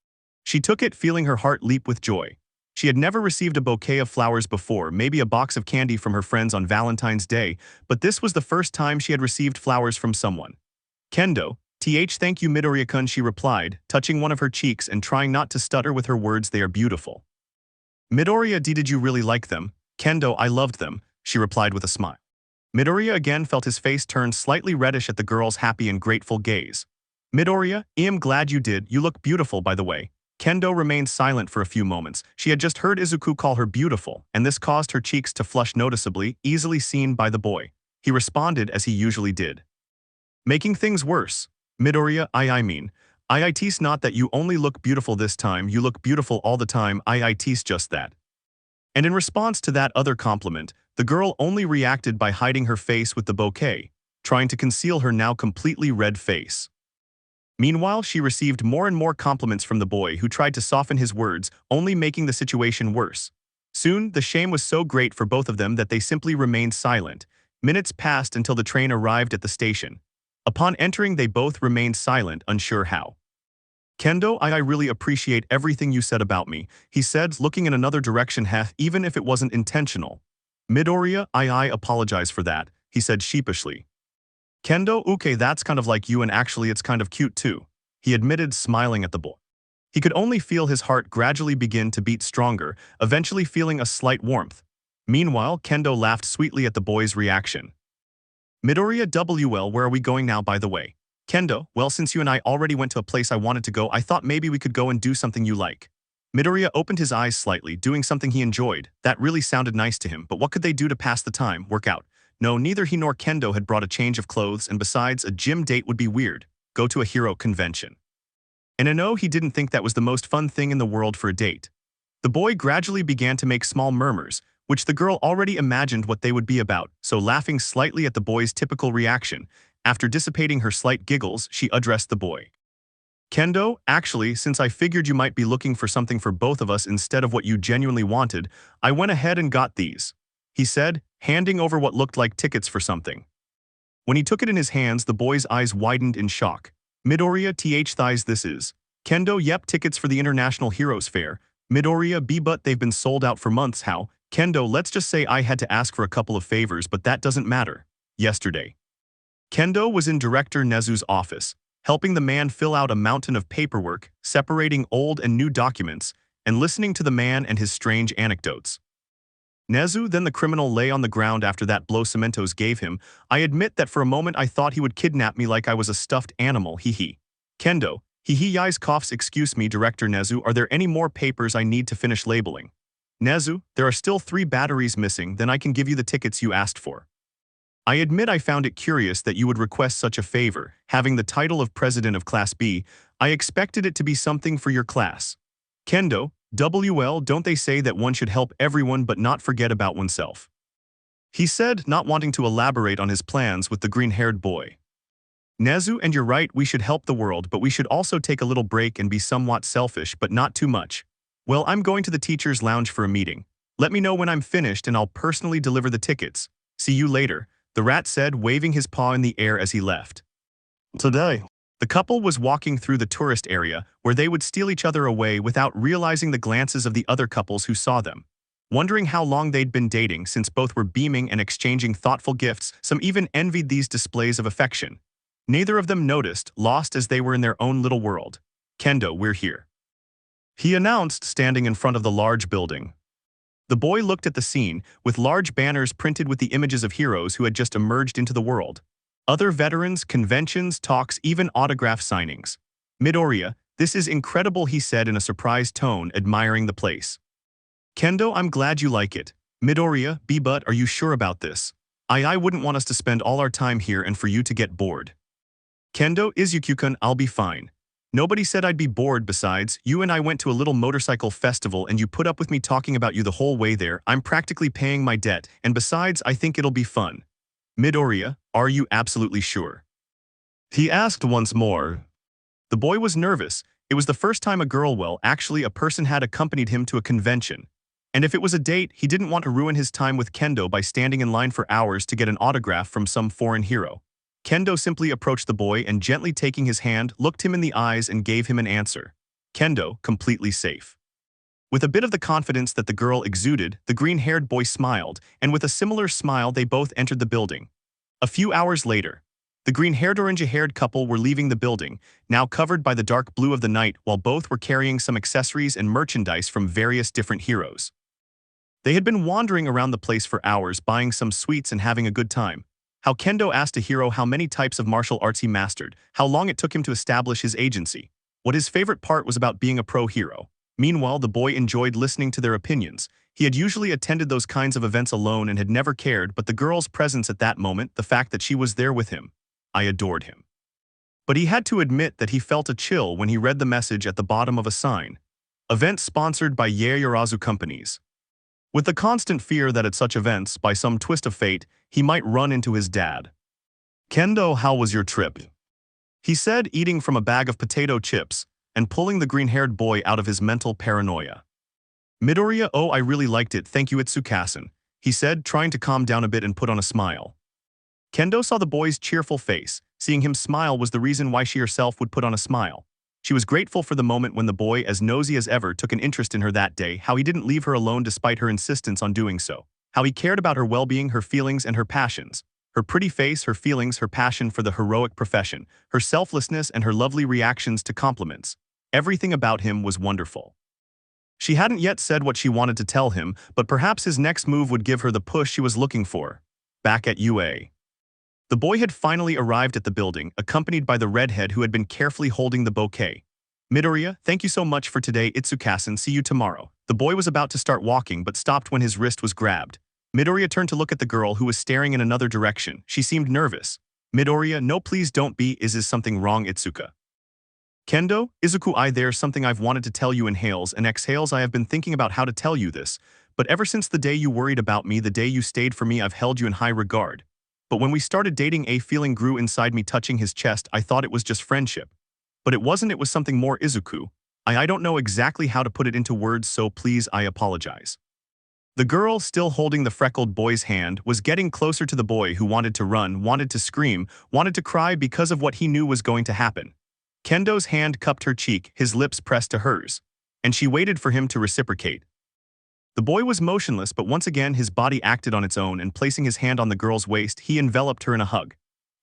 She took it, feeling her heart leap with joy. She had never received a bouquet of flowers before, maybe a box of candy from her friends on Valentine's Day, but this was the first time she had received flowers from someone. Kendo, thank you Midoriya-kun, she replied, touching one of her cheeks and trying not to stutter with her words, they are beautiful. Midoriya, did you really like them? Kendo, I loved them, she replied with a smile. Midoriya again felt his face turn slightly reddish at the girl's happy and grateful gaze. Midoriya, I'm glad you did, you look beautiful by the way. Kendo remained silent for a few moments. She had just heard Izuku call her beautiful, and this caused her cheeks to flush noticeably, easily seen by the boy. He responded as he usually did. Making things worse. Midoriya, I mean, it's not that you only look beautiful this time, you look beautiful all the time, it's just that. And in response to that other compliment, the girl only reacted by hiding her face with the bouquet, trying to conceal her now completely red face. Meanwhile, she received more and more compliments from the boy, who tried to soften his words, only making the situation worse. Soon, the shame was so great for both of them that they simply remained silent. Minutes passed until the train arrived at the station. Upon entering, they both remained silent, unsure how. Kendo, I really appreciate everything you said about me, he said, looking in another direction, even if it wasn't intentional. Midoriya, I apologize for that, he said sheepishly. Kendo, okay, that's kind of like you, and actually it's kind of cute too, he admitted, smiling at the boy. He could only feel his heart gradually begin to beat stronger, eventually feeling a slight warmth. Meanwhile, Kendo laughed sweetly at the boy's reaction. Midoriya, WL, where are we going now, by the way? Kendo, well, since you and I already went to a place I wanted to go, I thought maybe we could go and do something you like. Midoriya opened his eyes slightly, doing something he enjoyed. That really sounded nice to him, but what could they do to pass the time, work out? No, neither he nor Kendo had brought a change of clothes, and besides, a gym date would be weird. Go to a hero convention. And I know he didn't think that was the most fun thing in the world for a date. The boy gradually began to make small murmurs, which the girl already imagined what they would be about, so laughing slightly at the boy's typical reaction, after dissipating her slight giggles, she addressed the boy. Kendo, actually, since I figured you might be looking for something for both of us instead of what you genuinely wanted, I went ahead and got these, he said, handing over what looked like tickets for something. When he took it in his hands, the boy's eyes widened in shock. Midoriya, thighs, this is. Kendo, yep, tickets for the International Heroes Fair. Midoriya, but they've been sold out for months, how? Kendo, let's just say I had to ask for a couple of favors, but that doesn't matter. Yesterday. Kendo was in Director Nezu's office, helping the man fill out a mountain of paperwork, separating old and new documents, and listening to the man and his strange anecdotes. Nezu, then the criminal, lay on the ground after that blow Cementos gave him. I admit that for a moment I thought he would kidnap me like I was a stuffed animal, hee. Kendo, yis coughs, excuse me, Director Nezu, are there any more papers I need to finish labeling? Nezu, there are still 3 batteries missing, then I can give you the tickets you asked for. I admit I found it curious that you would request such a favor. Having the title of president of Class B, I expected it to be something for your class. Kendo, WL, don't they say that one should help everyone but not forget about oneself? He said, not wanting to elaborate on his plans with the green-haired boy. Nezu, and you're right, we should help the world, but we should also take a little break and be somewhat selfish, but not too much. Well, I'm going to the teacher's lounge for a meeting. Let me know when I'm finished and I'll personally deliver the tickets. See you later, the rat said, waving his paw in the air as he left. Today, the couple was walking through the tourist area where they would steal each other away without realizing the glances of the other couples who saw them. Wondering how long they'd been dating since both were beaming and exchanging thoughtful gifts, some even envied these displays of affection. Neither of them noticed, lost as they were in their own little world. Kendo, we're here, he announced, standing in front of the large building. The boy looked at the scene, with large banners printed with the images of heroes who had just emerged into the world. Other veterans, conventions, talks, even autograph signings. Midoriya, this is incredible, he said in a surprised tone, admiring the place. Kendo, I'm glad you like it. Midoriya, but are you sure about this? I wouldn't want us to spend all our time here and for you to get bored. Kendo, Izuku-kun, I'll be fine. Nobody said I'd be bored. Besides, you and I went to a little motorcycle festival and you put up with me talking about you the whole way there. I'm practically paying my debt, and besides, I think it'll be fun. Midoriya, are you absolutely sure? He asked once more. The boy was nervous. It was the first time a girl, well, actually a person, had accompanied him to a convention. And if it was a date, he didn't want to ruin his time with Kendo by standing in line for hours to get an autograph from some foreign hero. Kendo simply approached the boy and, gently taking his hand, looked him in the eyes and gave him an answer. Kendo, completely safe. With a bit of the confidence that the girl exuded, the green-haired boy smiled, and with a similar smile they both entered the building. A few hours later, the green-haired orange-haired couple were leaving the building, now covered by the dark blue of the night, while both were carrying some accessories and merchandise from various different heroes. They had been wandering around the place for hours, buying some sweets and having a good time. How Kendo asked a hero how many types of martial arts he mastered, how long it took him to establish his agency. What his favorite part was about being a pro hero. Meanwhile, the boy enjoyed listening to their opinions. He had usually attended those kinds of events alone and had never cared, but the girl's presence at that moment, the fact that she was there with him, I adored him. But he had to admit that he felt a chill when he read the message at the bottom of a sign. Event sponsored by Yaoyorozu companies. With the constant fear that at such events, by some twist of fate, he might run into his dad. Kendo, how was your trip? He said, eating from a bag of potato chips and pulling the green-haired boy out of his mental paranoia. Midoriya, oh, I really liked it, thank you, Itsukasen, he said, trying to calm down a bit and put on a smile. Kendo saw the boy's cheerful face. Seeing him smile was the reason why she herself would put on a smile. She was grateful for the moment when the boy, as nosy as ever, took an interest in her that day, how he didn't leave her alone despite her insistence on doing so, how he cared about her well-being, her feelings, and her passions. Her pretty face, her feelings, her passion for the heroic profession, her selflessness, and her lovely reactions to compliments. Everything about him was wonderful. She hadn't yet said what she wanted to tell him, but perhaps his next move would give her the push she was looking for. Back at UA. The boy had finally arrived at the building, accompanied by the redhead who had been carefully holding the bouquet. Midoriya, thank you so much for today, Itsukasen, see you tomorrow. The boy was about to start walking but stopped when his wrist was grabbed. Midoriya turned to look at the girl who was staring in another direction. She seemed nervous. Midoriya, no, please don't be. Is something wrong, Itsuka? Kendo, Izuku, there's something I've wanted to tell you. Inhales and exhales. I have been thinking about how to tell you this, but ever since the day you worried about me, the day you stayed for me, I've held you in high regard. But when we started dating, a feeling grew inside me. Touching his chest, I thought it was just friendship. But it wasn't, it was something more, Izuku. I don't know exactly how to put it into words, so please, I apologize. The girl, still holding the freckled boy's hand, was getting closer to the boy who wanted to run, wanted to scream, wanted to cry because of what he knew was going to happen. Kendo's hand cupped her cheek, his lips pressed to hers, and she waited for him to reciprocate. The boy was motionless, but once again his body acted on its own, and placing his hand on the girl's waist, he enveloped her in a hug.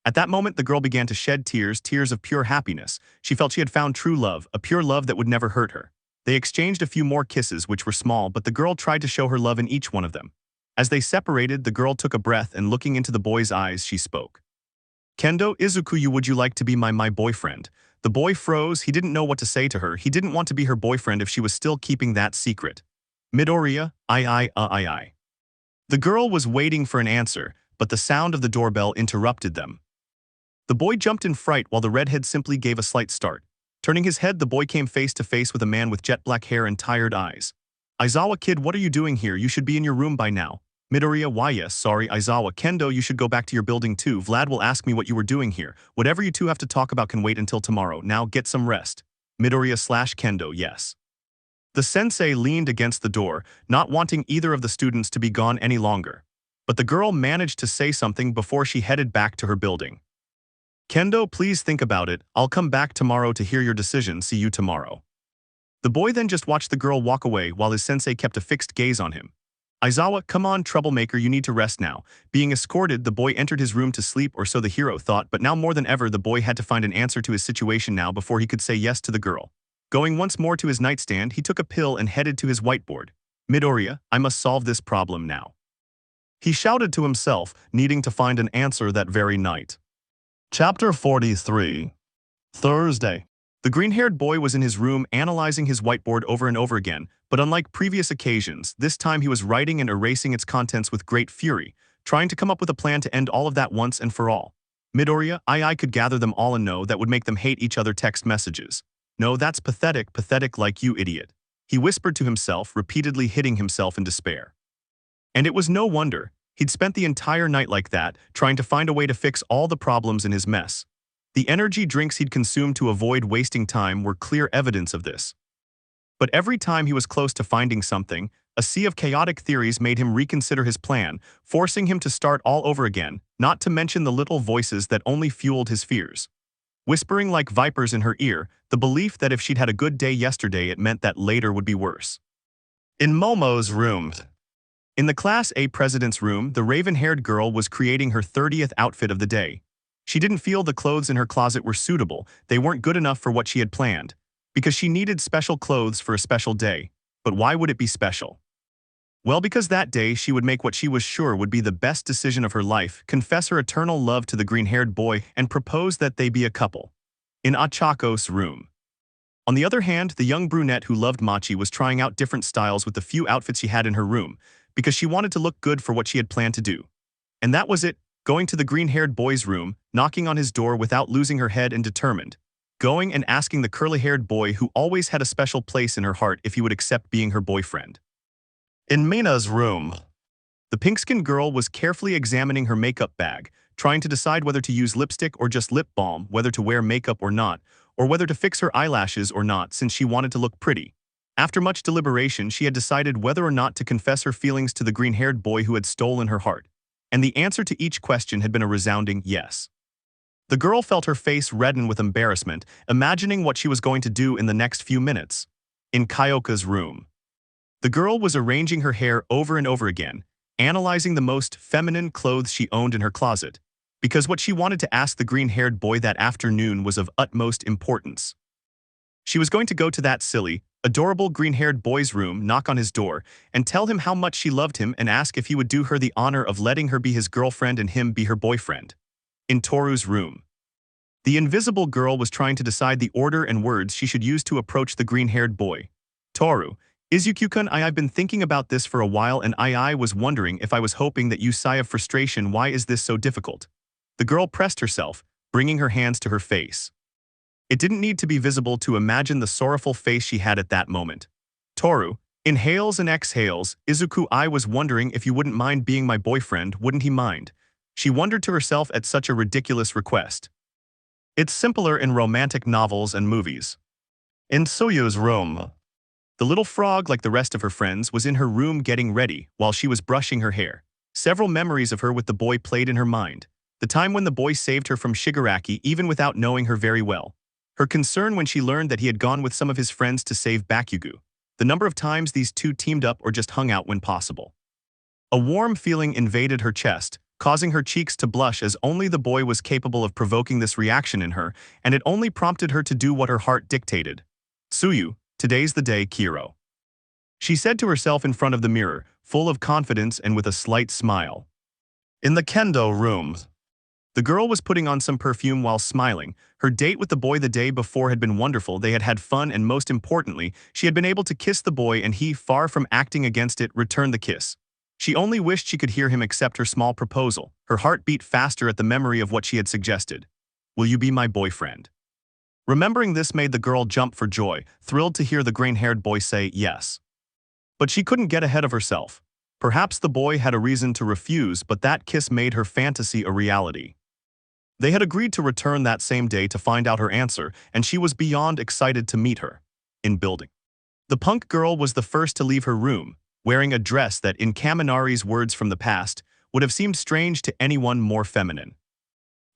At that moment, the girl began to shed tears, tears of pure happiness. She felt she had found true love, a pure love that would never hurt her. They exchanged a few more kisses, which were small, but the girl tried to show her love in each one of them. As they separated, the girl took a breath and, looking into the boy's eyes, she spoke. Kendo, Izuku, would you like to be my boyfriend? The boy froze. He didn't know what to say to her. He didn't want to be her boyfriend if she was still keeping that secret. Midoriya, I. The girl was waiting for an answer, but the sound of the doorbell interrupted them. The boy jumped in fright while the redhead simply gave a slight start. Turning his head, the boy came face to face with a man with jet black hair and tired eyes. "Aizawa kid, what are you doing here? You should be in your room by now." "Midoriya, why yes, sorry Aizawa. Kendo, you should go back to your building too. Vlad will ask me what you were doing here. Whatever you two have to talk about can wait until tomorrow. Now get some rest." Midoriya/Kendo, yes. The sensei leaned against the door, not wanting either of the students to be gone any longer. But the girl managed to say something before she headed back to her building. "Kendo, please think about it. I'll come back tomorrow to hear your decision. See you tomorrow." The boy then just watched the girl walk away while his sensei kept a fixed gaze on him. "Aizawa, come on, troublemaker, you need to rest now." Being escorted, the boy entered his room to sleep, or so the hero thought, but now more than ever the boy had to find an answer to his situation now before he could say yes to the girl. Going once more to his nightstand, he took a pill and headed to his whiteboard. "Midoriya, I must solve this problem now," he shouted to himself, needing to find an answer that very night. Chapter 43. Thursday. The green-haired boy was in his room analyzing his whiteboard over and over again, but unlike previous occasions, this time he was writing and erasing its contents with great fury, trying to come up with a plan to end all of that once and for all. "Midoriya, I could gather them all and know that would make them hate each other text messages. No, that's pathetic like you idiot," he whispered to himself, repeatedly hitting himself in despair. And it was no wonder. He'd spent the entire night like that, trying to find a way to fix all the problems in his mess. The energy drinks he'd consumed to avoid wasting time were clear evidence of this. But every time he was close to finding something, a sea of chaotic theories made him reconsider his plan, forcing him to start all over again, not to mention the little voices that only fueled his fears. Whispering like vipers in her ear, the belief that if she'd had a good day yesterday it meant that later would be worse. In Momo's room. In the Class A president's room, the raven-haired girl was creating her 30th outfit of the day. She didn't feel the clothes in her closet were suitable, they weren't good enough for what she had planned. Because she needed special clothes for a special day. But why would it be special? Well, because that day she would make what she was sure would be the best decision of her life, confess her eternal love to the green-haired boy, and propose that they be a couple. In Achako's room. On the other hand, the young brunette who loved Machi was trying out different styles with the few outfits she had in her room, because she wanted to look good for what she had planned to do. And that was it, going to the green-haired boy's room, knocking on his door without losing her head and determined. Going and asking the curly-haired boy who always had a special place in her heart if he would accept being her boyfriend. In Mina's room. The pink-skinned girl was carefully examining her makeup bag, trying to decide whether to use lipstick or just lip balm, whether to wear makeup or not, or whether to fix her eyelashes or not since she wanted to look pretty. After much deliberation, she had decided whether or not to confess her feelings to the green-haired boy who had stolen her heart. And the answer to each question had been a resounding yes. The girl felt her face redden with embarrassment, imagining what she was going to do in the next few minutes. In Kyoka's room. The girl was arranging her hair over and over again, analyzing the most feminine clothes she owned in her closet, because what she wanted to ask the green-haired boy that afternoon was of utmost importance. She was going to go to that silly, adorable green-haired boy's room, knock on his door, and tell him how much she loved him and ask if he would do her the honor of letting her be his girlfriend and him be her boyfriend. In Toru's room. The invisible girl was trying to decide the order and words she should use to approach the green-haired boy. "Toru, Izuku-kun, I've been thinking about this for a while and I was wondering if I was hoping that you sigh of frustration. Why is this so difficult?" The girl pressed herself, bringing her hands to her face. It didn't need to be visible to imagine the sorrowful face she had at that moment. "Toru, inhales and exhales, Izuku, I was wondering if you wouldn't mind being my boyfriend, wouldn't he mind?" She wondered to herself at such a ridiculous request. It's simpler in romantic novels and movies. In Soyu's room. The little frog, like the rest of her friends, was in her room getting ready while she was brushing her hair. Several memories of her with the boy played in her mind. The time when the boy saved her from Shigaraki even without knowing her very well. Her concern when she learned that he had gone with some of his friends to save Bakugo. The number of times these two teamed up or just hung out when possible. A warm feeling invaded her chest, causing her cheeks to blush as only the boy was capable of provoking this reaction in her, and it only prompted her to do what her heart dictated. "Tsuyu, today's the day, Kiro," she said to herself in front of the mirror, full of confidence and with a slight smile. In the kendo room. The girl was putting on some perfume while smiling. Her date with the boy the day before had been wonderful. They had had fun and most importantly, she had been able to kiss the boy and he, far from acting against it, returned the kiss. She only wished she could hear him accept her small proposal. Her heart beat faster at the memory of what she had suggested. Will you be my boyfriend? Remembering this made the girl jump for joy, thrilled to hear the green-haired boy say yes. But she couldn't get ahead of herself. Perhaps the boy had a reason to refuse, but that kiss made her fantasy a reality. They had agreed to return that same day to find out her answer, and she was beyond excited to meet her. In building. The punk girl was the first to leave her room, wearing a dress that, in Kaminari's words from the past, would have seemed strange to anyone more feminine.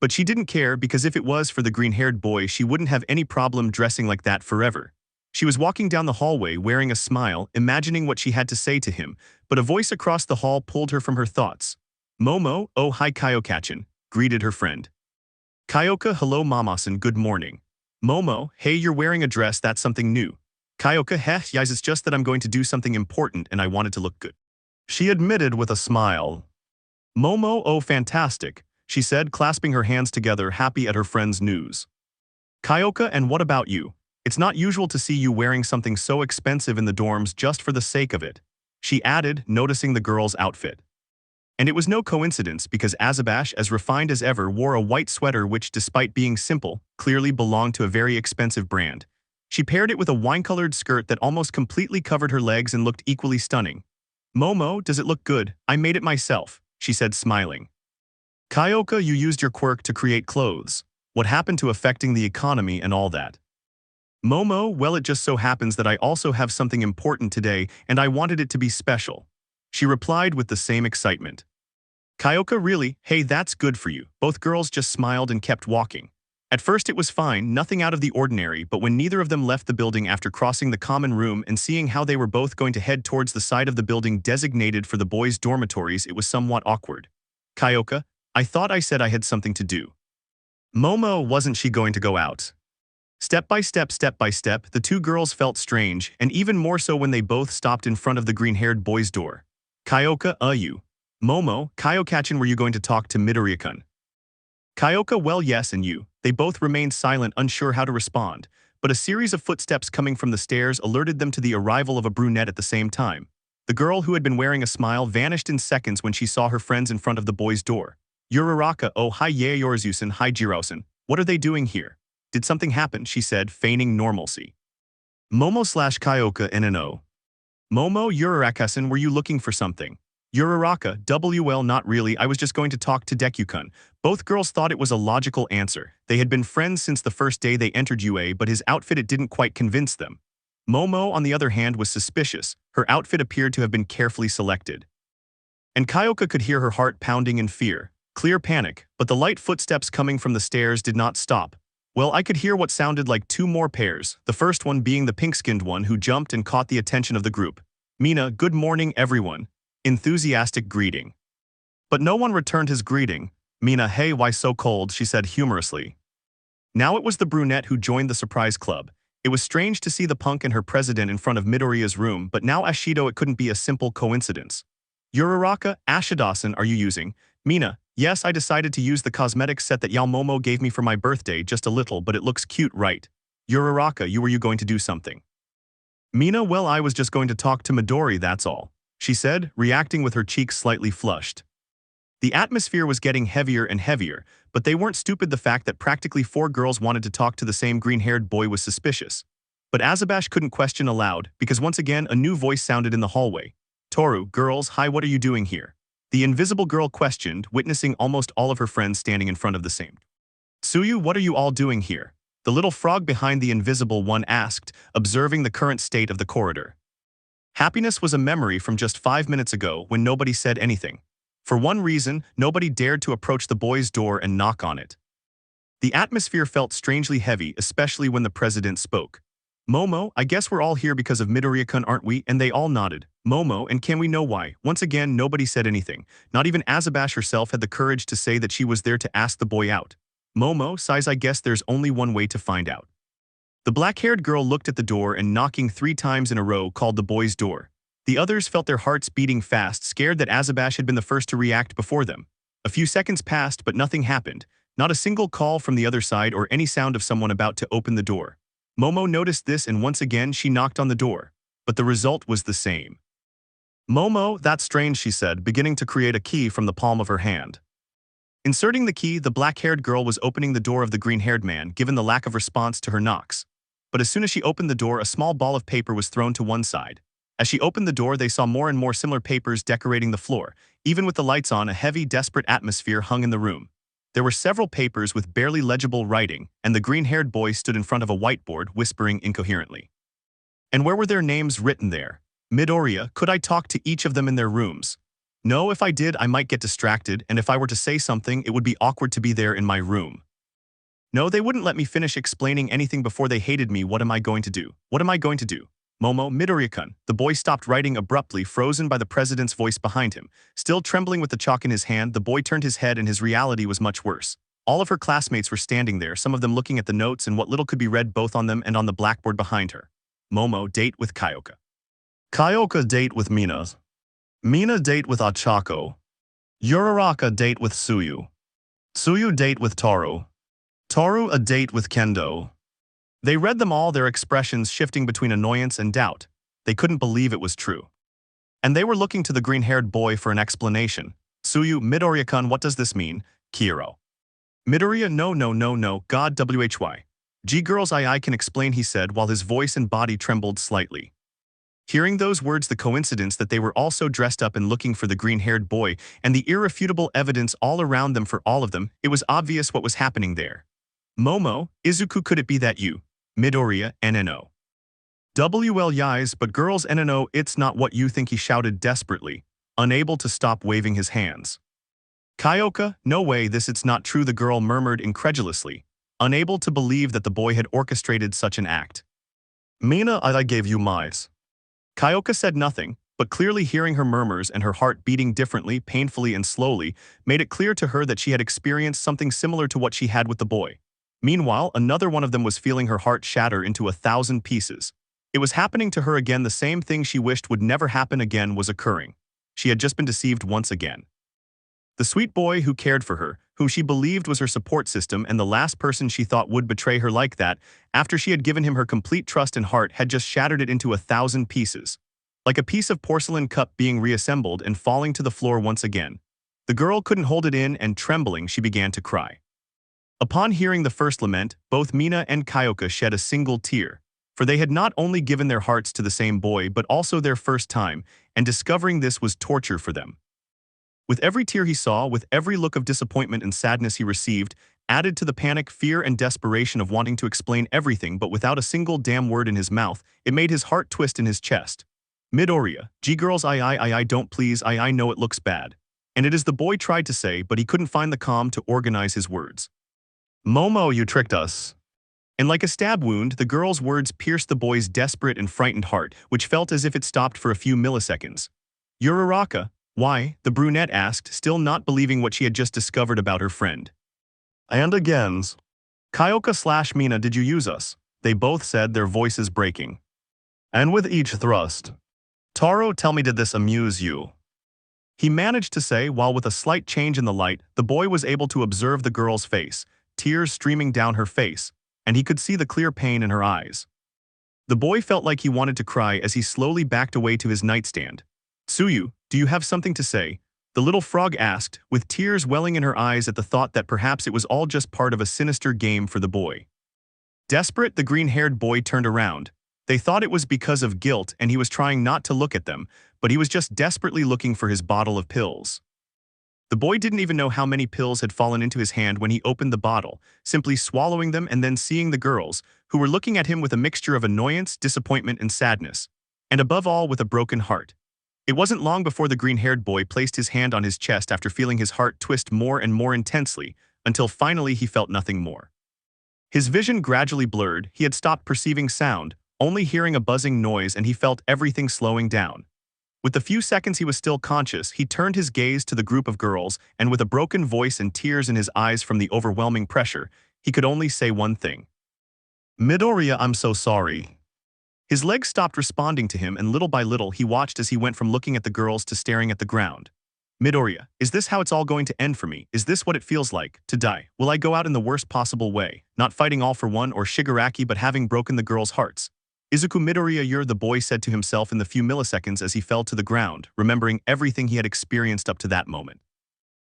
But she didn't care because if it was for the green-haired boy, she wouldn't have any problem dressing like that forever. She was walking down the hallway wearing a smile, imagining what she had to say to him, but a voice across the hall pulled her from her thoughts. Momo, oh hi Kyoka-chan, greeted her friend. Kyoka, hello Mama-san, good morning. Momo, hey, you're wearing a dress, that's something new. Kyoka, heh, yes, it's just that I'm going to do something important and I wanted to look good. She admitted with a smile. Momo, oh fantastic, she said, clasping her hands together, happy at her friend's news. Kyoka, and what about you? It's not usual to see you wearing something so expensive in the dorms just for the sake of it, she added, noticing the girl's outfit. And it was no coincidence because Azabash, as refined as ever, wore a white sweater which, despite being simple, clearly belonged to a very expensive brand. She paired it with a wine-colored skirt that almost completely covered her legs and looked equally stunning. Momo, does it look good? I made it myself, she said, smiling. Kyoka, you used your quirk to create clothes. What happened to affecting the economy and all that? Momo, well, it just so happens that I also have something important today and I wanted it to be special. She replied with the same excitement. Kyoka, really? Hey, that's good for you. Both girls just smiled and kept walking. At first it was fine, nothing out of the ordinary, but when neither of them left the building after crossing the common room and seeing how they were both going to head towards the side of the building designated for the boys' dormitories, it was somewhat awkward. Kyoka, I thought I said I had something to do. Momo, wasn't she going to go out? Step by step, the two girls felt strange, and even more so when they both stopped in front of the green-haired boy's door. Kyoka, you. Momo, Kyoka-chan, were you going to talk to Midoriya-kun? Kyoka, well, yes, and you. They both remained silent, unsure how to respond, but a series of footsteps coming from the stairs alerted them to the arrival of a brunette at the same time. The girl who had been wearing a smile vanished in seconds when she saw her friends in front of the boy's door. Uraraka, oh hi Yaoyorizusan, hi Jirosan, what are they doing here? Did something happen? She said, feigning normalcy. Momo/Kyoka NNO. Momo, Uraraka-san, were you looking for something? Uraraka, WL, not really, I was just going to talk to Deku-kun. Both girls thought it was a logical answer. They had been friends since the first day they entered UA, but his outfit, it didn't quite convince them. Momo, on the other hand, was suspicious. Her outfit appeared to have been carefully selected. And Kyoka could hear her heart pounding in fear. Clear panic, but the light footsteps coming from the stairs did not stop. Well, I could hear what sounded like two more pairs, the first one being the pink-skinned one who jumped and caught the attention of the group. Mina, good morning everyone. Enthusiastic greeting. But no one returned his greeting. Mina, hey, why so cold, she said humorously. Now it was the brunette who joined the surprise club. It was strange to see the punk and her president in front of Midoriya's room, but now Ashido, it couldn't be a simple coincidence. Uraraka, Ashidasan, are you using? Mina, yes, I decided to use the cosmetics set that Momo gave me for my birthday, just a little, but it looks cute, right? Uraraka, were you going to do something? Mina, well, I was just going to talk to Midori, that's all, she said, reacting with her cheeks slightly flushed. The atmosphere was getting heavier and heavier, but they weren't stupid. The fact that practically 4 girls wanted to talk to the same green-haired boy was suspicious. But Azabash couldn't question aloud, because once again a new voice sounded in the hallway. Toru, girls, hi, what are you doing here? The invisible girl questioned, witnessing almost all of her friends standing in front of the same. Tsuyu, what are you all doing here? The little frog behind the invisible one asked, observing the current state of the corridor. Happiness was a memory from just 5 minutes ago when nobody said anything. For one reason, nobody dared to approach the boy's door and knock on it. The atmosphere felt strangely heavy, especially when the president spoke. Momo, I guess we're all here because of Midoriya-kun, aren't we? And they all nodded. Momo, and can we know why? Once again, nobody said anything. Not even Azabash herself had the courage to say that she was there to ask the boy out. Momo sighs, I guess there's only one way to find out. The black-haired girl looked at the door and knocking 3 times in a row called the boy's door. The others felt their hearts beating fast, scared that Azabash had been the first to react before them. A few seconds passed, but nothing happened. Not a single call from the other side or any sound of someone about to open the door. Momo noticed this and once again she knocked on the door. But the result was the same. Momo, that's strange, she said, beginning to create a key from the palm of her hand. Inserting the key, the black-haired girl was opening the door of the green-haired man, given the lack of response to her knocks. But as soon as she opened the door, a small ball of paper was thrown to one side. As she opened the door, they saw more and more similar papers decorating the floor. Even with the lights on, a heavy, desperate atmosphere hung in the room. There were several papers with barely legible writing, and the green-haired boy stood in front of a whiteboard, whispering incoherently. And where were their names written there? Midoriya, could I talk to each of them in their rooms? No, if I did, I might get distracted, and if I were to say something, it would be awkward to be there in my room. No, they wouldn't let me finish explaining anything before they hated me. What am I going to do? What am I going to do? Momo, Midoriya-kun. The boy stopped writing abruptly, frozen by the president's voice behind him. Still trembling with the chalk in his hand, the boy turned his head and his reality was much worse. All of her classmates were standing there, some of them looking at the notes and what little could be read both on them and on the blackboard behind her. Momo, date with Kyoka. Kyoka, date with Mina. Mina, date with Ochako. Uraraka, date with Tsuyu. Tsuyu, date with Toru. Toru, a date with Kendo. They read them all, their expressions shifting between annoyance and doubt. They couldn't believe it was true. And they were looking to the green-haired boy for an explanation. Tsuyu, Midoriya-kun, what does this mean? Kiro. Midoriya, no, God why. G-girls I can explain, he said while his voice and body trembled slightly. Hearing those words, the coincidence that they were also dressed up and looking for the green-haired boy, and the irrefutable evidence all around them for all of them, it was obvious what was happening there. Momo, Izuku, could it be that you? Midoriya, NNO. Yes, but girls NNO, it's not what you think, he shouted desperately, unable to stop waving his hands. Kyoka, no way, it's not true, the girl murmured incredulously, unable to believe that the boy had orchestrated such an act. Mina, I gave you mice. Kyoka said nothing, but clearly hearing her murmurs and her heart beating differently, painfully and slowly, made it clear to her that she had experienced something similar to what she had with the boy. Meanwhile, another one of them was feeling her heart shatter into 1,000 pieces. It was happening to her again, the same thing she wished would never happen again was occurring. She had just been deceived once again. The sweet boy who cared for her, whom she believed was her support system and the last person she thought would betray her like that, after she had given him her complete trust and heart, had just shattered it into 1,000 pieces. Like a piece of porcelain cup being reassembled and falling to the floor once again. The girl couldn't hold it in and trembling, she began to cry. Upon hearing the first lament, both Mina and Kyoka shed a single tear, for they had not only given their hearts to the same boy but also their first time, and discovering this was torture for them. With every tear he saw, with every look of disappointment and sadness he received, added to the panic, fear, and desperation of wanting to explain everything but without a single damn word in his mouth, it made his heart twist in his chest. Midoriya, G-girls I don't please, I know it looks bad. And it is the boy tried to say, but he couldn't find the calm to organize his words. Momo, you tricked us. And like a stab wound, the girl's words pierced the boy's desperate and frightened heart, which felt as if it stopped for a few milliseconds. Uraraka, why? The brunette asked, still not believing what she had just discovered about her friend. And again. Kyoka/Mina, did you use us? They both said, their voices breaking. And with each thrust. Toru, tell me, did this amuse you? He managed to say, while with a slight change in the light, the boy was able to observe the girl's face, tears streaming down her face, and he could see the clear pain in her eyes. The boy felt like he wanted to cry as he slowly backed away to his nightstand. Tsuyu, do you have something to say? The little frog asked, with tears welling in her eyes at the thought that perhaps it was all just part of a sinister game for the boy. Desperate, the green-haired boy turned around. They thought it was because of guilt and he was trying not to look at them, but he was just desperately looking for his bottle of pills. The boy didn't even know how many pills had fallen into his hand when he opened the bottle, simply swallowing them and then seeing the girls, who were looking at him with a mixture of annoyance, disappointment, and sadness, and above all with a broken heart. It wasn't long before the green-haired boy placed his hand on his chest after feeling his heart twist more and more intensely, until finally he felt nothing more. His vision gradually blurred, he had stopped perceiving sound, only hearing a buzzing noise, and he felt everything slowing down. With the few seconds he was still conscious, he turned his gaze to the group of girls, and with a broken voice and tears in his eyes from the overwhelming pressure, he could only say one thing. Midoriya, I'm so sorry. His legs stopped responding to him, and little by little he watched as he went from looking at the girls to staring at the ground. Midoriya, is this how it's all going to end for me? Is this what it feels like, to die? Will I go out in the worst possible way, not fighting all for one or Shigaraki but having broken the girls' hearts? Izuku Midoriya, the boy said to himself in the few milliseconds as he fell to the ground, remembering everything he had experienced up to that moment.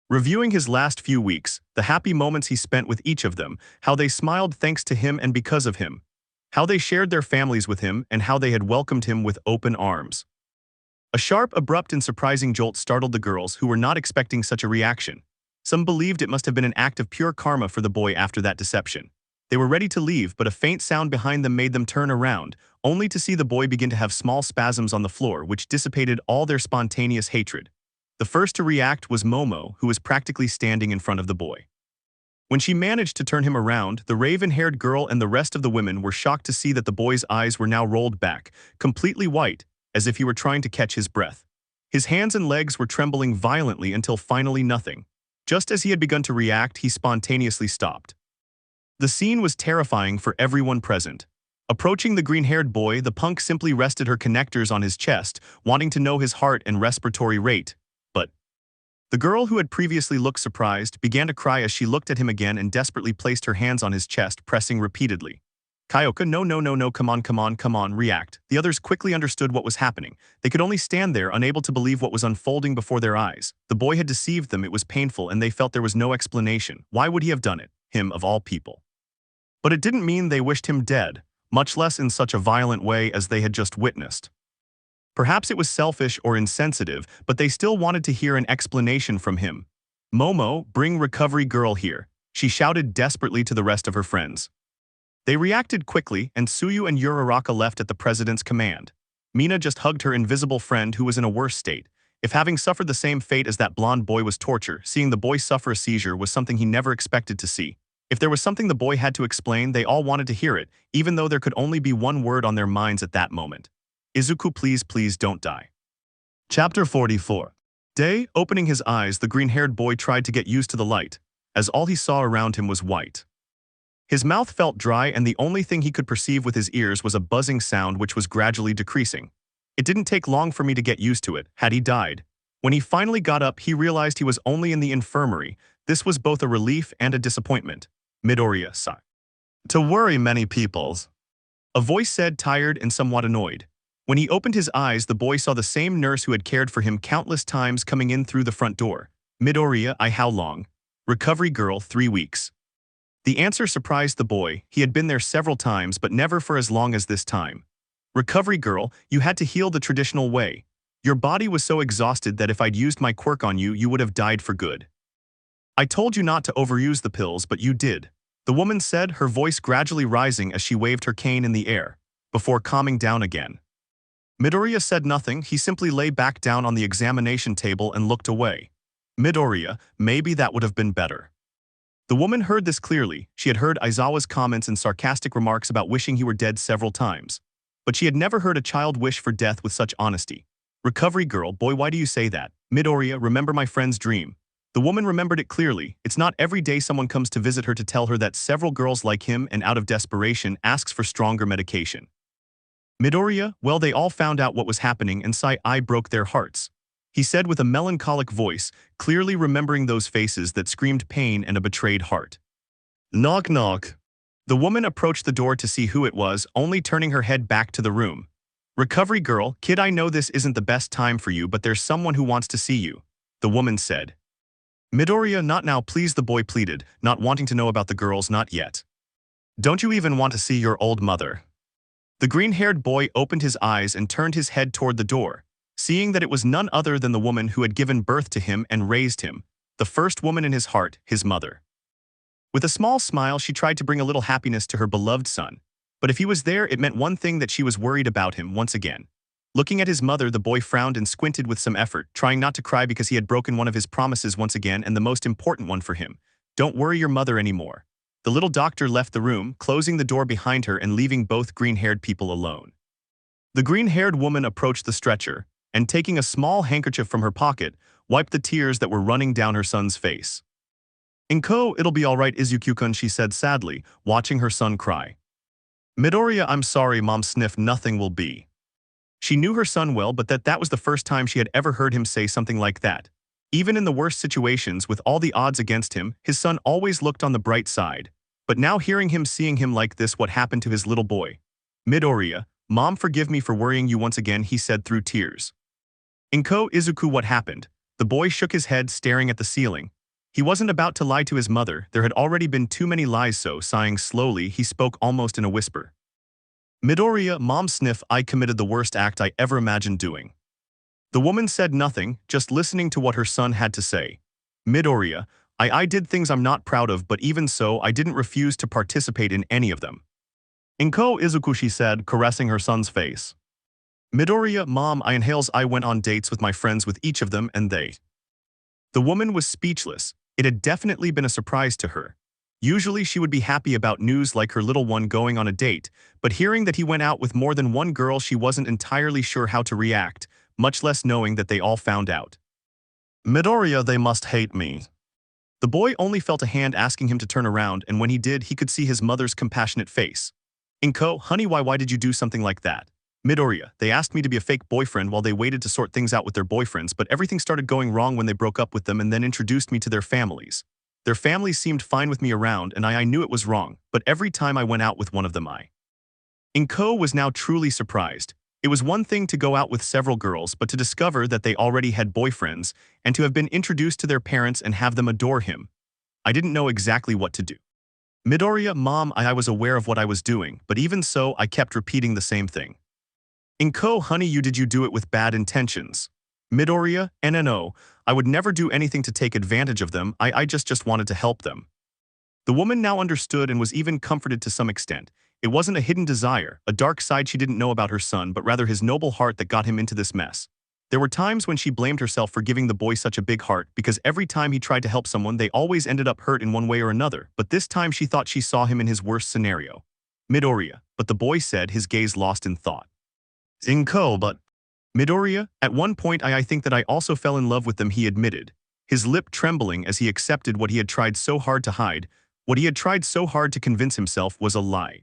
Reviewing his last few weeks, the happy moments he spent with each of them, how they smiled thanks to him and because of him, how they shared their families with him, and how they had welcomed him with open arms. A sharp, abrupt, and surprising jolt startled the girls who were not expecting such a reaction. Some believed it must have been an act of pure karma for the boy after that deception. They were ready to leave, but a faint sound behind them made them turn around, only to see the boy begin to have small spasms on the floor which dissipated all their spontaneous hatred. The first to react was Momo, who was practically standing in front of the boy. When she managed to turn him around, the raven-haired girl and the rest of the women were shocked to see that the boy's eyes were now rolled back, completely white, as if he were trying to catch his breath. His hands and legs were trembling violently until finally nothing. Just as he had begun to react, he spontaneously stopped. The scene was terrifying for everyone present. Approaching the green-haired boy, the punk simply rested her connectors on his chest, wanting to know his heart and respiratory rate. But the girl, who had previously looked surprised, began to cry as she looked at him again and desperately placed her hands on his chest, pressing repeatedly. Kyoka, no, come on, react. The others quickly understood what was happening. They could only stand there, unable to believe what was unfolding before their eyes. The boy had deceived them, it was painful, and they felt there was no explanation. Why would he have done it? Him, of all people. But it didn't mean they wished him dead, much less in such a violent way as they had just witnessed. Perhaps it was selfish or insensitive, but they still wanted to hear an explanation from him. Momo, bring recovery girl here, she shouted desperately to the rest of her friends. They reacted quickly, and Tsuyu and Uraraka left at the president's command. Mina just hugged her invisible friend, who was in a worse state. If having suffered the same fate as that blonde boy was torture, seeing the boy suffer a seizure was something he never expected to see. If there was something the boy had to explain, they all wanted to hear it, even though there could only be one word on their minds at that moment. Izuku, please don't die. Chapter 44. Day, opening his eyes, the green-haired boy tried to get used to the light, as all he saw around him was white. His mouth felt dry, and the only thing he could perceive with his ears was a buzzing sound which was gradually decreasing. It didn't take long for me to get used to it, had he died. When he finally got up, he realized he was only in the infirmary. This was both a relief and a disappointment. Midoriya sighed. To worry many peoples. A voice said, tired and somewhat annoyed. When he opened his eyes, the boy saw the same nurse who had cared for him countless times coming in through the front door. Midoriya, how long? Recovery girl, 3 weeks. The answer surprised the boy. He had been there several times, but never for as long as this time. Recovery girl, you had to heal the traditional way. Your body was so exhausted that if I'd used my quirk on you, you would have died for good. I told you not to overuse the pills, but you did. The woman said, her voice gradually rising as she waved her cane in the air, before calming down again. Midoriya said nothing. He simply lay back down on the examination table and looked away. Midoriya, maybe that would have been better. The woman heard this clearly. She had heard Aizawa's comments and sarcastic remarks about wishing he were dead several times. But she had never heard a child wish for death with such honesty. Recovery girl, boy, why do you say that? Midoriya, remember my friend's dream. The woman remembered it clearly. It's not every day someone comes to visit her to tell her that several girls like him, and out of desperation asks for stronger medication. Midoriya, well, they all found out what was happening, and Seiya broke their hearts. He said with a melancholic voice, clearly remembering those faces that screamed pain and a betrayed heart. Knock knock. The woman approached the door to see who it was, only turning her head back to the room. Recovery girl, kid, I know this isn't the best time for you, but there's someone who wants to see you, the woman said. Midoriya, not now please, the boy pleaded, not wanting to know about the girls, not yet. Don't you even want to see your old mother? The green-haired boy opened his eyes and turned his head toward the door, seeing that it was none other than the woman who had given birth to him and raised him, the first woman in his heart, his mother. With a small smile, she tried to bring a little happiness to her beloved son, but if he was there, it meant one thing, that she was worried about him once again. Looking at his mother, the boy frowned and squinted with some effort, trying not to cry because he had broken one of his promises once again, and the most important one for him. Don't worry your mother anymore. The little doctor left the room, closing the door behind her and leaving both green-haired people alone. The green-haired woman approached the stretcher, and taking a small handkerchief from her pocket, wiped the tears that were running down her son's face. Inko, it'll be all right, Izuku-kun, she said sadly, watching her son cry. Midoriya, I'm sorry, Mom sniffed, nothing will be. She knew her son well, but that was the first time she had ever heard him say something like that. Even in the worst situations, with all the odds against him, his son always looked on the bright side. But now seeing him like this, what happened to his little boy? Midoriya, Mom, forgive me for worrying you once again, he said through tears. Inko Izuku, what happened? The boy shook his head, staring at the ceiling. He wasn't about to lie to his mother, there had already been too many lies, so, sighing slowly, he spoke almost in a whisper. Midoriya, Mom, sniff, I committed the worst act I ever imagined doing. The woman said nothing, just listening to what her son had to say. Midoriya, I did things I'm not proud of, but even so, I didn't refuse to participate in any of them. Inko Izuku, she said, caressing her son's face. Midoriya, Mom, I went on dates with my friends with each of them and they. The woman was speechless. It had definitely been a surprise to her. Usually she would be happy about news like her little one going on a date, but hearing that he went out with more than one girl, she wasn't entirely sure how to react, much less knowing that they all found out. Midoriya, they must hate me. The boy only felt a hand asking him to turn around, and when he did, he could see his mother's compassionate face. Inko, honey, why did you do something like that? Midoriya, they asked me to be a fake boyfriend while they waited to sort things out with their boyfriends, but everything started going wrong when they broke up with them and then introduced me to their families. Their families seemed fine with me around, and I knew it was wrong, but every time I went out with one of them, Inko was now truly surprised. It was one thing to go out with several girls, but to discover that they already had boyfriends, and to have been introduced to their parents and have them adore him. I didn't know exactly what to do. Midoriya, Mom, I was aware of what I was doing, but even so, I kept repeating the same thing. Inko, honey, did you do it with bad intentions? Midoriya, no, I would never do anything to take advantage of them, I just wanted to help them. The woman now understood and was even comforted to some extent. It wasn't a hidden desire, a dark side she didn't know about her son, but rather his noble heart that got him into this mess. There were times when she blamed herself for giving the boy such a big heart because every time he tried to help someone, they always ended up hurt in one way or another, but this time she thought she saw him in his worst scenario. Midoriya, but the boy said, his gaze lost in thought. Inko, but Midoriya, at one point I think that I also fell in love with them, he admitted, his lip trembling as he accepted what he had tried so hard to hide, what he had tried so hard to convince himself was a lie.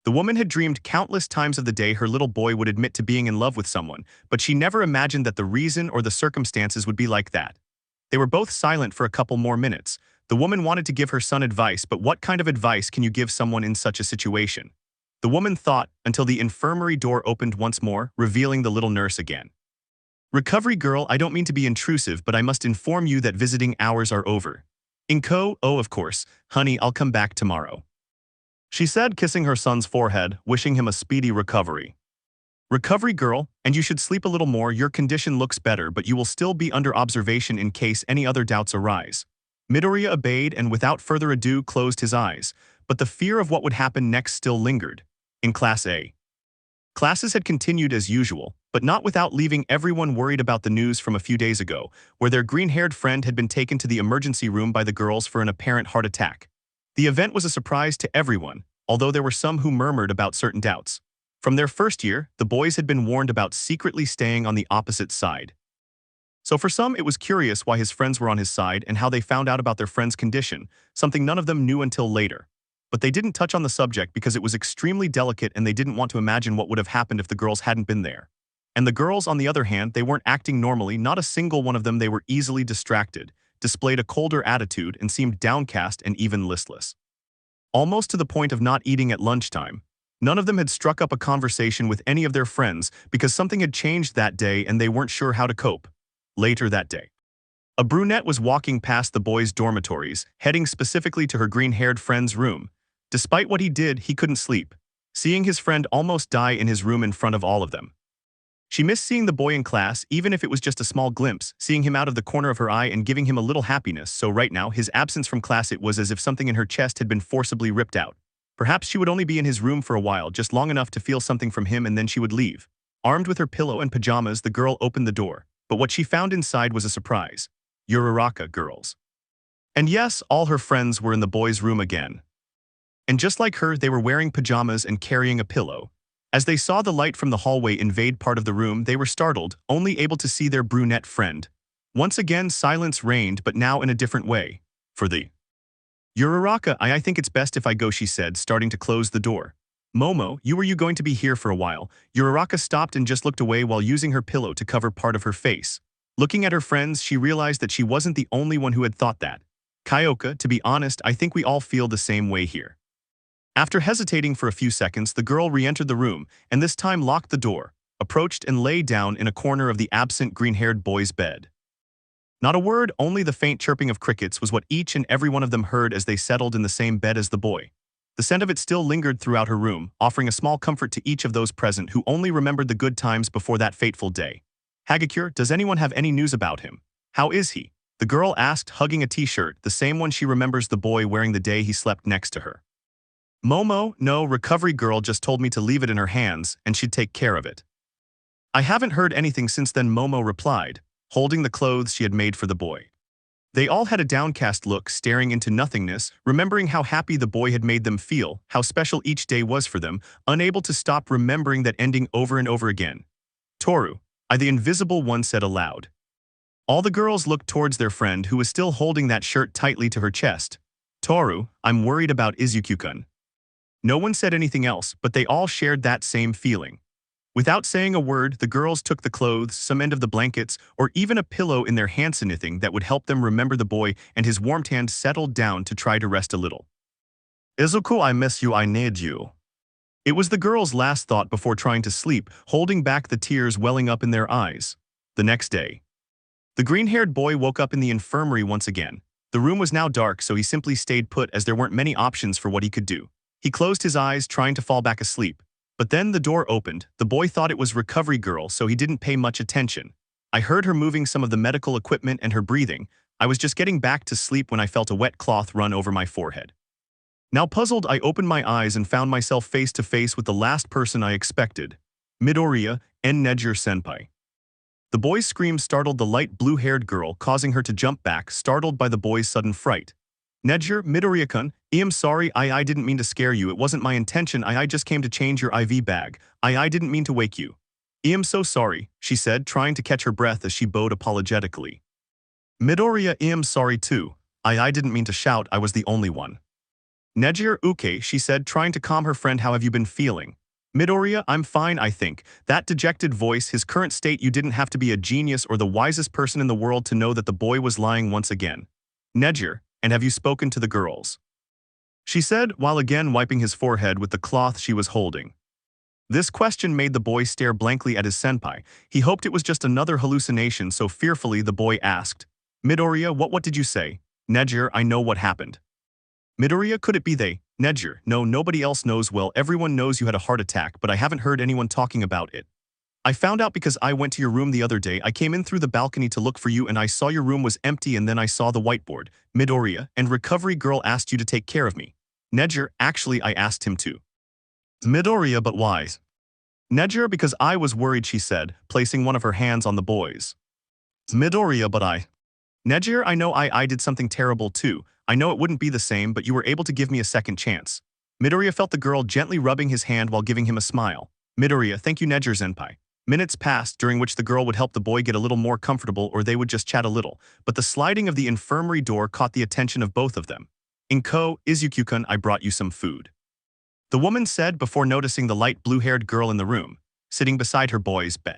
The woman had dreamed countless times of the day her little boy would admit to being in love with someone, but she never imagined that the reason or the circumstances would be like that. They were both silent for a couple more minutes. The woman wanted to give her son advice, but what kind of advice can you give someone in such a situation? The woman thought until the infirmary door opened once more, revealing the little nurse again. Recovery girl, I don't mean to be intrusive, but I must inform you that visiting hours are over. Inko, oh of course, honey, I'll come back tomorrow. She said, kissing her son's forehead, wishing him a speedy recovery. Recovery girl, and you should sleep a little more, your condition looks better, but you will still be under observation in case any other doubts arise. Midoriya obeyed and without further ado closed his eyes, but the fear of what would happen next still lingered. In Class A. Classes had continued as usual, but not without leaving everyone worried about the news from a few days ago, where their green-haired friend had been taken to the emergency room by the girls for an apparent heart attack. The event was a surprise to everyone, although there were some who murmured about certain doubts. From their first year, the boys had been warned about secretly staying on the opposite side. So for some, it was curious why his friends were on his side and how they found out about their friend's condition, something none of them knew until later. But they didn't touch on the subject because it was extremely delicate and they didn't want to imagine what would have happened if the girls hadn't been there. And the girls, on the other hand, they weren't acting normally, not a single one of them. They were easily distracted, displayed a colder attitude, and seemed downcast and even listless. Almost to the point of not eating at lunchtime. None of them had struck up a conversation with any of their friends because something had changed that day and they weren't sure how to cope. Later that day, a brunette was walking past the boys' dormitories, heading specifically to her green-haired friend's room. Despite what he did, he couldn't sleep, seeing his friend almost die in his room in front of all of them. She missed seeing the boy in class, even if it was just a small glimpse, seeing him out of the corner of her eye and giving him a little happiness, so right now, his absence from class, it was as if something in her chest had been forcibly ripped out. Perhaps she would only be in his room for a while, just long enough to feel something from him, and then she would leave. Armed with her pillow and pajamas, the girl opened the door, but what she found inside was a surprise. Uraraka girls. And yes, all her friends were in the boys' room again. And just like her, they were wearing pajamas and carrying a pillow. As they saw the light from the hallway invade part of the room, they were startled, only able to see their brunette friend. Once again, silence reigned, but now in a different way. For the Uraraka, I think it's best if I go, she said, starting to close the door. Momo, you going to be here for a while? Uraraka stopped and just looked away while using her pillow to cover part of her face. Looking at her friends, she realized that she wasn't the only one who had thought that. Kyoka, to be honest, I think we all feel the same way here. After hesitating for a few seconds, the girl re-entered the room, and this time locked the door, approached and lay down in a corner of the absent green-haired boy's bed. Not a word, only the faint chirping of crickets was what each and every one of them heard as they settled in the same bed as the boy. The scent of it still lingered throughout her room, offering a small comfort to each of those present who only remembered the good times before that fateful day. Hagakure, does anyone have any news about him? How is he? The girl asked, hugging a t-shirt, the same one she remembers the boy wearing the day he slept next to her. Momo, no, recovery girl just told me to leave it in her hands, and she'd take care of it. I haven't heard anything since then, Momo replied, holding the clothes she had made for the boy. They all had a downcast look, staring into nothingness, remembering how happy the boy had made them feel, how special each day was for them, unable to stop remembering that ending over and over again. Toru, the invisible one said aloud. All the girls looked towards their friend who was still holding that shirt tightly to her chest. Toru, I'm worried about Izuku-kun. No one said anything else, but they all shared that same feeling. Without saying a word, the girls took the clothes, some end of the blankets, or even a pillow in their hands, anything that would help them remember the boy, and his warm hand settled down to try to rest a little. Izuku, I miss you, I need you. It was the girls' last thought before trying to sleep, holding back the tears welling up in their eyes. The next day, the green-haired boy woke up in the infirmary once again. The room was now dark, so he simply stayed put as there weren't many options for what he could do. He closed his eyes, trying to fall back asleep. But then the door opened. The boy thought it was recovery girl, so he didn't pay much attention. I heard her moving some of the medical equipment and her breathing. I was just getting back to sleep when I felt a wet cloth run over my forehead. Now puzzled, I opened my eyes and found myself face to face with the last person I expected. Midoriya and Nejire-senpai. The boy's scream startled the light blue-haired girl, causing her to jump back, startled by the boy's sudden fright. Nejire, Midoriya-kun, I'm sorry, I didn't mean to scare you, it wasn't my intention, I just came to change your IV bag, I didn't mean to wake you. I'm so sorry, she said, trying to catch her breath as she bowed apologetically. Midoriya, I'm sorry too, I didn't mean to shout, I was the only one. Nejire, okay, she said, trying to calm her friend, how have you been feeling? Midoriya, I'm fine, I think. That dejected voice, his current state, you didn't have to be a genius or the wisest person in the world to know that the boy was lying once again. Nejire, and have you spoken to the girls? She said, while again wiping his forehead with the cloth she was holding. This question made the boy stare blankly at his senpai. He hoped it was just another hallucination, so fearfully the boy asked, Midoriya, what did you say? Nejire, I know what happened. Midoriya, could it be they? Nejire, no, nobody else knows. Well, everyone knows you had a heart attack, but I haven't heard anyone talking about it. I found out because I went to your room the other day. I came in through the balcony to look for you and I saw your room was empty and then I saw the whiteboard. Midoriya, and recovery girl asked you to take care of me. Nejire, actually I asked him to. Midoriya, but why? Nejire, because I was worried, she said, placing one of her hands on the boy's. Midoriya, but I. Nejire, I know I did something terrible too. I know it wouldn't be the same, but you were able to give me a second chance. Midoriya felt the girl gently rubbing his hand while giving him a smile. Midoriya, thank you, Nejire-senpai. Minutes passed, during which the girl would help the boy get a little more comfortable or they would just chat a little, but the sliding of the infirmary door caught the attention of both of them. Inko, Izuku-kun, I brought you some food. The woman said before noticing the light blue-haired girl in the room, sitting beside her boy's bed.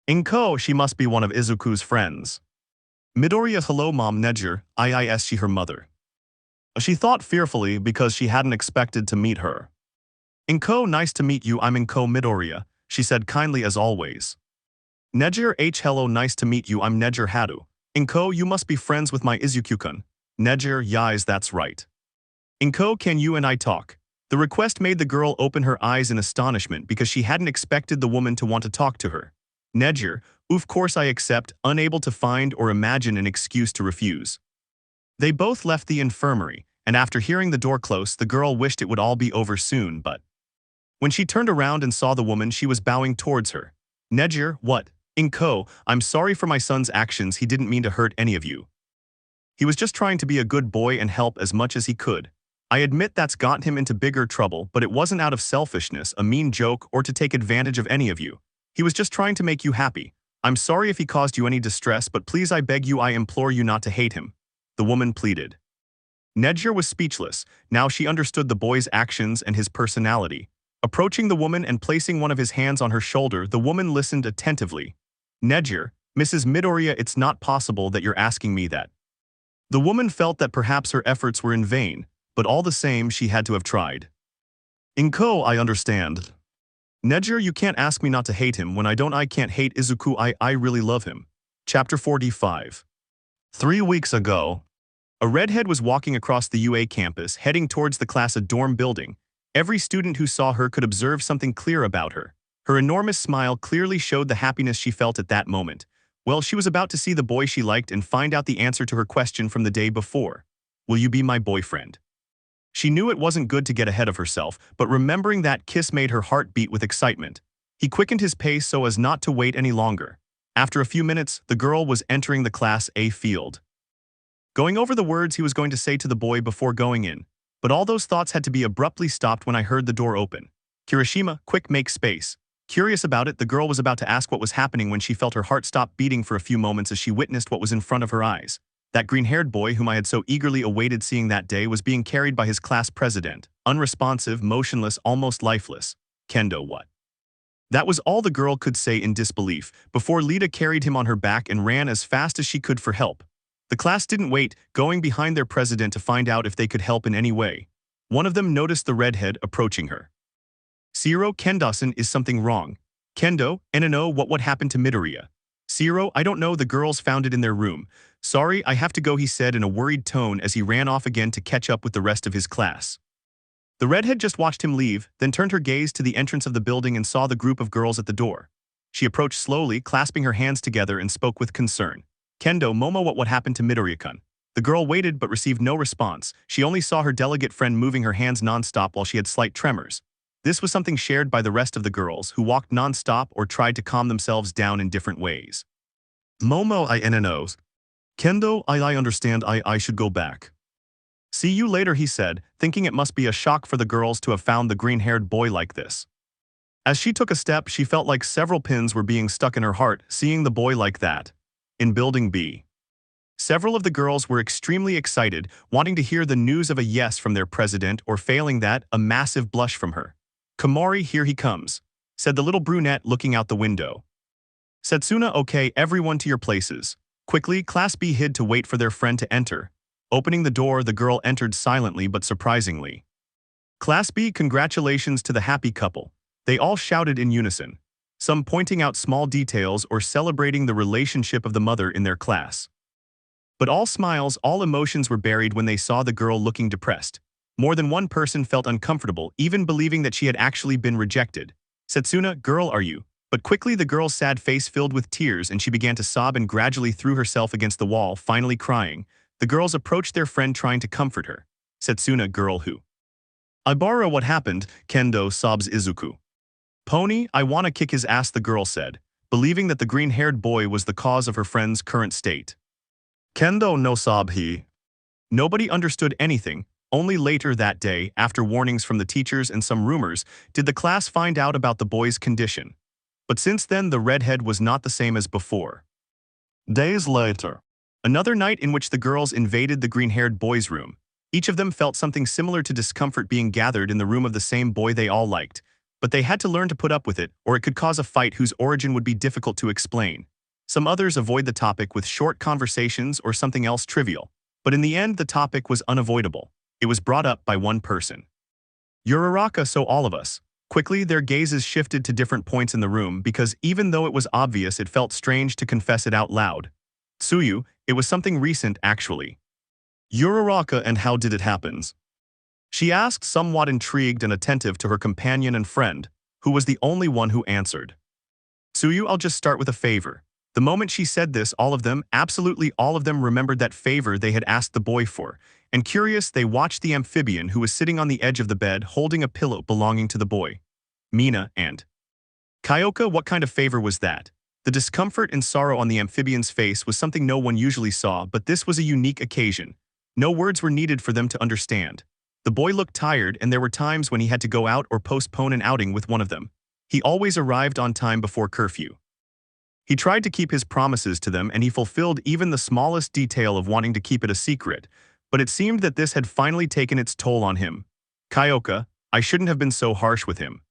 Inko, she must be one of Izuku's friends. Midoriya, hello mom. Nejire, is she her mother? She thought fearfully because she hadn't expected to meet her. Inko, nice to meet you, I'm Inko Midoriya, she said kindly as always. Nejire, hello, nice to meet you, I'm Nejire Haru. Inko, you must be friends with my Izuku-kun. Nejire, yes, that's right. Inko, can you and I talk? The request made the girl open her eyes in astonishment because she hadn't expected the woman to want to talk to her. Nejire, of course I accept, unable to find or imagine an excuse to refuse. They both left the infirmary, and after hearing the door close, the girl wished it would all be over soon, but when she turned around and saw the woman, she was bowing towards her. Nejire, what? Inko, I'm sorry for my son's actions, he didn't mean to hurt any of you. He was just trying to be a good boy and help as much as he could. I admit that's gotten him into bigger trouble, but it wasn't out of selfishness, a mean joke, or to take advantage of any of you. He was just trying to make you happy. I'm sorry if he caused you any distress, but please, I beg you, I implore you not to hate him. The woman pleaded. Nejire was speechless. Now she understood the boy's actions and his personality. Approaching the woman and placing one of his hands on her shoulder, the woman listened attentively. Nejire, Mrs. Midoriya, it's not possible that you're asking me that. The woman felt that perhaps her efforts were in vain, but all the same she had to have tried. Inko, I understand. Nejire, you can't ask me not to hate him when I can't hate Izuku, I really love him. Chapter 45. 3 weeks ago, a redhead was walking across the UA campus, heading towards the class a dorm building. Every student who saw her could observe something clear about her. Her enormous smile clearly showed the happiness she felt at that moment. Well, she was about to see the boy she liked and find out the answer to her question from the day before. Will you be my boyfriend? She knew it wasn't good to get ahead of herself, but remembering that kiss made her heart beat with excitement. He quickened his pace so as not to wait any longer. After a few minutes, the girl was entering the Class A field. Going over the words he was going to say to the boy before going in, but all those thoughts had to be abruptly stopped when I heard the door open. Kirishima, quick, make space. Curious about it, the girl was about to ask what was happening when she felt her heart stop beating for a few moments as she witnessed what was in front of her eyes. That green-haired boy whom I had so eagerly awaited seeing that day was being carried by his class president, unresponsive, motionless, almost lifeless. Kendo, what? That was all the girl could say in disbelief, before Lita carried him on her back and ran as fast as she could for help. The class didn't wait, going behind their president to find out if they could help in any way. One of them noticed the redhead approaching her. Shiro, Kendasan, is something wrong. Kendo, Enano, what happened to Midoriya? Shiro, I don't know, the girls found it in their room. Sorry, I have to go, he said in a worried tone as he ran off again to catch up with the rest of his class. The redhead just watched him leave, then turned her gaze to the entrance of the building and saw the group of girls at the door. She approached slowly, clasping her hands together, and spoke with concern. Kendo, Momo, what happened to Midoriya-kun? The girl waited but received no response. She only saw her delicate friend moving her hands non-stop while she had slight tremors. This was something shared by the rest of the girls, who walked non-stop or tried to calm themselves down in different ways. Momo, I knows. Kendo, I understand, I should go back. See you later, he said, thinking it must be a shock for the girls to have found the green-haired boy like this. As she took a step, she felt like several pins were being stuck in her heart, seeing the boy like that. In Building B, several of the girls were extremely excited, wanting to hear the news of a yes from their president, or failing that, a massive blush from her. Komari, here he comes, said the little brunette looking out the window. Setsuna, okay, everyone to your places. Quickly, Class B hid to wait for their friend to enter. Opening the door, the girl entered silently but surprisingly. Class B, congratulations to the happy couple. They all shouted in unison, some pointing out small details or celebrating the relationship of the mother in their class. But all smiles, all emotions were buried when they saw the girl looking depressed. More than one person felt uncomfortable, even believing that she had actually been rejected. Setsuna, girl, are you? But quickly the girl's sad face filled with tears and she began to sob and gradually threw herself against the wall, finally crying. The girls approached their friend trying to comfort her. Setsuna, girl who? Ibara, what happened? Kendo, sobs Izuku. Pony, I wanna kick his ass, the girl said, believing that the green-haired boy was the cause of her friend's current state. Kendo, no, sob he. Nobody understood anything. Only later that day, after warnings from the teachers and some rumors, did the class find out about the boy's condition. But since then, the redhead was not the same as before. Days later, another night in which the girls invaded the green-haired boy's room. Each of them felt something similar to discomfort being gathered in the room of the same boy they all liked, but they had to learn to put up with it, or it could cause a fight whose origin would be difficult to explain. Some others avoid the topic with short conversations or something else trivial, but in the end, the topic was unavoidable. It was brought up by one person. Uraraka, so all of us. Quickly, their gazes shifted to different points in the room because even though it was obvious, it felt strange to confess it out loud. Tsuyu, it was something recent, actually. Uraraka, and how did it happen? She asked, somewhat intrigued and attentive to her companion and friend, who was the only one who answered. Tsuyu, I'll just start with a favor. The moment she said this, all of them, absolutely all of them, remembered that favor they had asked the boy for, and curious, they watched the amphibian who was sitting on the edge of the bed holding a pillow belonging to the boy. Mina and Kyoka, what kind of favor was that? The discomfort and sorrow on the amphibian's face was something no one usually saw, but this was a unique occasion. No words were needed for them to understand. The boy looked tired, and there were times when he had to go out or postpone an outing with one of them. He always arrived on time before curfew. He tried to keep his promises to them, and he fulfilled even the smallest detail of wanting to keep it a secret, but it seemed that this had finally taken its toll on him. Kyoka, I shouldn't have been so harsh with him.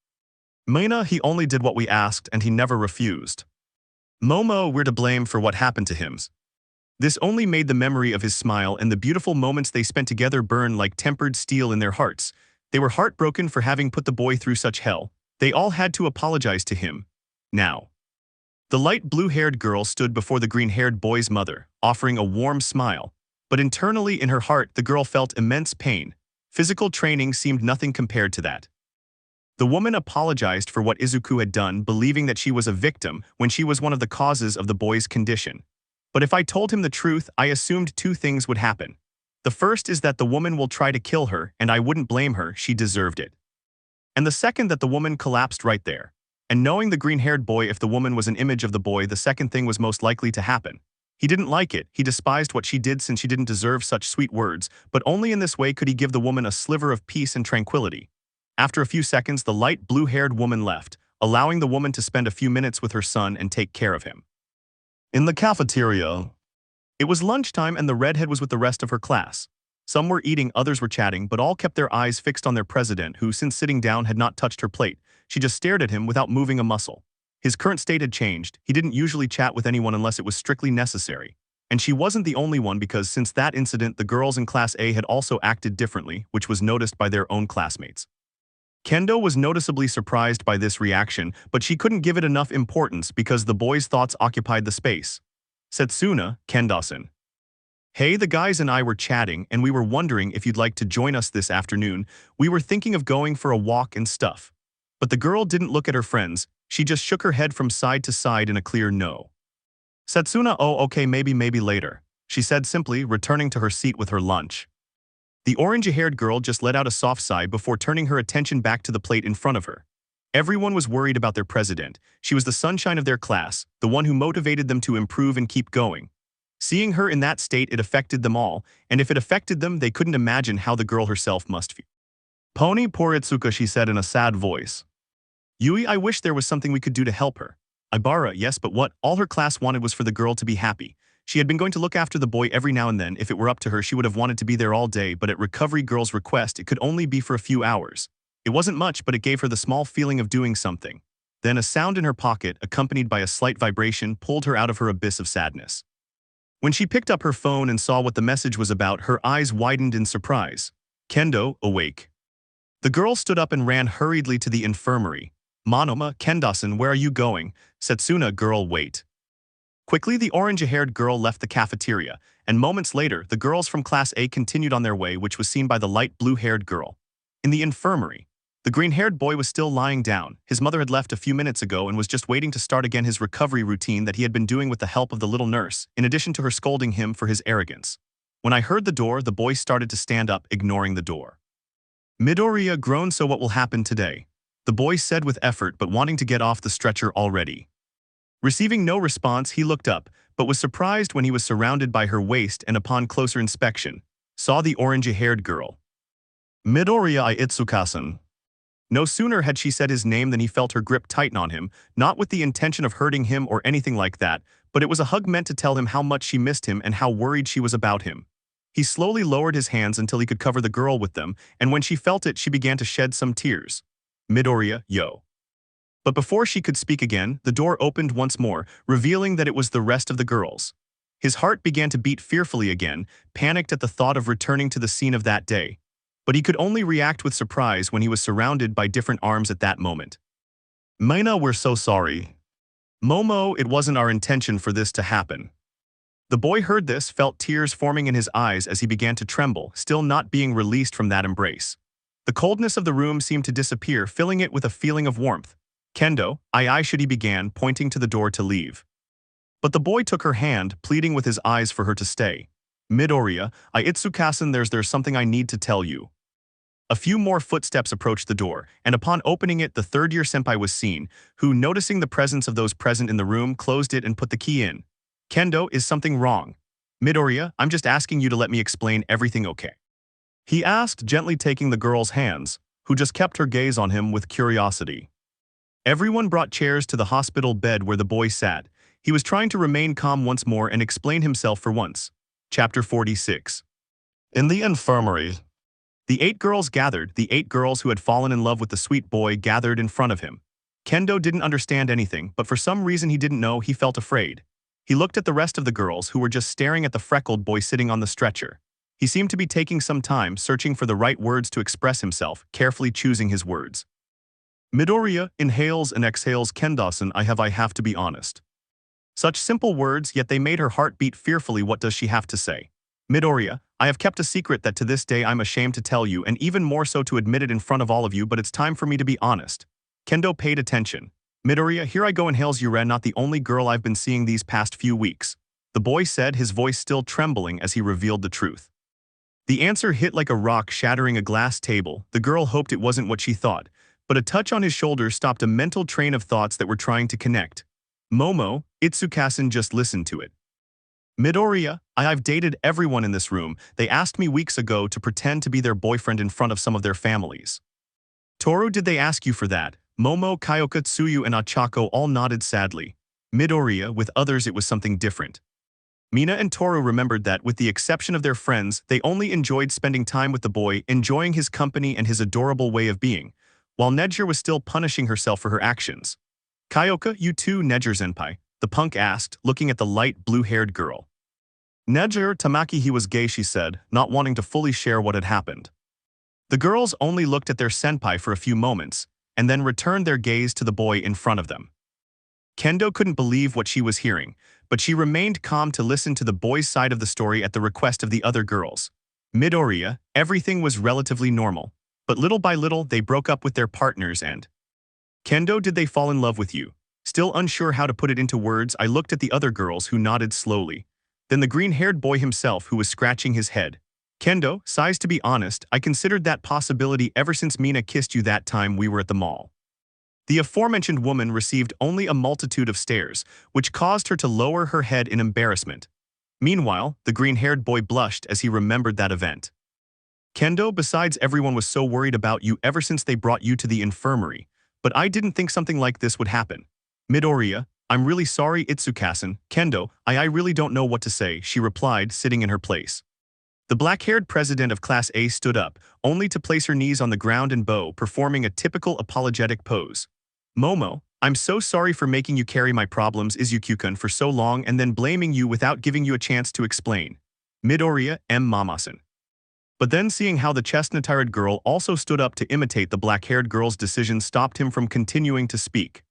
Mina, he only did what we asked, and he never refused. Momo, we're to blame for what happened to him. This only made the memory of his smile and the beautiful moments they spent together burn like tempered steel in their hearts. They were heartbroken for having put the boy through such hell. They all had to apologize to him. Now. The light blue-haired girl stood before the green-haired boy's mother, offering a warm smile. But internally in her heart, the girl felt immense pain. Physical training seemed nothing compared to that. The woman apologized for what Izuku had done, believing that she was a victim when she was one of the causes of the boy's condition. But if I told him the truth, I assumed two things would happen. The first is that the woman will try to kill her, and I wouldn't blame her, she deserved it. And the second, that the woman collapsed right there. And knowing the green-haired boy, if the woman was an image of the boy, the second thing was most likely to happen. He didn't like it, he despised what she did since she didn't deserve such sweet words, but only in this way could he give the woman a sliver of peace and tranquility. After a few seconds, the light blue-haired woman left, allowing the woman to spend a few minutes with her son and take care of him. In the cafeteria. It was lunchtime and the redhead was with the rest of her class. Some were eating, others were chatting, but all kept their eyes fixed on their president, who, since sitting down, had not touched her plate. She just stared at him without moving a muscle. His current state had changed. He didn't usually chat with anyone unless it was strictly necessary. And she wasn't the only one, because since that incident, the girls in Class A had also acted differently, which was noticed by their own classmates. Kendo was noticeably surprised by this reaction, but she couldn't give it enough importance because the boy's thoughts occupied the space. Setsuna, Kendo-san. Hey, the guys and I were chatting, and we were wondering if you'd like to join us this afternoon. We were thinking of going for a walk and stuff. But the girl didn't look at her friends, she just shook her head from side to side in a clear no. Setsuna, oh okay, maybe later, she said simply, returning to her seat with her lunch. The orange-haired girl just let out a soft sigh before turning her attention back to the plate in front of her. Everyone was worried about their president. She was the sunshine of their class, the one who motivated them to improve and keep going. Seeing her in that state, it affected them all, and if it affected them, they couldn't imagine how the girl herself must feel. Pony Poritsuka, she said in a sad voice. Yui, I wish there was something we could do to help her. Ibara, yes, but what? All her class wanted was for the girl to be happy. She had been going to look after the boy every now and then. If it were up to her, she would have wanted to be there all day, but at Recovery Girl's request, it could only be for a few hours. It wasn't much, but it gave her the small feeling of doing something. Then a sound in her pocket, accompanied by a slight vibration, pulled her out of her abyss of sadness. When she picked up her phone and saw what the message was about, her eyes widened in surprise. Kendo, awake. The girl stood up and ran hurriedly to the infirmary. Monoma, Kendo-san, where are you going? Setsuna, girl, wait. Quickly, the orange-haired girl left the cafeteria, and moments later, the girls from Class A continued on their way, which was seen by the light blue-haired girl. In the infirmary, the green-haired boy was still lying down. His mother had left a few minutes ago and was just waiting to start again his recovery routine that he had been doing with the help of the little nurse, in addition to her scolding him for his arrogance. When I heard the door, the boy started to stand up, ignoring the door. Midoriya groaned. So what will happen today? The boy said with effort, but wanting to get off the stretcher already. Receiving no response, he looked up, but was surprised when he was surrounded by her waist and upon closer inspection, saw the orange-haired girl. Midoriya Itsukasan. No sooner had she said his name than he felt her grip tighten on him, not with the intention of hurting him or anything like that, but it was a hug meant to tell him how much she missed him and how worried she was about him. He slowly lowered his hands until he could cover the girl with them, and when she felt it, she began to shed some tears. Midoriya, yo. But before she could speak again, the door opened once more, revealing that it was the rest of the girls. His heart began to beat fearfully again, panicked at the thought of returning to the scene of that day. But he could only react with surprise when he was surrounded by different arms at that moment. Mina, we're so sorry. Momo, it wasn't our intention for this to happen. The boy heard this, felt tears forming in his eyes as he began to tremble, still not being released from that embrace. The coldness of the room seemed to disappear, filling it with a feeling of warmth. Kendo, I should, he began, pointing to the door to leave. But the boy took her hand, pleading with his eyes for her to stay. Midoriya, Itsukasan, there's something I need to tell you. A few more footsteps approached the door, and upon opening it, the third-year senpai was seen, who, noticing the presence of those present in the room, closed it and put the key in. Kendo, is something wrong? Midoriya, I'm just asking you to let me explain everything, okay? He asked, gently taking the girl's hands, who just kept her gaze on him with curiosity. Everyone brought chairs to the hospital bed where the boy sat. He was trying to remain calm once more and explain himself for once. Chapter 46. In the infirmary. The 8 girls gathered. The 8 girls who had fallen in love with the sweet boy gathered in front of him. Kendo didn't understand anything, but for some reason he didn't know, he felt afraid. He looked at the rest of the girls who were just staring at the freckled boy sitting on the stretcher. He seemed to be taking some time, searching for the right words to express himself, carefully choosing his words. Midoriya inhales and exhales. Kendasan, I have to be honest. Such simple words, yet they made her heart beat fearfully. What does she have to say? Midoriya, I have kept a secret that to this day I'm ashamed to tell you, and even more so to admit it in front of all of you, but it's time for me to be honest. Kendo paid attention. Midoriya, here I go. Inhales. You're not the only girl I've been seeing these past few weeks, the boy said, his voice still trembling as he revealed the truth. The answer hit like a rock, shattering a glass table. The girl hoped it wasn't what she thought, but a touch on his shoulder stopped a mental train of thoughts that were trying to connect. Momo, Itsukasen, just listened to it. Midoriya, I've dated everyone in this room. They asked me weeks ago to pretend to be their boyfriend in front of some of their families. Toru, did they ask you for that? Momo, Kyoka, Tsuyu, and Achako all nodded sadly. Midoriya, with others it was something different. Mina and Toru remembered that, with the exception of their friends, they only enjoyed spending time with the boy, enjoying his company and his adorable way of being, while Nejire was still punishing herself for her actions. Kyoka, you too, Nejire-senpai? The punk asked, looking at the light blue-haired girl. Nejire Tamaki, he was gay, she said, not wanting to fully share what had happened. The girls only looked at their senpai for a few moments, and then returned their gaze to the boy in front of them. Kendo couldn't believe what she was hearing, but she remained calm to listen to the boy's side of the story at the request of the other girls. Midoriya, everything was relatively normal, but little by little they broke up with their partners and… Kendo, did they fall in love with you? Still unsure how to put it into words, I looked at the other girls, who nodded slowly. Then the green-haired boy himself, who was scratching his head. Kendo, sighs, to be honest, I considered that possibility ever since Mina kissed you that time we were at the mall. The aforementioned woman received only a multitude of stares, which caused her to lower her head in embarrassment. Meanwhile, the green-haired boy blushed as he remembered that event. Kendo, besides, everyone was so worried about you ever since they brought you to the infirmary, but I didn't think something like this would happen. Midoriya, I'm really sorry, Itsukasen. Kendo, I really don't know what to say, she replied, sitting in her place. The black-haired president of Class A stood up, only to place her knees on the ground and bow, performing a typical apologetic pose. Momo, I'm so sorry for making you carry my problems, Izuku-kun, for so long and then blaming you without giving you a chance to explain. Midoriya, Mamasan. But then, seeing how the chestnut-haired girl also stood up to imitate the black-haired girl's decision, stopped him from continuing to speak.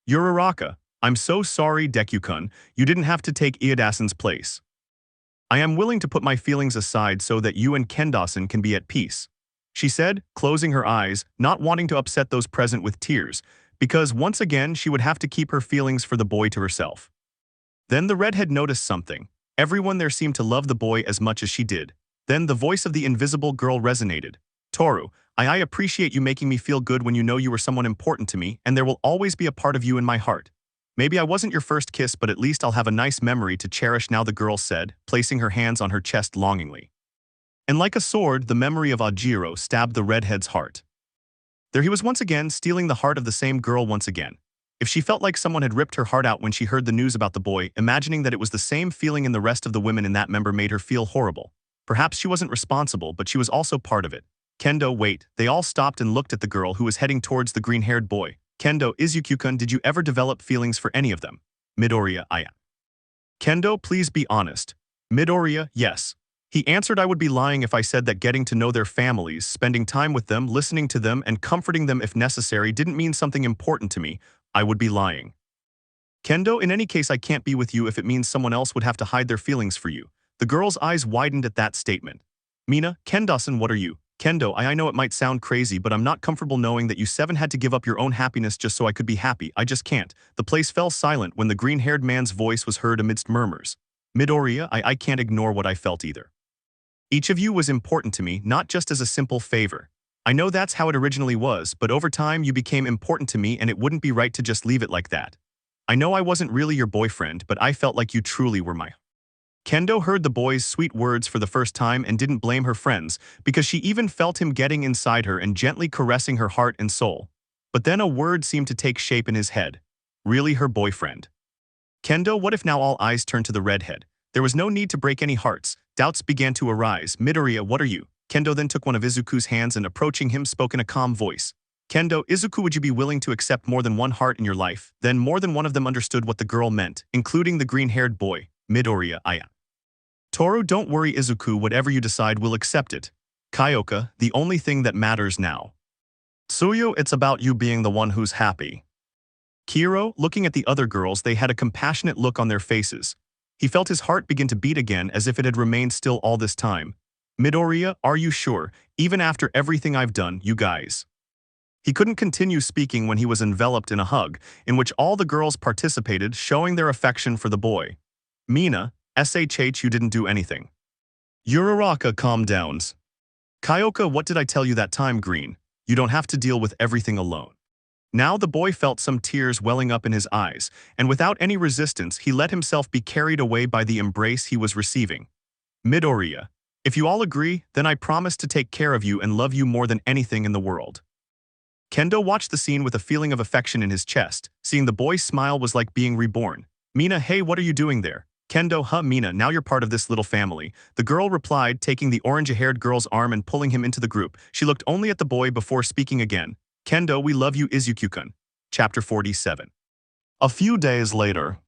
Uraraka, I'm so sorry, Deku-kun, you didn't have to take Iedasen's place. I am willing to put my feelings aside so that you and Kendasan can be at peace, she said, closing her eyes, not wanting to upset those present with tears, because once again she would have to keep her feelings for the boy to herself. Then the redhead noticed something. Everyone there seemed to love the boy as much as she did. Then the voice of the invisible girl resonated. Toru, I appreciate you making me feel good when you know you were someone important to me, and there will always be a part of you in my heart. Maybe I wasn't your first kiss, but at least I'll have a nice memory to cherish now, the girl said, placing her hands on her chest longingly. And like a sword, the memory of Ajiro stabbed the redhead's heart. There he was once again, stealing the heart of the same girl once again. If she felt like someone had ripped her heart out when she heard the news about the boy, imagining that it was the same feeling in the rest of the women in that member made her feel horrible. Perhaps she wasn't responsible, but she was also part of it. Kendo, wait. They all stopped and looked at the girl who was heading towards the green-haired boy. Kendo, Izuku-kun, did you ever develop feelings for any of them? Midoriya, I am. Kendo, please be honest. Midoriya, yes. He answered, I would be lying if I said that getting to know their families, spending time with them, listening to them, and comforting them if necessary didn't mean something important to me. I would be lying. Kendo, in any case, I can't be with you if it means someone else would have to hide their feelings for you. The girl's eyes widened at that statement. Mina, Kendasan, what are you? Kendo, I know it might sound crazy, but I'm not comfortable knowing that you seven had to give up your own happiness just so I could be happy. I just can't. The place fell silent when the green-haired man's voice was heard amidst murmurs. Midoriya, I can't ignore what I felt either. Each of you was important to me, not just as a simple favor. I know that's how it originally was, but over time you became important to me, and it wouldn't be right to just leave it like that. I know I wasn't really your boyfriend, but I felt like you truly were my… Kendo heard the boy's sweet words for the first time and didn't blame her friends, because she even felt him getting inside her and gently caressing her heart and soul. But then a word seemed to take shape in his head. Really, her boyfriend. Kendo, what if now all eyes turned to the redhead? There was no need to break any hearts. Doubts began to arise. Midoriya, what are you? Kendo then took one of Izuku's hands and, approaching him, spoke in a calm voice. Kendo, Izuku, would you be willing to accept more than one heart in your life? Then more than one of them understood what the girl meant, including the green-haired boy. Midoriya, I am. Toru, don't worry Izuku, whatever you decide we'll accept it. Kyoka, the only thing that matters now. Tsuyu, it's about you being the one who's happy. Kiro, looking at the other girls, they had a compassionate look on their faces. He felt his heart begin to beat again as if it had remained still all this time. Midoriya, are you sure, even after everything I've done, you guys? He couldn't continue speaking when he was enveloped in a hug, in which all the girls participated, showing their affection for the boy. Mina, SHH, you didn't do anything. Uraraka, calm down. Kyoka, what did I tell you that time, Green? You don't have to deal with everything alone. Now the boy felt some tears welling up in his eyes, and without any resistance he let himself be carried away by the embrace he was receiving. Midoriya, if you all agree, then I promise to take care of you and love you more than anything in the world. Kendo watched the scene with a feeling of affection in his chest. Seeing the boy's smile was like being reborn. Mina, hey, what are you doing there? Kendo, huh, Mina, now you're part of this little family. The girl replied, taking the orange-haired girl's arm and pulling him into the group. She looked only at the boy before speaking again. Kendo, we love you, Izuku-kun. Chapter 47. A few days later,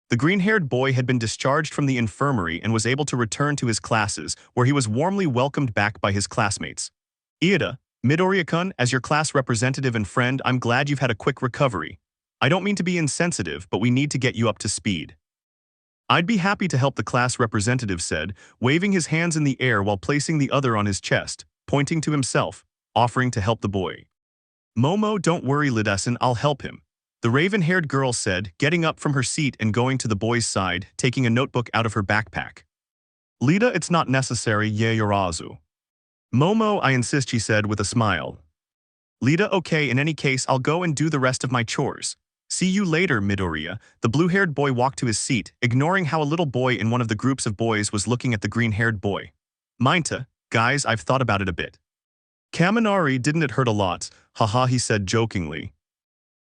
the green-haired boy had been discharged from the infirmary and was able to return to his classes, where he was warmly welcomed back by his classmates. Iida, Midoriya-kun, as your class representative and friend, I'm glad you've had a quick recovery. I don't mean to be insensitive, but we need to get you up to speed. I'd be happy to help, the class representative said, waving his hands in the air while placing the other on his chest, pointing to himself, offering to help the boy. Momo, don't worry, Lidessen, I'll help him. The raven-haired girl said, getting up from her seat and going to the boy's side, taking a notebook out of her backpack. Lida, it's not necessary, Yaoyorozu. Momo, I insist, she said with a smile. Lida, okay, in any case, I'll go and do the rest of my chores. See you later, Midoriya. The blue-haired boy walked to his seat, ignoring how a little boy in one of the groups of boys was looking at the green-haired boy. Minta, guys, I've thought about it a bit. Kaminari, didn't it hurt a lot? Haha, he said jokingly.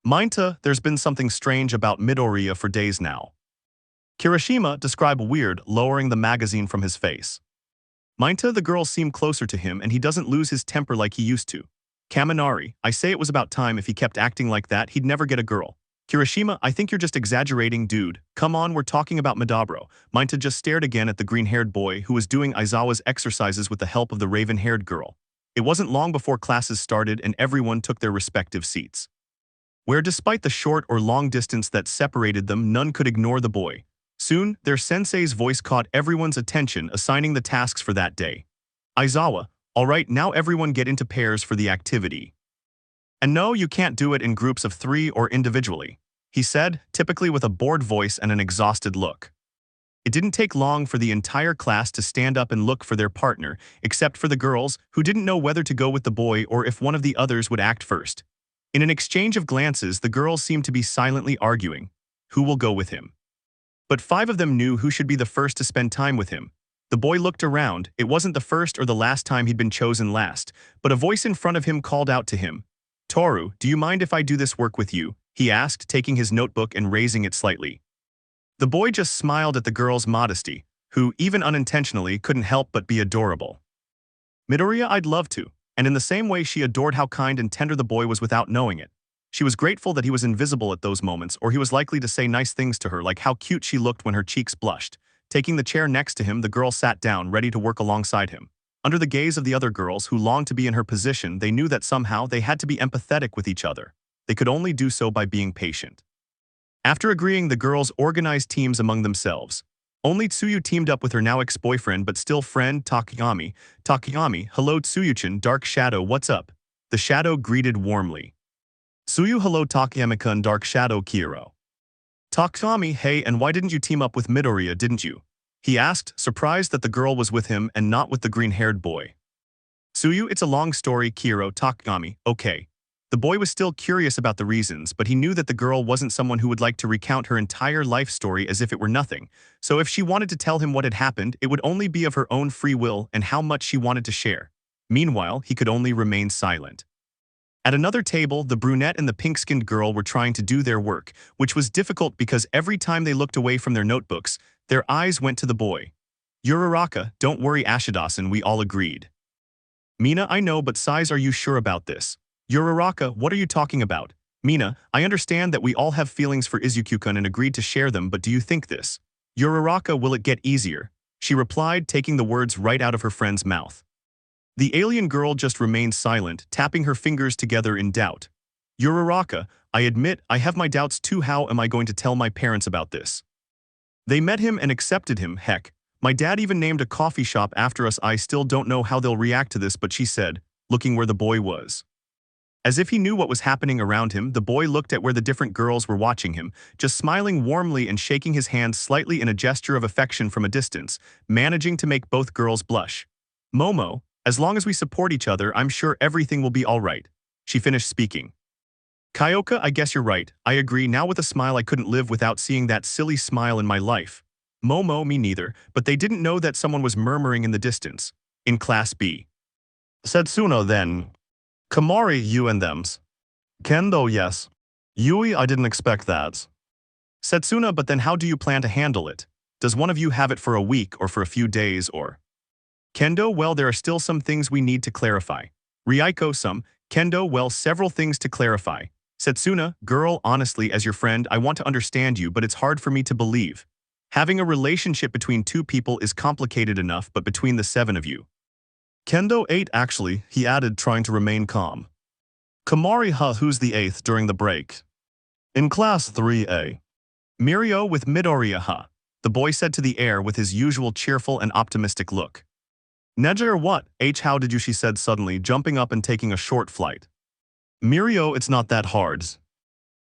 Minta, there's been something strange about Midoriya for days now. Kirishima, describe weird, lowering the magazine from his face. Minta, the girls seem closer to him and he doesn't lose his temper like he used to. Kaminari, I say it was about time. If he kept acting like that, he'd never get a girl. Kirishima, I think you're just exaggerating, dude. Come on, we're talking about Madabro. Minta just stared again at the green-haired boy who was doing Aizawa's exercises with the help of the raven-haired girl. It wasn't long before classes started and everyone took their respective seats, where despite the short or long distance that separated them, none could ignore the boy. Soon, their sensei's voice caught everyone's attention, assigning the tasks for that day. Aizawa, all right, now everyone get into pairs for the activity. And no, you can't do it in groups of 3 or individually, he said, typically with a bored voice and an exhausted look. It didn't take long for the entire class to stand up and look for their partner, except for the girls, who didn't know whether to go with the boy or if one of the others would act first. In an exchange of glances, the girls seemed to be silently arguing, who will go with him? But 5 of them knew who should be the first to spend time with him. The boy looked around. It wasn't the first or the last time he'd been chosen last, but a voice in front of him called out to him. Toru, do you mind if I do this work with you? He asked, taking his notebook and raising it slightly. The boy just smiled at the girl's modesty, who, even unintentionally, couldn't help but be adorable. Midoriya, I'd love to, and in the same way she adored how kind and tender the boy was without knowing it. She was grateful that he was invisible at those moments, or he was likely to say nice things to her, like how cute she looked when her cheeks blushed. Taking the chair next to him, the girl sat down, ready to work alongside him. Under the gaze of the other girls who longed to be in her position, they knew that somehow they had to be empathetic with each other. They could only do so by being patient. After agreeing, the girls organized teams among themselves. Only Tsuyu teamed up with her now ex-boyfriend but still friend Takayami. Takayami, hello Tsuyuchin, Dark Shadow, what's up? The Shadow greeted warmly. Tsuyu, hello Takayami-kun, Dark Shadow Kiro. Takayami, hey, and why didn't you team up with Midoriya, didn't you? He asked, surprised that the girl was with him and not with the green-haired boy. Tsuyu, it's a long story, Kiro. Takayami, okay. The boy was still curious about the reasons, but he knew that the girl wasn't someone who would like to recount her entire life story as if it were nothing. So if she wanted to tell him what had happened, it would only be of her own free will and how much she wanted to share. Meanwhile, he could only remain silent. At another table, the brunette and the pink-skinned girl were trying to do their work, which was difficult because every time they looked away from their notebooks, their eyes went to the boy. Uraraka, don't worry Ashidasan, we all agreed. Mina, I know, but Sais, are you sure about this? Uraraka, what are you talking about? Mina, I understand that we all have feelings for Izuku-kun and agreed to share them, but do you think this? Uraraka, will it get easier? she replied, taking the words right out of her friend's mouth. The alien girl just remained silent, tapping her fingers together in doubt. Uraraka, I admit, I have my doubts too. How am I going to tell my parents about this? They met him and accepted him, heck. My dad even named a coffee shop after us. I still don't know how they'll react to this, but she said, looking where the boy was. As if he knew what was happening around him, the boy looked at where the different girls were watching him, just smiling warmly and shaking his hand slightly in a gesture of affection from a distance, managing to make both girls blush. Momo, as long as we support each other, I'm sure everything will be all right. She finished speaking. Kyoka, I guess you're right. I agree. Now with a smile, I couldn't live without seeing that silly smile in my life. Momo, me neither, but they didn't know that someone was murmuring in the distance. In Class B. Setsuno then. Kamari, you and thems. Kendo, yes. Yui, I didn't expect that. Setsuna, but then how do you plan to handle it? Does one of you have it for a week or for a few days or? Kendo, well, there are still some things we need to clarify. Ryuko, some. Kendo, well, several things to clarify. Setsuna, girl, honestly, as your friend, I want to understand you, but it's hard for me to believe. Having a relationship between two people is complicated enough, but between the 7 of you. Kendo 8 actually, he added, trying to remain calm. Kamari, who's the 8th during the break? In Class 3A. Mirio with Midoriya, the boy said to the air with his usual cheerful and optimistic look. Nejire, what? How did you? She said suddenly, jumping up and taking a short flight. Mirio, it's not that hard.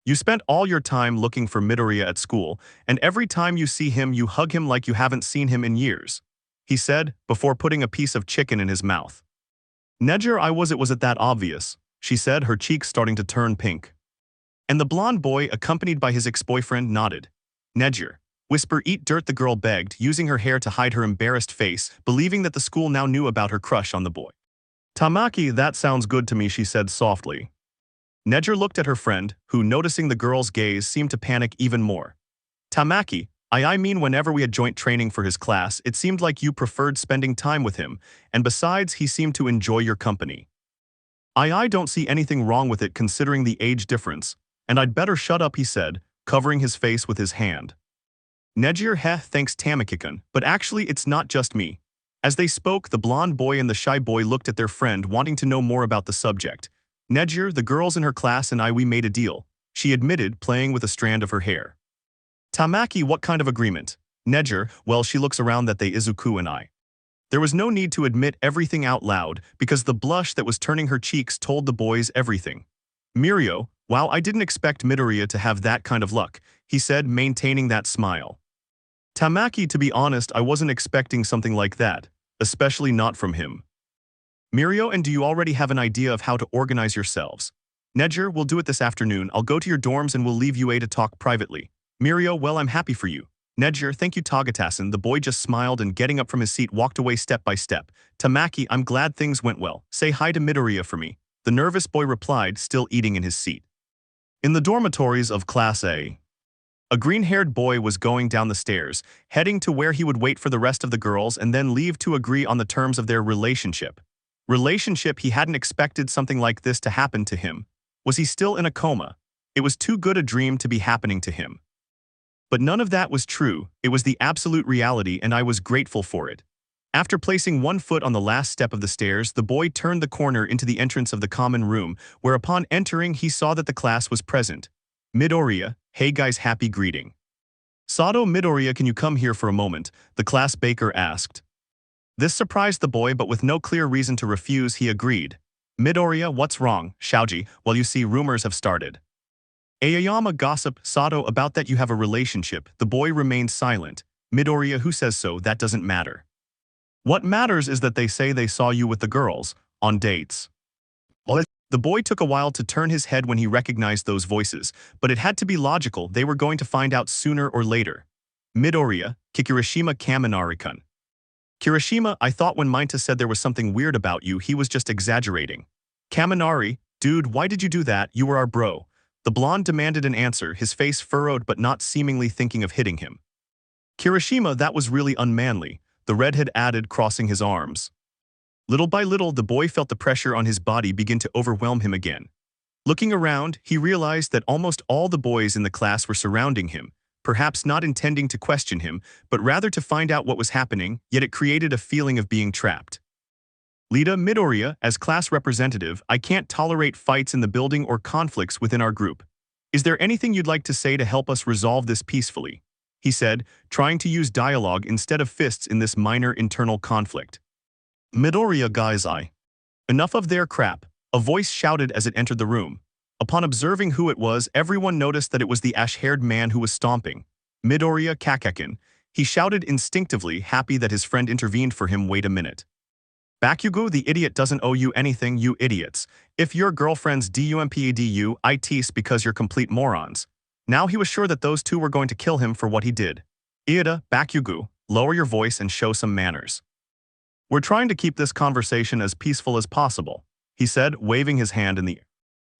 You spent all your time looking for Midoriya at school, and every time you see him you hug him like you haven't seen him in years, he said, before putting a piece of chicken in his mouth. Nejire, was it that obvious? She said, her cheeks starting to turn pink. And the blonde boy, accompanied by his ex-boyfriend, nodded. Nejire, whisper, eat dirt, the girl begged, using her hair to hide her embarrassed face, believing that the school now knew about her crush on the boy. Tamaki, that sounds good to me, she said softly. Nejire looked at her friend, who, noticing the girl's gaze, seemed to panic even more. Tamaki, I mean whenever we had joint training for his class, it seemed like you preferred spending time with him, and besides, he seemed to enjoy your company. I don't see anything wrong with it considering the age difference, and I'd better shut up, he said, covering his face with his hand. Nejire, thanks Tamaki-kun, but actually it's not just me. As they spoke, the blonde boy and the shy boy looked at their friend, wanting to know more about the subject. Nejire, the girls in her class and we made a deal, she admitted, playing with a strand of her hair. Tamaki, what kind of agreement? Nejire, well, she looks around that they Izuku and I. There was no need to admit everything out loud, because the blush that was turning her cheeks told the boys everything. Mirio, wow, I didn't expect Midoriya to have that kind of luck, he said, maintaining that smile. Tamaki, to be honest, I wasn't expecting something like that, especially not from him. Mirio, and do you already have an idea of how to organize yourselves? Nejire, we'll do it this afternoon. I'll go to your dorms and we'll leave you to talk privately. Mirio, well, I'm happy for you. Nejire, thank you Tagatasen. The boy just smiled and getting up from his seat walked away step by step. Tamaki, I'm glad things went well. Say hi to Midoriya for me. The nervous boy replied, still eating in his seat. In the dormitories of Class A. A green-haired boy was going down the stairs, heading to where he would wait for the rest of the girls and then leave to agree on the terms of their relationship. He hadn't expected something like this to happen to him. Was he still in a coma? It was too good a dream to be happening to him. But none of that was true, it was the absolute reality and I was grateful for it. After placing one foot on the last step of the stairs, the boy turned the corner into the entrance of the common room, where upon entering he saw that the class was present. Midoriya, hey guys, happy greeting. Sato, Midoriya, can you come here for a moment? The class baker asked. This surprised the boy, but with no clear reason to refuse, he agreed. Midoriya, what's wrong? Shaoji, well, you see, rumors have started. Aoyama gossip, Sato, about that you have a relationship. The boy remained silent. Midoriya, who says so? That doesn't matter. What matters is that they say they saw you with the girls, on dates. The boy took a while to turn his head when he recognized those voices, but it had to be logical, they were going to find out sooner or later. Midoriya, Kikirishima Kaminari-kun. Kirishima, I thought when Minta said there was something weird about you, he was just exaggerating. Kaminari, dude, why did you do that? You were our bro. The blonde demanded an answer, his face furrowed but not seemingly thinking of hitting him. Kirishima, that was really unmanly, the redhead added, crossing his arms. Little by little, the boy felt the pressure on his body begin to overwhelm him again. Looking around, he realized that almost all the boys in the class were surrounding him, perhaps not intending to question him, but rather to find out what was happening, yet it created a feeling of being trapped. Leader Midoriya, as class representative, I can't tolerate fights in the building or conflicts within our group. Is there anything you'd like to say to help us resolve this peacefully? He said, trying to use dialogue instead of fists in this minor internal conflict. Midoriya guys Enough of their crap, a voice shouted as it entered the room. Upon observing who it was, everyone noticed that it was the ash-haired man who was stomping. Midoriya Kakekin. He shouted instinctively, happy that his friend intervened for him. Wait a minute. Bakugo, the idiot doesn't owe you anything, you idiots. If your girlfriend's dumped it's because you're complete morons. Now he was sure that those two were going to kill him for what he did. Iida, Bakugo, lower your voice and show some manners. We're trying to keep this conversation as peaceful as possible, he said, waving his hand in the air.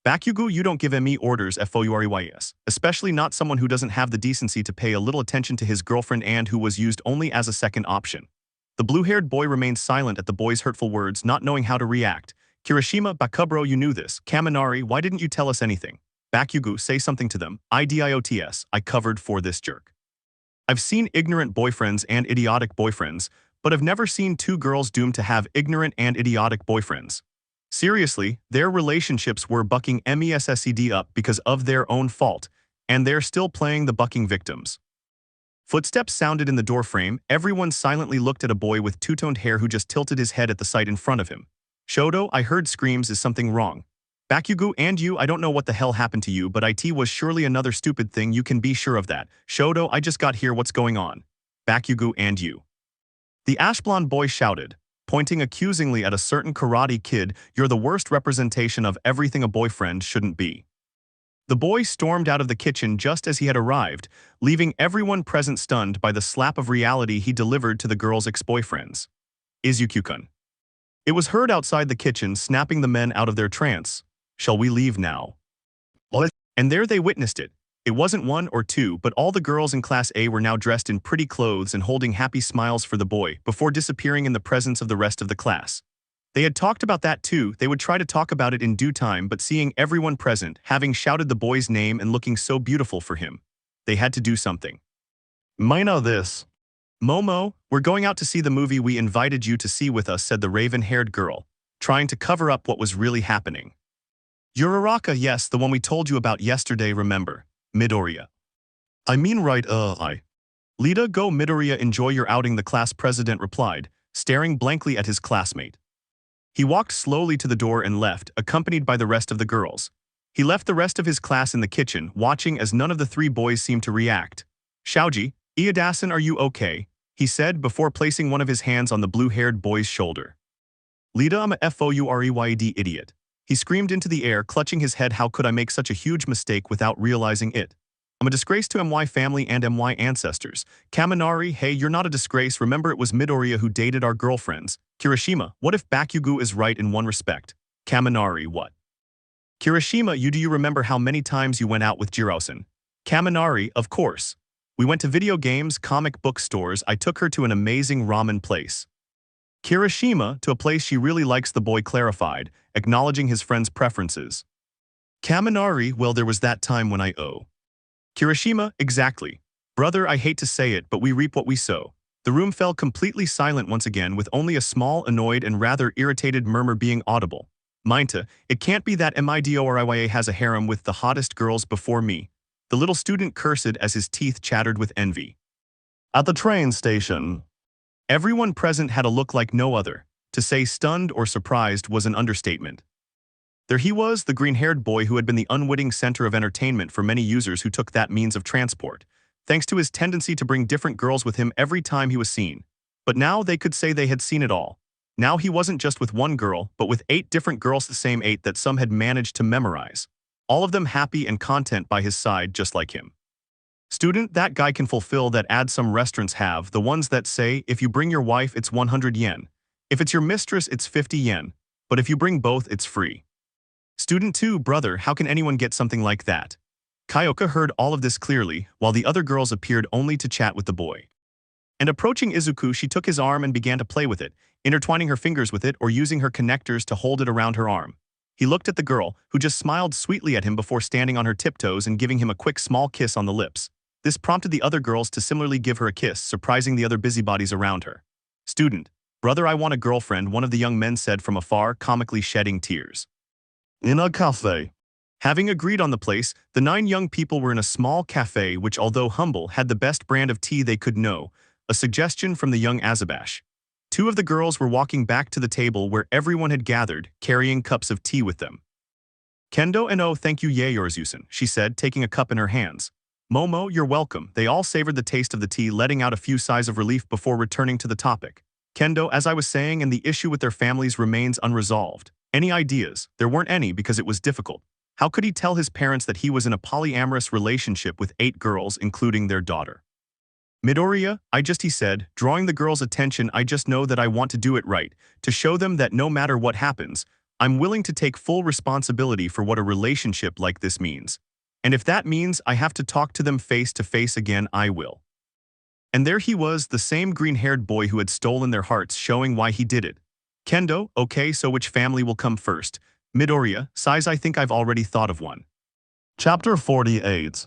Bakugo, you don't give me orders fourys, especially not someone who doesn't have the decency to pay a little attention to his girlfriend and who was used only as a second option. The blue-haired boy remained silent at the boy's hurtful words, not knowing how to react. Kirishima, Bakubro, you knew this. Kaminari, why didn't you tell us anything? Bakugo, say something to them. Idiots, I covered for this jerk. I've seen ignorant boyfriends and idiotic boyfriends, but I've never seen two girls doomed to have ignorant and idiotic boyfriends. Seriously, their relationships were bucking MESSED up because of their own fault, and they're still playing the bucking victims. Footsteps sounded in the doorframe. Everyone silently looked at a boy with two-toned hair who just tilted his head at the sight in front of him. Shoto, I heard screams. Is something wrong? Bakugo and you, I don't know what the hell happened to you, but it was surely another stupid thing, you can be sure of that. Shoto, I just got here, what's going on? Bakugo and you. The ash-blonde boy shouted, pointing accusingly at a certain karate kid, you're the worst representation of everything a boyfriend shouldn't be. The boy stormed out of the kitchen just as he had arrived, leaving everyone present stunned by the slap of reality he delivered to the girl's ex-boyfriends. Izuku-kun. It was heard outside the kitchen, snapping the men out of their trance. Shall we leave now? What? And there they witnessed it. It wasn't one or two, but all the girls in Class A were now dressed in pretty clothes and holding happy smiles for the boy before disappearing in the presence of the rest of the class. They had talked about that too. They would try to talk about it in due time, but seeing everyone present, having shouted the boy's name and looking so beautiful for him, they had to do something. Might know this. Momo, we're going out to see the movie we invited you to see with us, said the raven-haired girl, trying to cover up what was really happening. Uraraka, yes, the one we told you about yesterday, remember. Midoriya. I mean right, Lita, go Midoriya, enjoy your outing, the class president replied, staring blankly at his classmate. He walked slowly to the door and left, accompanied by the rest of the girls. He left the rest of his class in the kitchen, watching as none of the three boys seemed to react. Shaoji, Iidasan, are you okay? He said before placing one of his hands on the blue-haired boy's shoulder. Lita, I'm a fouryd idiot. He screamed into the air, clutching his head. How could I make such a huge mistake without realizing it? I'm a disgrace to my family and my ancestors. Kaminari, hey, you're not a disgrace. Remember, it was Midoriya who dated our girlfriends. Kirishima, what if Bakugo is right in one respect? Kaminari, what? Kirishima, do you remember how many times you went out with Jirosen? Kaminari, of course. We went to video games, comic book stores. I took her to an amazing ramen place. Kirishima, to a place she really likes, the boy clarified, acknowledging his friend's preferences. Kaminari, well, there was that time when Kirishima, exactly. Brother, I hate to say it, but we reap what we sow. The room fell completely silent once again, with only a small, annoyed and rather irritated murmur being audible. Minta, it can't be that Midoriya has a harem with the hottest girls before me. The little student cursed as his teeth chattered with envy. At the train station. Everyone present had a look like no other. To say stunned or surprised was an understatement. There he was, the green-haired boy who had been the unwitting center of entertainment for many users who took that means of transport, thanks to his tendency to bring different girls with him every time he was seen. But now they could say they had seen it all. Now he wasn't just with one girl, but with 8 different girls, the same 8 that some had managed to memorize. All of them happy and content by his side, just like him. Student, that guy can fulfill that ad some restaurants have, the ones that say, if you bring your wife, it's 100 yen. If it's your mistress, it's 50 yen. But if you bring both, it's free. Student 2, brother, how can anyone get something like that? Kyoka heard all of this clearly, while the other girls appeared only to chat with the boy. And approaching Izuku, she took his arm and began to play with it, intertwining her fingers with it or using her connectors to hold it around her arm. He looked at the girl, who just smiled sweetly at him before standing on her tiptoes and giving him a quick small kiss on the lips. This prompted the other girls to similarly give her a kiss, surprising the other busybodies around her. Student, brother, I want a girlfriend, one of the young men said from afar, comically shedding tears. In a cafe. Having agreed on the place, the 9 young people were in a small cafe which, although humble, had the best brand of tea they could know, a suggestion from the young Azabash. 2 of the girls were walking back to the table where everyone had gathered, carrying cups of tea with them. Kendo and oh, thank you Yayorzusen, she said, taking a cup in her hands. Momo, you're welcome. They all savored the taste of the tea, letting out a few sighs of relief before returning to the topic. Kendo, as I was saying, and the issue with their families remains unresolved. Any ideas? There weren't any because it was difficult. How could he tell his parents that he was in a polyamorous relationship with 8 girls, including their daughter? Midoriya, he said, drawing the girls' attention, I just know that I want to do it right, to show them that no matter what happens, I'm willing to take full responsibility for what a relationship like this means. And if that means I have to talk to them face to face again, I will. And there he was, the same green-haired boy who had stolen their hearts, showing why he did it. Kendo, okay, so which family will come first? Midoriya, sighs, I think I've already thought of one. Chapter 48.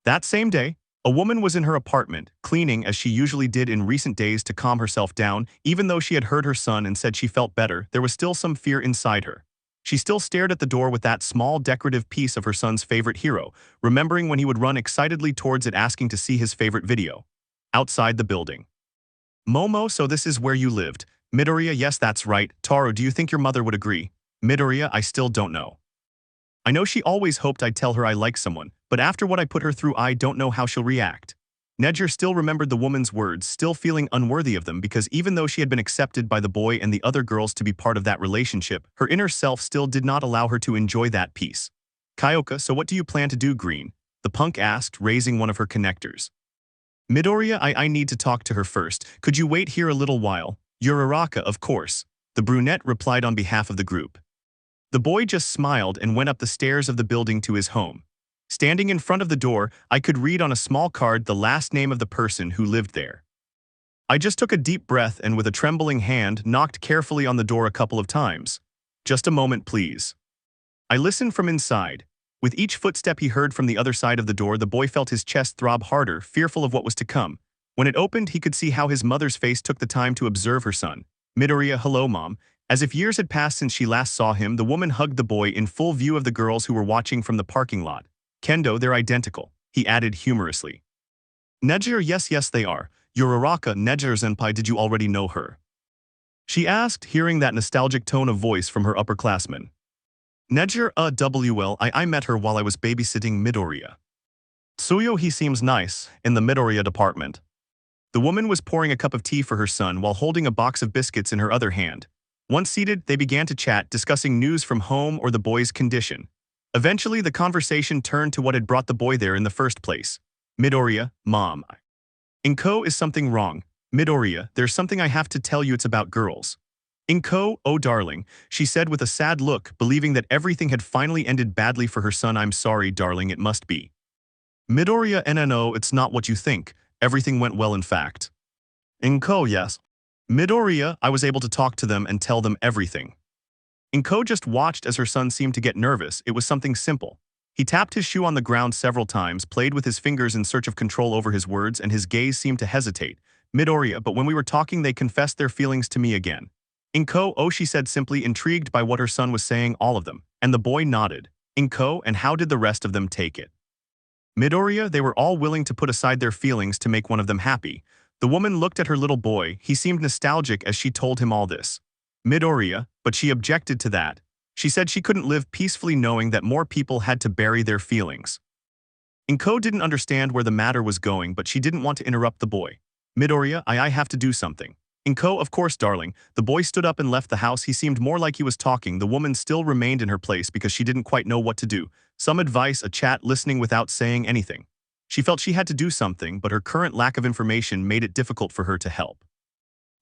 That same day, a woman was in her apartment, cleaning as she usually did in recent days to calm herself down. Even though she had heard her son and said she felt better, there was still some fear inside her. She still stared at the door with that small decorative piece of her son's favorite hero, remembering when he would run excitedly towards it asking to see his favorite video. Outside the building. Momo, so this is where you lived. Midoriya, yes, that's right. Toru, do you think your mother would agree? Midoriya, I still don't know. I know she always hoped I'd tell her I like someone, but after what I put her through, I don't know how she'll react. Nejire still remembered the woman's words, still feeling unworthy of them because even though she had been accepted by the boy and the other girls to be part of that relationship, her inner self still did not allow her to enjoy that peace. Kyoka, so what do you plan to do, Green? The punk asked, raising one of her connectors. Midoriya, I need to talk to her first. Could you wait here a little while? Uraraka, of course. The brunette replied on behalf of the group. The boy just smiled and went up the stairs of the building to his home. Standing in front of the door, I could read on a small card the last name of the person who lived there. I just took a deep breath and with a trembling hand knocked carefully on the door a couple of times. Just a moment, please. I listened from inside. With each footstep he heard from the other side of the door, the boy felt his chest throb harder, fearful of what was to come. When it opened, he could see how his mother's face took the time to observe her son. Midoriya, hello, Mom. As if years had passed since she last saw him, the woman hugged the boy in full view of the girls who were watching from the parking lot. Kendo, they're identical, he added humorously. Nejire, yes, they are. Uraraka, Nejire-senpai, did you already know her? She asked, hearing that nostalgic tone of voice from her upperclassmen. Nejire, I met her while I was babysitting Midoriya. Tsuyo, he seems nice, in the Midoriya department. The woman was pouring a cup of tea for her son while holding a box of biscuits in her other hand. Once seated, they began to chat, discussing news from home or the boy's condition. Eventually, the conversation turned to what had brought the boy there in the first place. Midoriya, Mom. Inko, is something wrong? Midoriya, there's something I have to tell you, it's about girls. Inko, oh darling, she said with a sad look, believing that everything had finally ended badly for her son. I'm sorry, darling, it must be. Midoriya, no, it's not what you think. Everything went well, in fact. Inko, yes. Midoriya, I was able to talk to them and tell them everything. Inko just watched as her son seemed to get nervous. It was something simple. He tapped his shoe on the ground several times, played with his fingers in search of control over his words, and his gaze seemed to hesitate. Midoriya, but when we were talking, they confessed their feelings to me again. Inko, oh, she said simply, intrigued by what her son was saying, all of them. And the boy nodded. Inko, and how did the rest of them take it? Midoriya, they were all willing to put aside their feelings to make one of them happy. The woman looked at her little boy. He seemed nostalgic as she told him all this. Midoriya, but she objected to that. She said she couldn't live peacefully knowing that more people had to bury their feelings. Inko didn't understand where the matter was going, but she didn't want to interrupt the boy. Midoriya, I have to do something. Inko, of course, darling. The boy stood up and left the house. He seemed more like he was talking. The woman still remained in her place because she didn't quite know what to do. Some advice, a chat, listening without saying anything. She felt she had to do something, but her current lack of information made it difficult for her to help.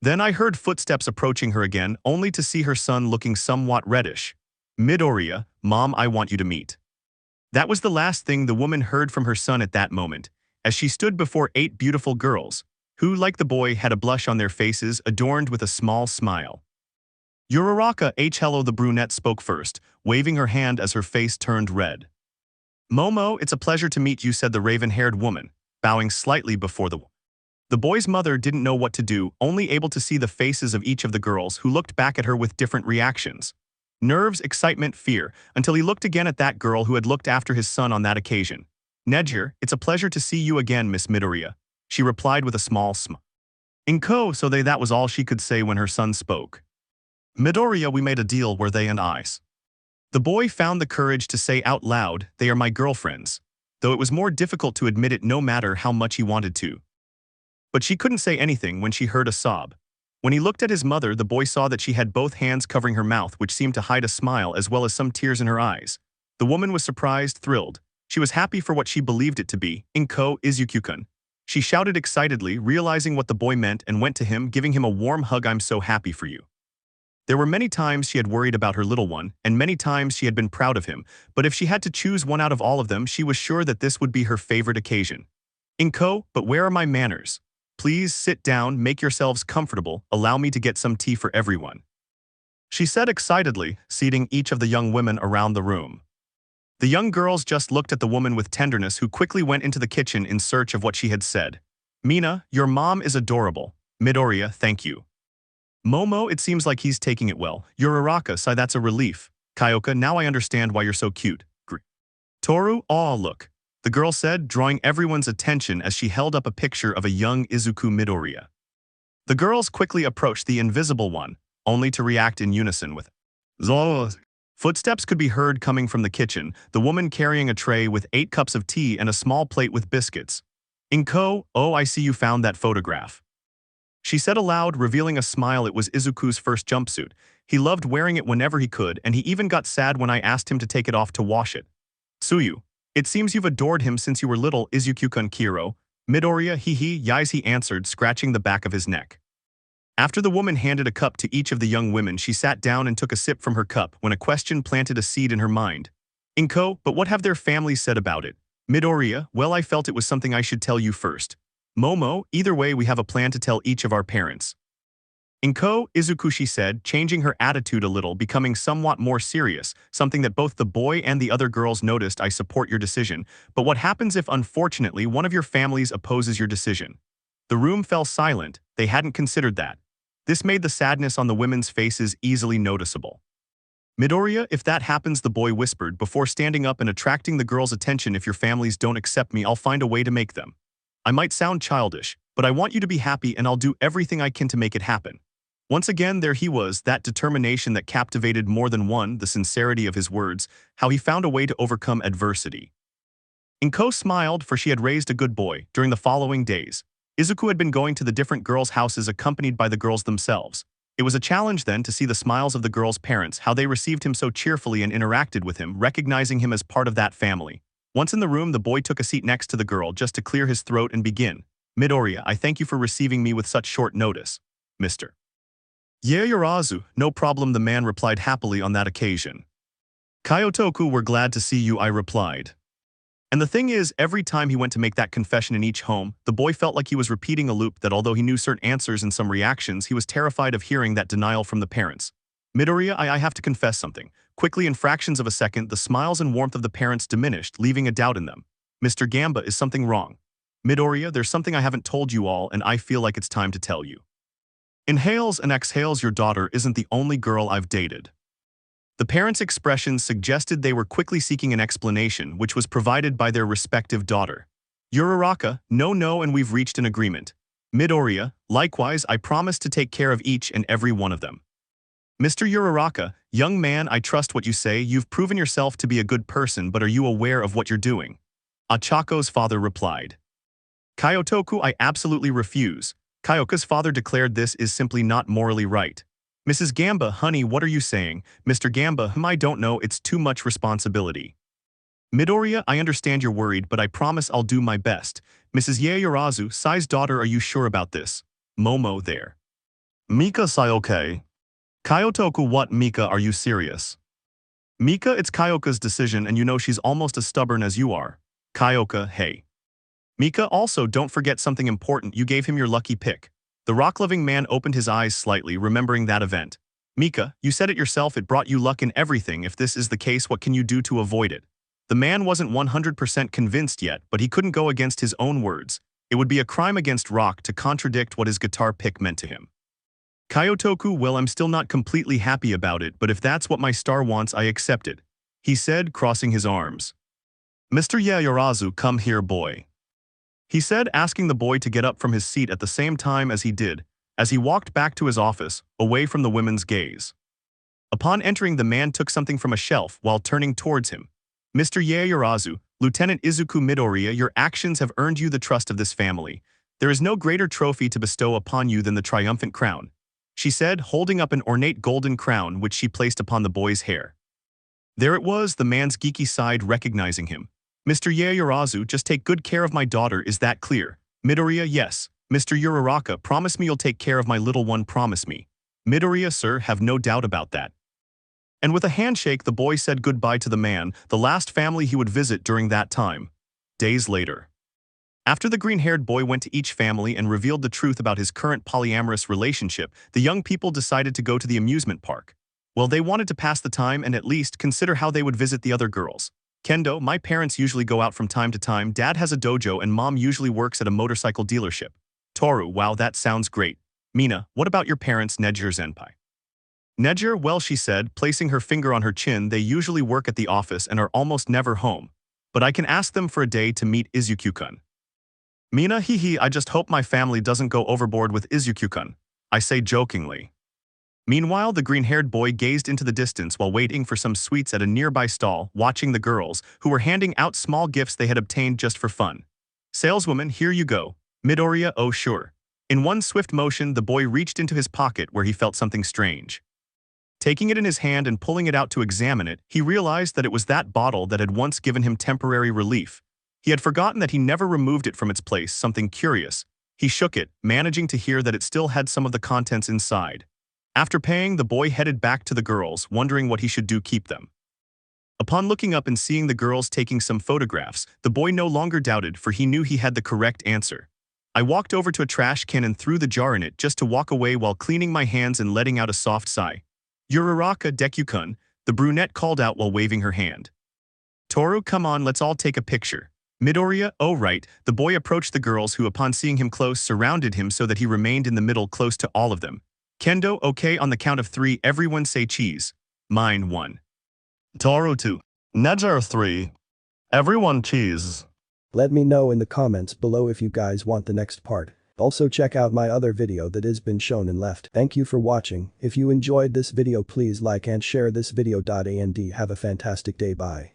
Then I heard footsteps approaching her again, only to see her son looking somewhat reddish. Midoriya, Mom, I want you to meet. That was the last thing the woman heard from her son at that moment, as she stood before 8 beautiful girls, who, like the boy, had a blush on their faces, adorned with a small smile. Uraraka, hello, the brunette spoke first, waving her hand as her face turned red. Momo, it's a pleasure to meet you, said the raven-haired woman. bowing slightly before the boy's mother didn't know what to do, only able to see the faces of each of the girls who looked back at her with different reactions. Nerves, excitement, fear, until he looked again at that girl who had looked after his son on that occasion. Nejire, it's a pleasure to see you again, Miss Midoriya, she replied with a small smile. So that was all she could say when her son spoke. Midoriya, we made a deal where they and I. The boy found the courage to say out loud, they are my girlfriends, though it was more difficult to admit it no matter how much he wanted to. But she couldn't say anything when she heard a sob. When he looked at his mother, the boy saw that she had both hands covering her mouth, which seemed to hide a smile as well as some tears in her eyes. The woman was surprised, thrilled. She was happy for what she believed it to be. Izuku-kun. She shouted excitedly, realizing what the boy meant, and went to him, giving him a warm hug. I'm so happy for you. There were many times she had worried about her little one, and many times she had been proud of him, but if she had to choose one out of all of them, she was sure that this would be her favorite occasion. But where are my manners? Please sit down, make yourselves comfortable, allow me to get some tea for everyone, she said excitedly, seating each of the young women around the room. The young girls just looked at the woman with tenderness, who quickly went into the kitchen in search of what she had said. Mina, your mom is adorable. Midoriya, thank you. Momo, it seems like he's taking it well. Uraraka, sigh, that's a relief. Kyoka, now I understand why you're so cute. Toru, aw, look, the girl said, drawing everyone's attention as she held up a picture of a young Izuku Midoriya. The girls quickly approached the invisible one, only to react in unison with Zoro. Footsteps could be heard coming from the kitchen, the woman carrying a tray with 8 cups of tea and a small plate with biscuits. Oh, I see you found that photograph, she said aloud, revealing a smile. It was Izuku's first jumpsuit. He loved wearing it whenever he could, and he even got sad when I asked him to take it off to wash it. Tsuyu, it seems you've adored him since you were little. Izuku-kun Kiro. Midoriya, yais, he answered, scratching the back of his neck. After the woman handed a cup to each of the young women, she sat down and took a sip from her cup when a question planted a seed in her mind. But what have their families said about it? Midoriya, well, I felt it was something I should tell you first. Momo, either way, we have a plan to tell each of our parents. Izuku, she said, changing her attitude a little, becoming somewhat more serious, something that both the boy and the other girls noticed. I support your decision, but what happens if, unfortunately, one of your families opposes your decision? The room fell silent. They hadn't considered that. This made the sadness on the women's faces easily noticeable. Midoriya, if that happens, the boy whispered, before standing up and attracting the girls' attention, if your families don't accept me, I'll find a way to make them. I might sound childish, but I want you to be happy, and I'll do everything I can to make it happen. Once again, there he was, that determination that captivated more than one, the sincerity of his words, how he found a way to overcome adversity. Smiled, for she had raised a good boy. During the following days, Izuku had been going to the different girls' houses accompanied by the girls themselves. It was a challenge then to see the smiles of the girls' parents, how they received him so cheerfully and interacted with him, recognizing him as part of that family. Once in the room, the boy took a seat next to the girl just to clear his throat and begin. Midoriya, I thank you for receiving me with such short notice. Mr. Yaoyorozu, no problem, the man replied happily on that occasion. Kyotoku, we're glad to see you, I replied. And the thing is, every time he went to make that confession in each home, the boy felt like he was repeating a loop, that although he knew certain answers and some reactions, he was terrified of hearing that denial from the parents. Midoriya, I have to confess something. Quickly, in fractions of a second, the smiles and warmth of the parents diminished, leaving a doubt in them. Mr. Gamba, is something wrong? Midoriya, there's something I haven't told you all, and I feel like it's time to tell you. Inhales and exhales, your daughter isn't the only girl I've dated. The parents' expressions suggested they were quickly seeking an explanation, which was provided by their respective daughter. Uraraka, no, and we've reached an agreement. Midoriya, likewise, I promise to take care of each and every one of them. Mr. Uraraka, young man, I trust what you say. You've proven yourself to be a good person, but are you aware of what you're doing? Achako's father replied. Kyotoku, I absolutely refuse. Kyoka's father declared this is simply not morally right. Mrs. Gamba, honey, what are you saying? Mr. Gamba, I don't know, it's too much responsibility. Midoriya, I understand you're worried, but I promise I'll do my best. Mrs. Yaoyorozu, Sai's daughter, are you sure about this? Momo, there. Mika, Sai, okay. Kyotoku, what, Mika, are you serious? Mika, it's Kyoka's decision, and you know she's almost as stubborn as you are. Kyoka, hey. Mika, also don't forget something important, you gave him your lucky pick. The rock-loving man opened his eyes slightly, remembering that event. Mika, you said it yourself, it brought you luck in everything. If this is the case, what can you do to avoid it? The man wasn't 100% convinced yet, but he couldn't go against his own words. It would be a crime against rock to contradict what his guitar pick meant to him. Kyotoku, well, I'm still not completely happy about it, but if that's what my star wants, I accept it, he said, crossing his arms. Mr. Yaoyorozu, come here, boy, he said, asking the boy to get up from his seat at the same time as he did, as he walked back to his office, away from the women's gaze. Upon entering, the man took something from a shelf while turning towards him. Mr. Yaoyorozu, Lieutenant Izuku Midoriya, your actions have earned you the trust of this family. There is no greater trophy to bestow upon you than the triumphant crown, she said, holding up an ornate golden crown which she placed upon the boy's hair. There it was, the man's geeky sighed, recognizing him. Mr. Yaoyorozu, just take good care of my daughter, is that clear? Midoriya, yes. Mr. Uraraka, promise me you'll take care of my little one, promise me. Midoriya, sir, have no doubt about that. And with a handshake, the boy said goodbye to the man, the last family he would visit during that time. Days later. After the green-haired boy went to each family and revealed the truth about his current polyamorous relationship, the young people decided to go to the amusement park. Well, they wanted to pass the time and at least consider how they would visit the other girls. Kendo, my parents usually go out from time to time, dad has a dojo and mom usually works at a motorcycle dealership. Toru, wow, that sounds great. Mina, what about your parents, Nejire-senpai? Nejire, well, she said, placing her finger on her chin, they usually work at the office and are almost never home. But I can ask them for a day to meet Izuku-kun. Mina, hee, I just hope my family doesn't go overboard with Izuku-kun, I say jokingly. Meanwhile, the green-haired boy gazed into the distance while waiting for some sweets at a nearby stall, watching the girls, who were handing out small gifts they had obtained just for fun. Saleswoman, here you go. Midoriya, oh sure. In one swift motion, the boy reached into his pocket where he felt something strange. Taking it in his hand and pulling it out to examine it, he realized that it was that bottle that had once given him temporary relief. He had forgotten that he never removed it from its place, something curious. He shook it, managing to hear that it still had some of the contents inside. After paying, the boy headed back to the girls, wondering what he should do keep them. Upon looking up and seeing the girls taking some photographs, the boy no longer doubted, for he knew he had the correct answer. I walked over to a trash can and threw the jar in it just to walk away while cleaning my hands and letting out a soft sigh. Uraraka, Deku-kun, the brunette called out while waving her hand. Toru, come on, let's all take a picture. Midoriya, oh right, the boy approached the girls who, upon seeing him close, surrounded him so that he remained in the middle close to all of them. Kendo, okay, on the count of 3, everyone say cheese. Mine 1. Toru 2. Nejire 3. Everyone cheese. Let me know in the comments below if you guys want the next part. Also check out my other video that has been shown and left. Thank you for watching. If you enjoyed this video, please like and share this video. And have a fantastic day. Bye.